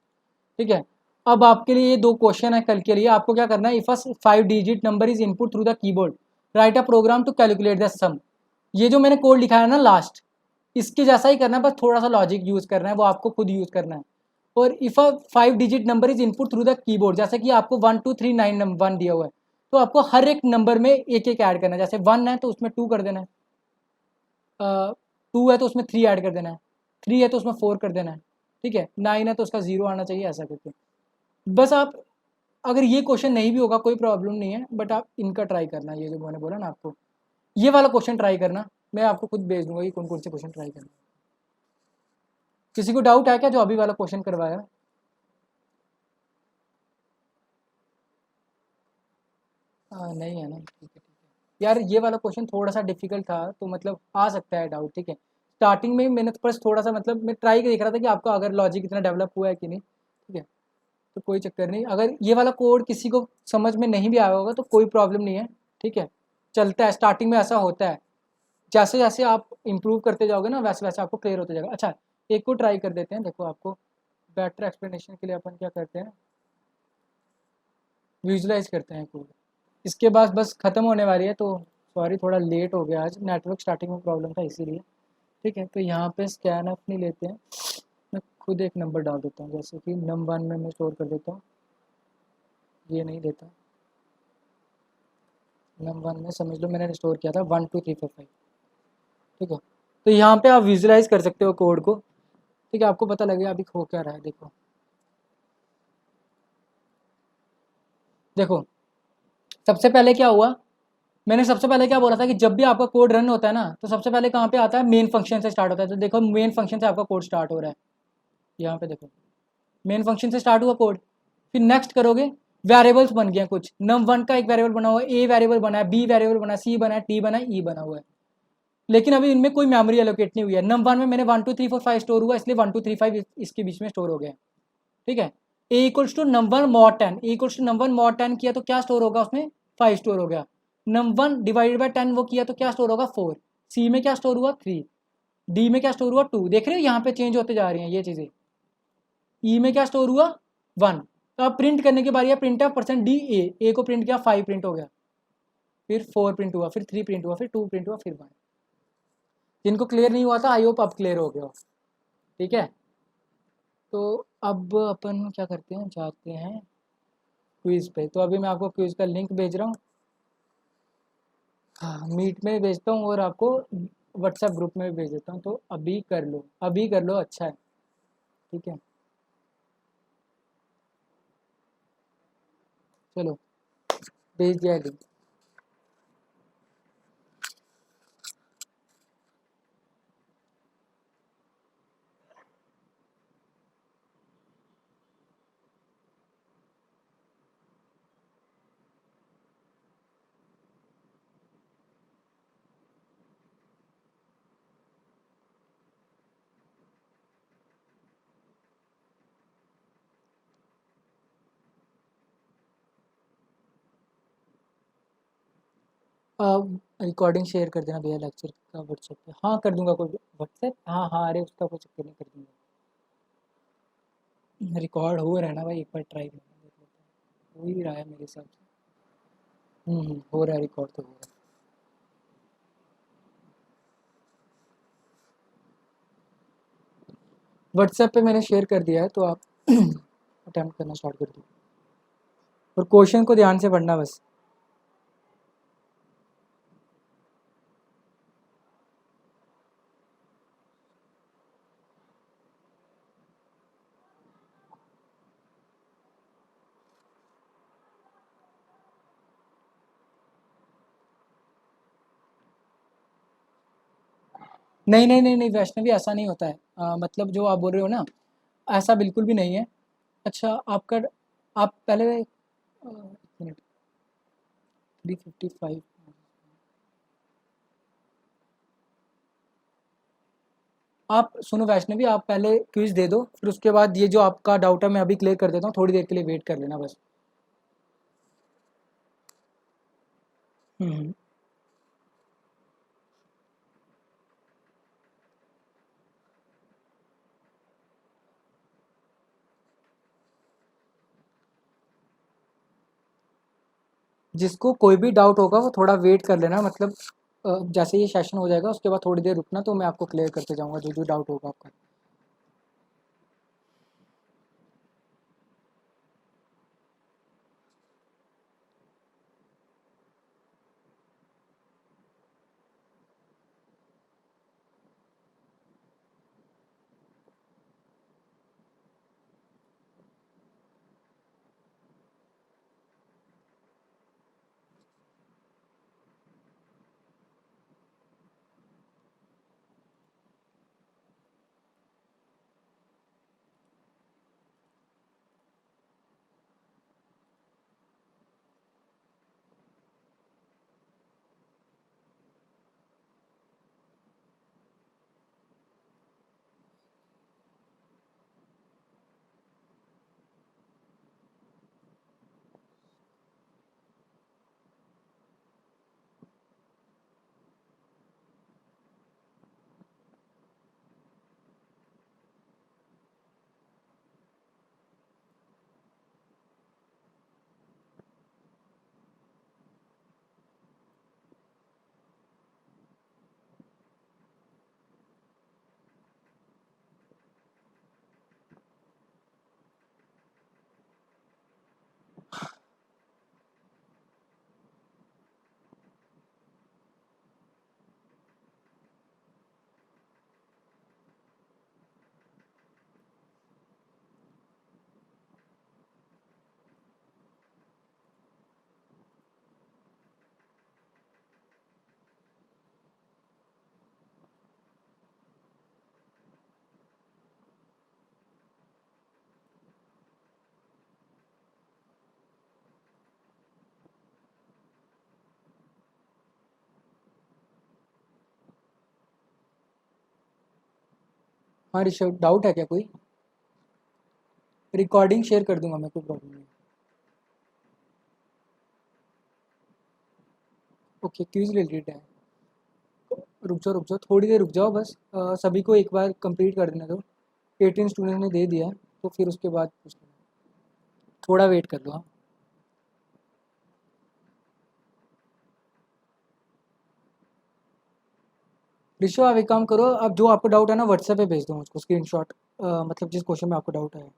ठीक है, अब आपके लिए ये दो क्वेश्चन है कल के लिए, आपको क्या करना है, if a 5 digit number is input through the keyboard, write a program to calculate the sum. ये जो मैंने कोड लिखा है ना लास्ट, इसके जैसा ही करना है, बस थोड़ा सा लॉजिक यूज करना है, वो आपको खुद यूज करना है। और if a 5 digit number is input through the keyboard, जैसे कि आपको 1 2 3 9 1 दिया हुआ है, तो आपको हर एक नंबर में एक एक ऐड करना है, जैसे 1 है तो उसमें 2 कर देना है, 2 है तो उसमें 3 ऐड कर देना है, 3 है तो उसमें 4 कर देना है, ठीक है, 9 है तो उसका 0 आना चाहिए, ऐसा करके। बस आप, अगर ये क्वेश्चन नहीं भी होगा कोई प्रॉब्लम नहीं है, बट आप इनका ट्राई करना, ये जो मैंने बोला ना आपको, ये वाला क्वेश्चन ट्राई करना, मैं आपको खुद भेज दूंगा कि कौन कौन से क्वेश्चन ट्राई करना। किसी को डाउट है क्या जो अभी वाला क्वेश्चन करवाया? नहीं है ना, ठीक है ठीक है यार, ये वाला क्वेश्चन थोड़ा सा डिफिकल्ट था, तो मतलब आ सकता है डाउट, ठीक है। स्टार्टिंग में मैंने बस थोड़ा सा मतलब मैं ट्राई देख रहा था कि आपका अगर लॉजिक इतना डेवलप हुआ है कि नहीं, ठीक है। तो कोई चक्कर नहीं, अगर ये वाला कोड किसी को समझ में नहीं भी आया होगा तो कोई प्रॉब्लम नहीं है, ठीक है, चलता है, स्टार्टिंग में ऐसा होता है, जैसे जैसे आप इम्प्रूव करते जाओगे ना वैसे वैसे आपको क्लियर होते जाएगा। अच्छा, एक को ट्राई कर देते हैं, देखो आपको बेटर एक्सप्लेनेशन के लिए अपन क्या करते हैं, विजुलाइज करते हैं कोड। इसके बाद बस ख़त्म होने वाली है, तो सॉरी थोड़ा लेट हो गया आज, नेटवर्क स्टार्टिंग में प्रॉब्लम था इसीलिए। ठीक है, तो यहाँ पे स्कैन अप नहीं लेते हैं, मैं खुद एक नंबर डाल देता हूँ, जैसे कि नम 1 में मैं स्टोर कर देता हूँ, ये नहीं देता, नम 1 में समझ लो मैंने स्टोर किया था 1 2 3 4 5। ठीक है, तो यहाँ पे आप विजुलाइज कर सकते हो कोड को, ठीक है, आपको पता लगेगा अभी हो क्या रहा है। देखो देखो, सबसे पहले क्या हुआ, मैंने सबसे पहले क्या बोला था कि जब भी आपका कोड रन होता है ना तो सबसे पहले कहाँ पे आता है, मेन फंक्शन से स्टार्ट होता है, तो देखो मेन फंक्शन से आपका कोड स्टार्ट हो रहा है, यहाँ पे देखो मेन फंक्शन से स्टार्ट हुआ कोड। फिर नेक्स्ट करोगे, वेरिएबल्स बन गए कुछ, num1 का एक वेरिएबल बना हुआ है, ए वेरिएबल बना है, बी वेरिएबल बना है, सी बना है, टी बना है, ई बना हुआ है, लेकिन अभी इनमें कोई मेमोरी एलोकेट नहीं हुई है। num1 में मैंने 1 2 3 4 5 स्टोर हुआ, इसलिए 1 2 3 5 इसके बीच में स्टोर हो गया। ठीक है, A equals to num1 mod 10, A equals to num1 mod 10 किया तो क्या स्टोर होगा उसमें, 5 स्टोर हो गया। num1 डिवाइडेड बाई 10 वो किया तो क्या स्टोर होगा, 4। सी में क्या स्टोर हुआ, 3। डी में क्या स्टोर हुआ, 2। देख रहे हो यहाँ पे चेंज होते जा रही हैं ये चीज़ें। ई में क्या स्टोर हुआ, 1। तो अब प्रिंट करने के बाद, प्रिंट है परसेंट डी ए को प्रिंट किया, 5 प्रिंट हो गया, फिर 4 प्रिंट हुआ, फिर 3 प्रिंट हुआ, फिर 2 प्रिंट हुआ, फिर 1। जिनको क्लियर नहीं हुआ था आई होप अब क्लियर हो गया। ठीक है, तो अब अपन क्या करते हैं, जाते हैं क्विज़ पे। तो अभी मैं आपको क्विज़ का लिंक भेज रहा हूँ, हाँ मीट में भेजता हूँ, और आपको व्हाट्सएप ग्रुप में भी भेज देता हूँ, तो अभी कर लो, अभी कर लो, अच्छा है। ठीक है, चलो भेज दिया लिंक। रिकॉर्डिंग शेयर कर देना भैया लेक्चर का व्हाट्सएप पे। हाँ कर दूंगा, कोई व्हाट्सएप, हाँ हाँ, अरे उसका कोई चक्कर नहीं, कर दूंगा। रिकॉर्ड हो रहा है ना भाई, एक बार ट्राई करना, देख लेते हैं। हो ही रहा है मेरे हिसाब से। हो रहा है, रिकॉर्ड तो हो रहा है। व्हाट्सएप पे मैंने शेयर कर दिया है, तो आप अटेम्प्ट करना स्टार्ट कर दो, और क्वेश्चन को ध्यान से पढ़ना बस। नहीं नहीं नहीं नहीं वैष्णवी, ऐसा नहीं होता है। मतलब जो आप बोल रहे हो ना, ऐसा बिल्कुल भी नहीं है। अच्छा आपका, आप पहले, एक मिनट, 355। आप सुनो वैष्णवी, आप पहले क्विज दे दो, फिर उसके बाद ये जो आपका डाउट है मैं अभी क्लियर कर देता हूँ, थोड़ी देर के लिए वेट कर लेना बस। हम्म। जिसको कोई भी डाउट होगा वो थोड़ा वेट कर लेना, मतलब जैसे ये सेशन हो जाएगा उसके बाद थोड़ी देर रुकना, तो मैं आपको क्लियर करते जाऊंगा जो जो डाउट होगा आपका। हाँ ऋषभ, डाउट है क्या कोई? रिकॉर्डिंग शेयर कर दूंगा मैं, कोई प्रॉब्लम नहीं। ओके, क्विज रिलेटेड है। रुक जाओ थोड़ी देर रुक जाओ बस, सभी को एक बार कंप्लीट कर देना दो। 18 स्टूडेंट ने दे दिया है, तो फिर उसके बाद पूछ लेना। थोड़ा वेट कर लो, हाँ। ऋषभ आप एक काम करो, अब जो आपको डाउट है ना व्हाट्सएप पे भेज दो मुझको स्क्रीनशॉट, मतलब जिस क्वेश्चन में आपको डाउट है।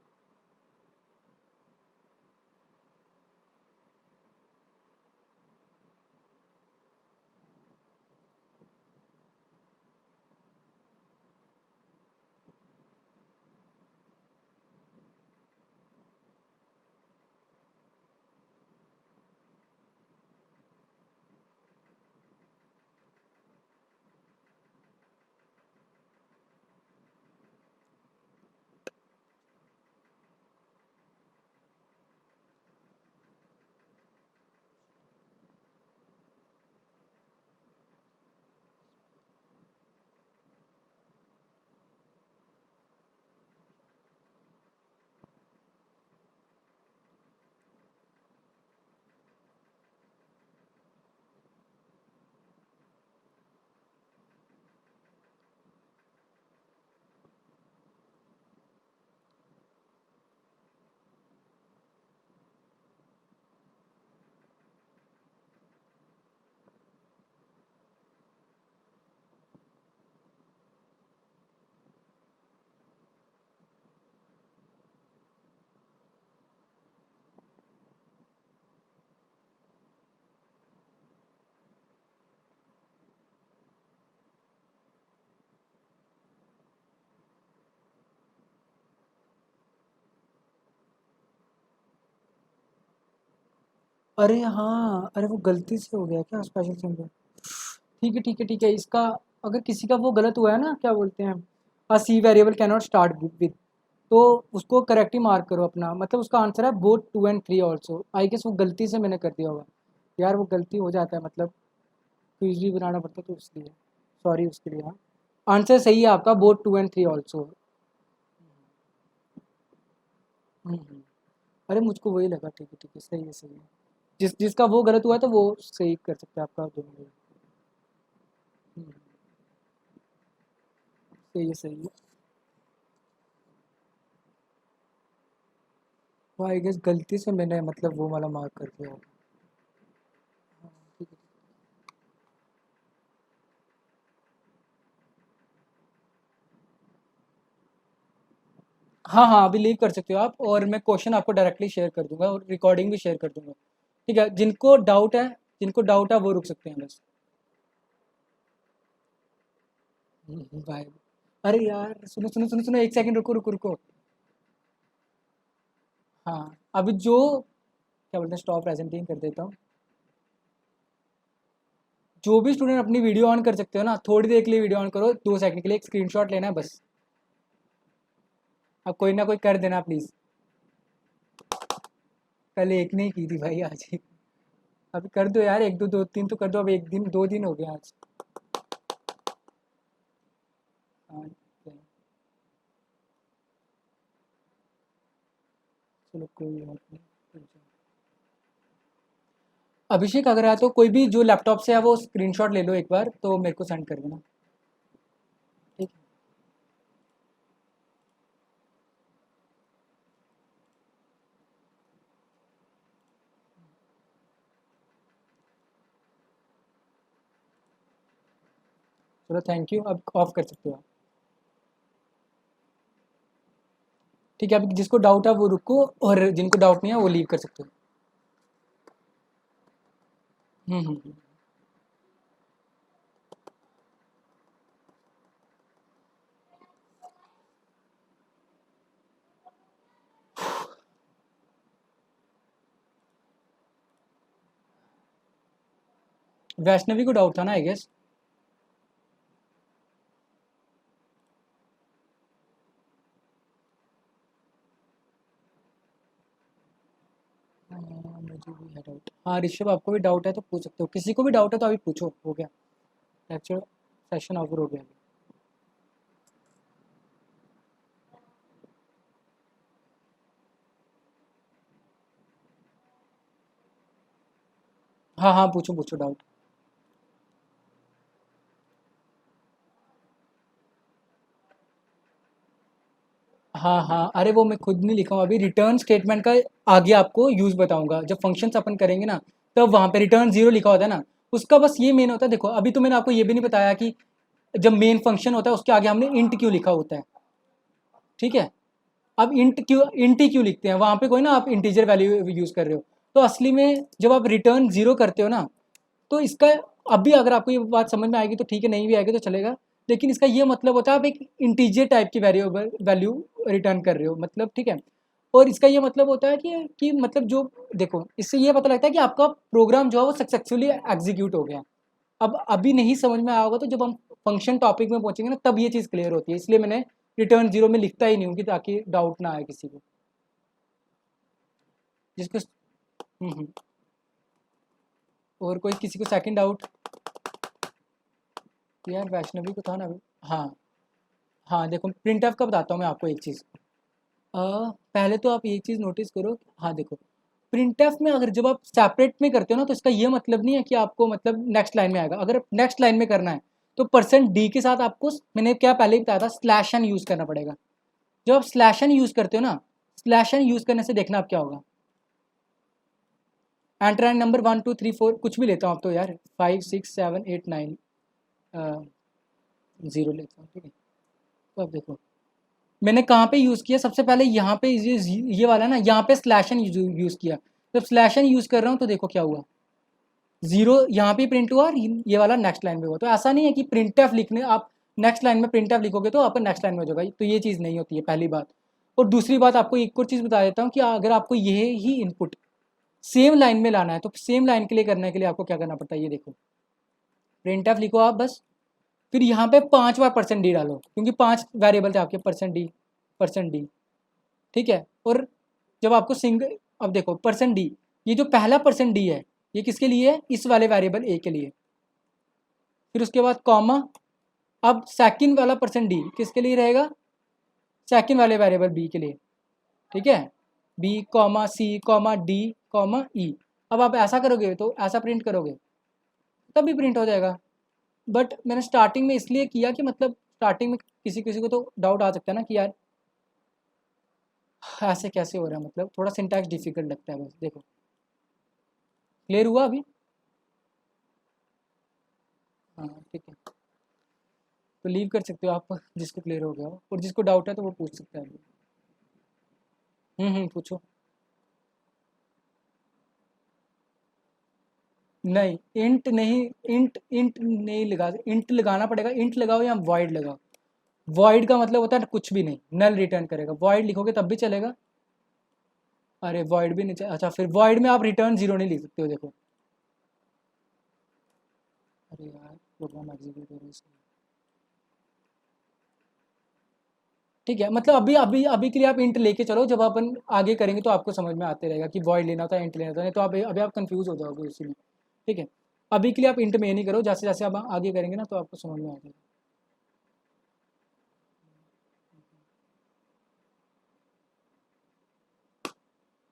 अरे हाँ, अरे वो गलती से हो गया क्या स्पेशल सिंबल? ठीक है, ठीक है, ठीक है। इसका अगर किसी का वो गलत हुआ है ना, क्या बोलते हैं, a C variable can not start with, तो उसको करेक्ट ही मार्क करो अपना, मतलब उसका आंसर है both 2 and 3 also. I guess वो गलती से मैंने कर दिया होगा। यार वो गलती हो जाता है, मतलब क्विज भी बनाना पड़ता है तो इसलिए सॉरी उसके लिए। हाँ, आंसर सही है आपका, बोथ 2 एंड 3 ऑल्सो। अरे मुझको वही लगा, ठीक है, ठीक है, सही है, सही है। जिसका वो गलत हुआ था वो सही कर सकते हैं आपका दोनों। हम्म, सही है, सही है। वो आई गेस गलती से मैंने मतलब वो वाला मार्क कर दिया होगा। हाँ, ठीक है। हाँ हाँ, अभी लीव कर सकते हो आप, और मैं क्वेश्चन आपको डायरेक्टली शेयर कर दूंगा और रिकॉर्डिंग भी शेयर कर दूंगा। ठीक है, जिनको डाउट है वो रुक सकते हैं बस। बाय। अरे यार सुनो सुनो सुनो सुनो, एक सेकंड रुको रुको रुको। हाँ, अभी जो क्या बोलते हैं, स्टॉप प्रेजेंटिंग कर देता हूँ। जो भी स्टूडेंट अपनी वीडियो ऑन कर सकते हो ना, थोड़ी देर के लिए वीडियो ऑन करो, 2 सेकंड के लिए, एक स्क्रीनशॉट लेना है बस। अब कोई ना कोई कर देना प्लीज़। कल एक ने ही की थी भाई, आज एक। अभी कर दो यार, एक दो, दो तीन तो कर दो, अब एक दिन 2 दिन हो गए आज। हाँ, चलो कोई बात नहीं। अभिषेक, अगर है तो कोई भी जो लैपटॉप से है वो स्क्रीनशॉट ले लो एक बार, तो मेरे को सेंड कर देना। ठीक है। चलो थैंक यू, अब ऑफ कर सकते हो आप। ठीक है, अभी जिसको डाउट है वो रुको, और जिनको डाउट नहीं है वो लीव कर सकते हो। हम्म। वैष्णवी को डाउट था ना, आई गेस। मुझे भी है डाउट। हाँ ऋषभ, आपको भी डाउट है तो पूछ सकते हो, किसी को भी डाउट है तो अभी पूछो, हो गया। लेक्चर सेशन ओवर हो गया। हाँ हाँ, पूछो पूछो डाउट। हाँ हाँ, अरे वो मैं खुद नहीं लिखा हूँ अभी, रिटर्न स्टेटमेंट का आगे आपको यूज़ बताऊंगा, जब फंक्शंस अपन करेंगे ना, तब वहाँ पे रिटर्न जीरो लिखा होता है ना, उसका बस ये मेन होता है। देखो अभी तो मैंने आपको ये भी नहीं बताया कि जब मेन फंक्शन होता है उसके आगे हमने इंट क्यों लिखा होता है। ठीक है। अब इंट ही क्यों लिखते हैं वहाँ पे, कोई ना आप इंटीजर वैल्यू यूज़ कर रहे हो, तो असली में जब आप रिटर्न जीरो करते हो ना, तो इसका, अभी अगर आपको ये बात समझ में आएगी तो ठीक है, नहीं भी आएगी तो चलेगा। लेकिन इसका ये मतलब होता है आप एक इंटीजर टाइप की वेरिएबल वैल्यू रिटर्न कर रहे हो, मतलब ठीक है। और इसका ये मतलब होता है कि मतलब जो, देखो इससे ये पता लगता है कि आपका प्रोग्राम जो है वो सक्सेसफुली एग्जीक्यूट हो गया। अब अभी नहीं समझ में आया होगा तो जब हम फंक्शन टॉपिक में पहुंचेंगे ना, तब ये चीज़ क्लियर होती है, इसलिए मैंने रिटर्न जीरो में लिखता ही नहीं हूँ कि ताकि डाउट ना आए किसी को, जिसको। हम्म। और कोई किसी को सेकंड डाउट? यार वैष्णवी को था ना अभी। हाँ हाँ, देखो प्रिंट एफ का बताता हूँ मैं आपको एक चीज़। पहले तो आप एक चीज़ नोटिस करो। हाँ देखो, प्रिंट एफ में अगर जब आप सेपरेट में करते हो ना, तो इसका ये मतलब नहीं है कि आपको मतलब नेक्स्ट लाइन में आएगा। अगर नेक्स्ट लाइन में करना है तो परसेंट डी के साथ आपको, मैंने क्या पहले ही बताया था, स्लैश एन यूज़ करना पड़ेगा। जब आप स्लैश एन यूज़ करते हो ना, स्लैश एन यूज़ करने से देखना आप क्या होगा। एंटर एंड नंबर 1 2 3 4 कुछ भी लेता हूँ आप तो यार, 5 6 7 8 9 ज़ीरो लेता हूँ, ठीक है। तो अब देखो मैंने कहाँ पे यूज़ किया, सबसे पहले यहाँ पे ये वाला ना, यहाँ पे स्लैश एन यूज़ किया। जब स्लैश एन यूज़ कर रहा हूँ तो देखो क्या हुआ, जीरो यहाँ पे प्रिंट हुआ और ये वाला नेक्स्ट लाइन में हुआ। तो ऐसा नहीं है कि प्रिंट एफ लिखने आप नेक्स्ट लाइन में प्रिंट एफ लिखोगे तो आपका नेक्स्ट लाइन में हो जाएगा, तो ये चीज़ नहीं होती है, पहली बात। और दूसरी बात, आपको एक और चीज़ बता देता हूँ कि अगर आपको ये ही इनपुट सेम लाइन में लाना है, तो सेम लाइन के लिए करने के लिए आपको क्या करना पड़ता है, ये देखो, प्रिंट एफ लिखो आप बस, फिर यहाँ पे 5 बार परसेंट डी डालो, क्योंकि 5 वेरिएबल थे आपके, परसेंट डी, ठीक है। और जब आपको सिंगल, अब देखो परसेंट डी, ये जो पहला परसेंट डी है ये किसके लिए है, इस वाले वेरिएबल ए के लिए, फिर उसके बाद कॉमा, अब सेकंड वाला परसेंट डी किसके लिए रहेगा, सेकंड वाले वेरिएबल बी के लिए, ठीक है, B comma C comma D comma ई। अब आप ऐसा करोगे तो ऐसा प्रिंट करोगे तब भी प्रिंट हो जाएगा। बट मैंने स्टार्टिंग में इसलिए किया कि मतलब स्टार्टिंग में किसी किसी को तो डाउट आ सकता है ना कि यार ऐसे कैसे हो रहा है, मतलब थोड़ा सिंटैक्स डिफिकल्ट लगता है, बस देखो क्लियर हुआ अभी। हाँ ठीक है, तो लीव कर सकते हो आप, जिसको क्लियर हो गया हो, और जिसको डाउट है तो वो पूछ सकता है अभी। पूछो। नहीं इंट नहीं, इंट नहीं लगा, इंट लगाना पड़ेगा, इंट लगाओ या वॉइड लगाओ। वॉइड का मतलब होता है कुछ भी नहीं, नल रिटर्न करेगा, वॉइड लिखोगे तब भी चलेगा। अरे वॉइड भी नहीं अच्छा, फिर वॉइड में आप रिटर्न जीरो नहीं लिख सकते हो, देखो। अरे यार प्रोग्राम एग्जीक्यूट हो रहा है इसलिए। ठीक है, मतलब अभी अभी अभी के लिए आप इंट लेके चलो, जब अपन आगे करेंगे तो आपको समझ में आते रहेगा कि वॉइड लेना होता है इंट लेना होता है, नहीं तो अभी आप कंफ्यूज हो जाओगे इसी में। ठीक है, अभी के लिए आप इंट में ये नहीं करो, जैसे जैसे आप आगे करेंगे ना तो आपको समझ में आ जाएगा।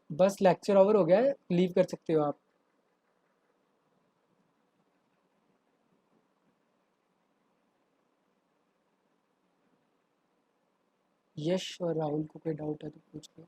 बस लेक्चर ओवर हो गया है, लीव कर सकते हो आप। यश और राहुल को कोई डाउट है तो पूछ लो।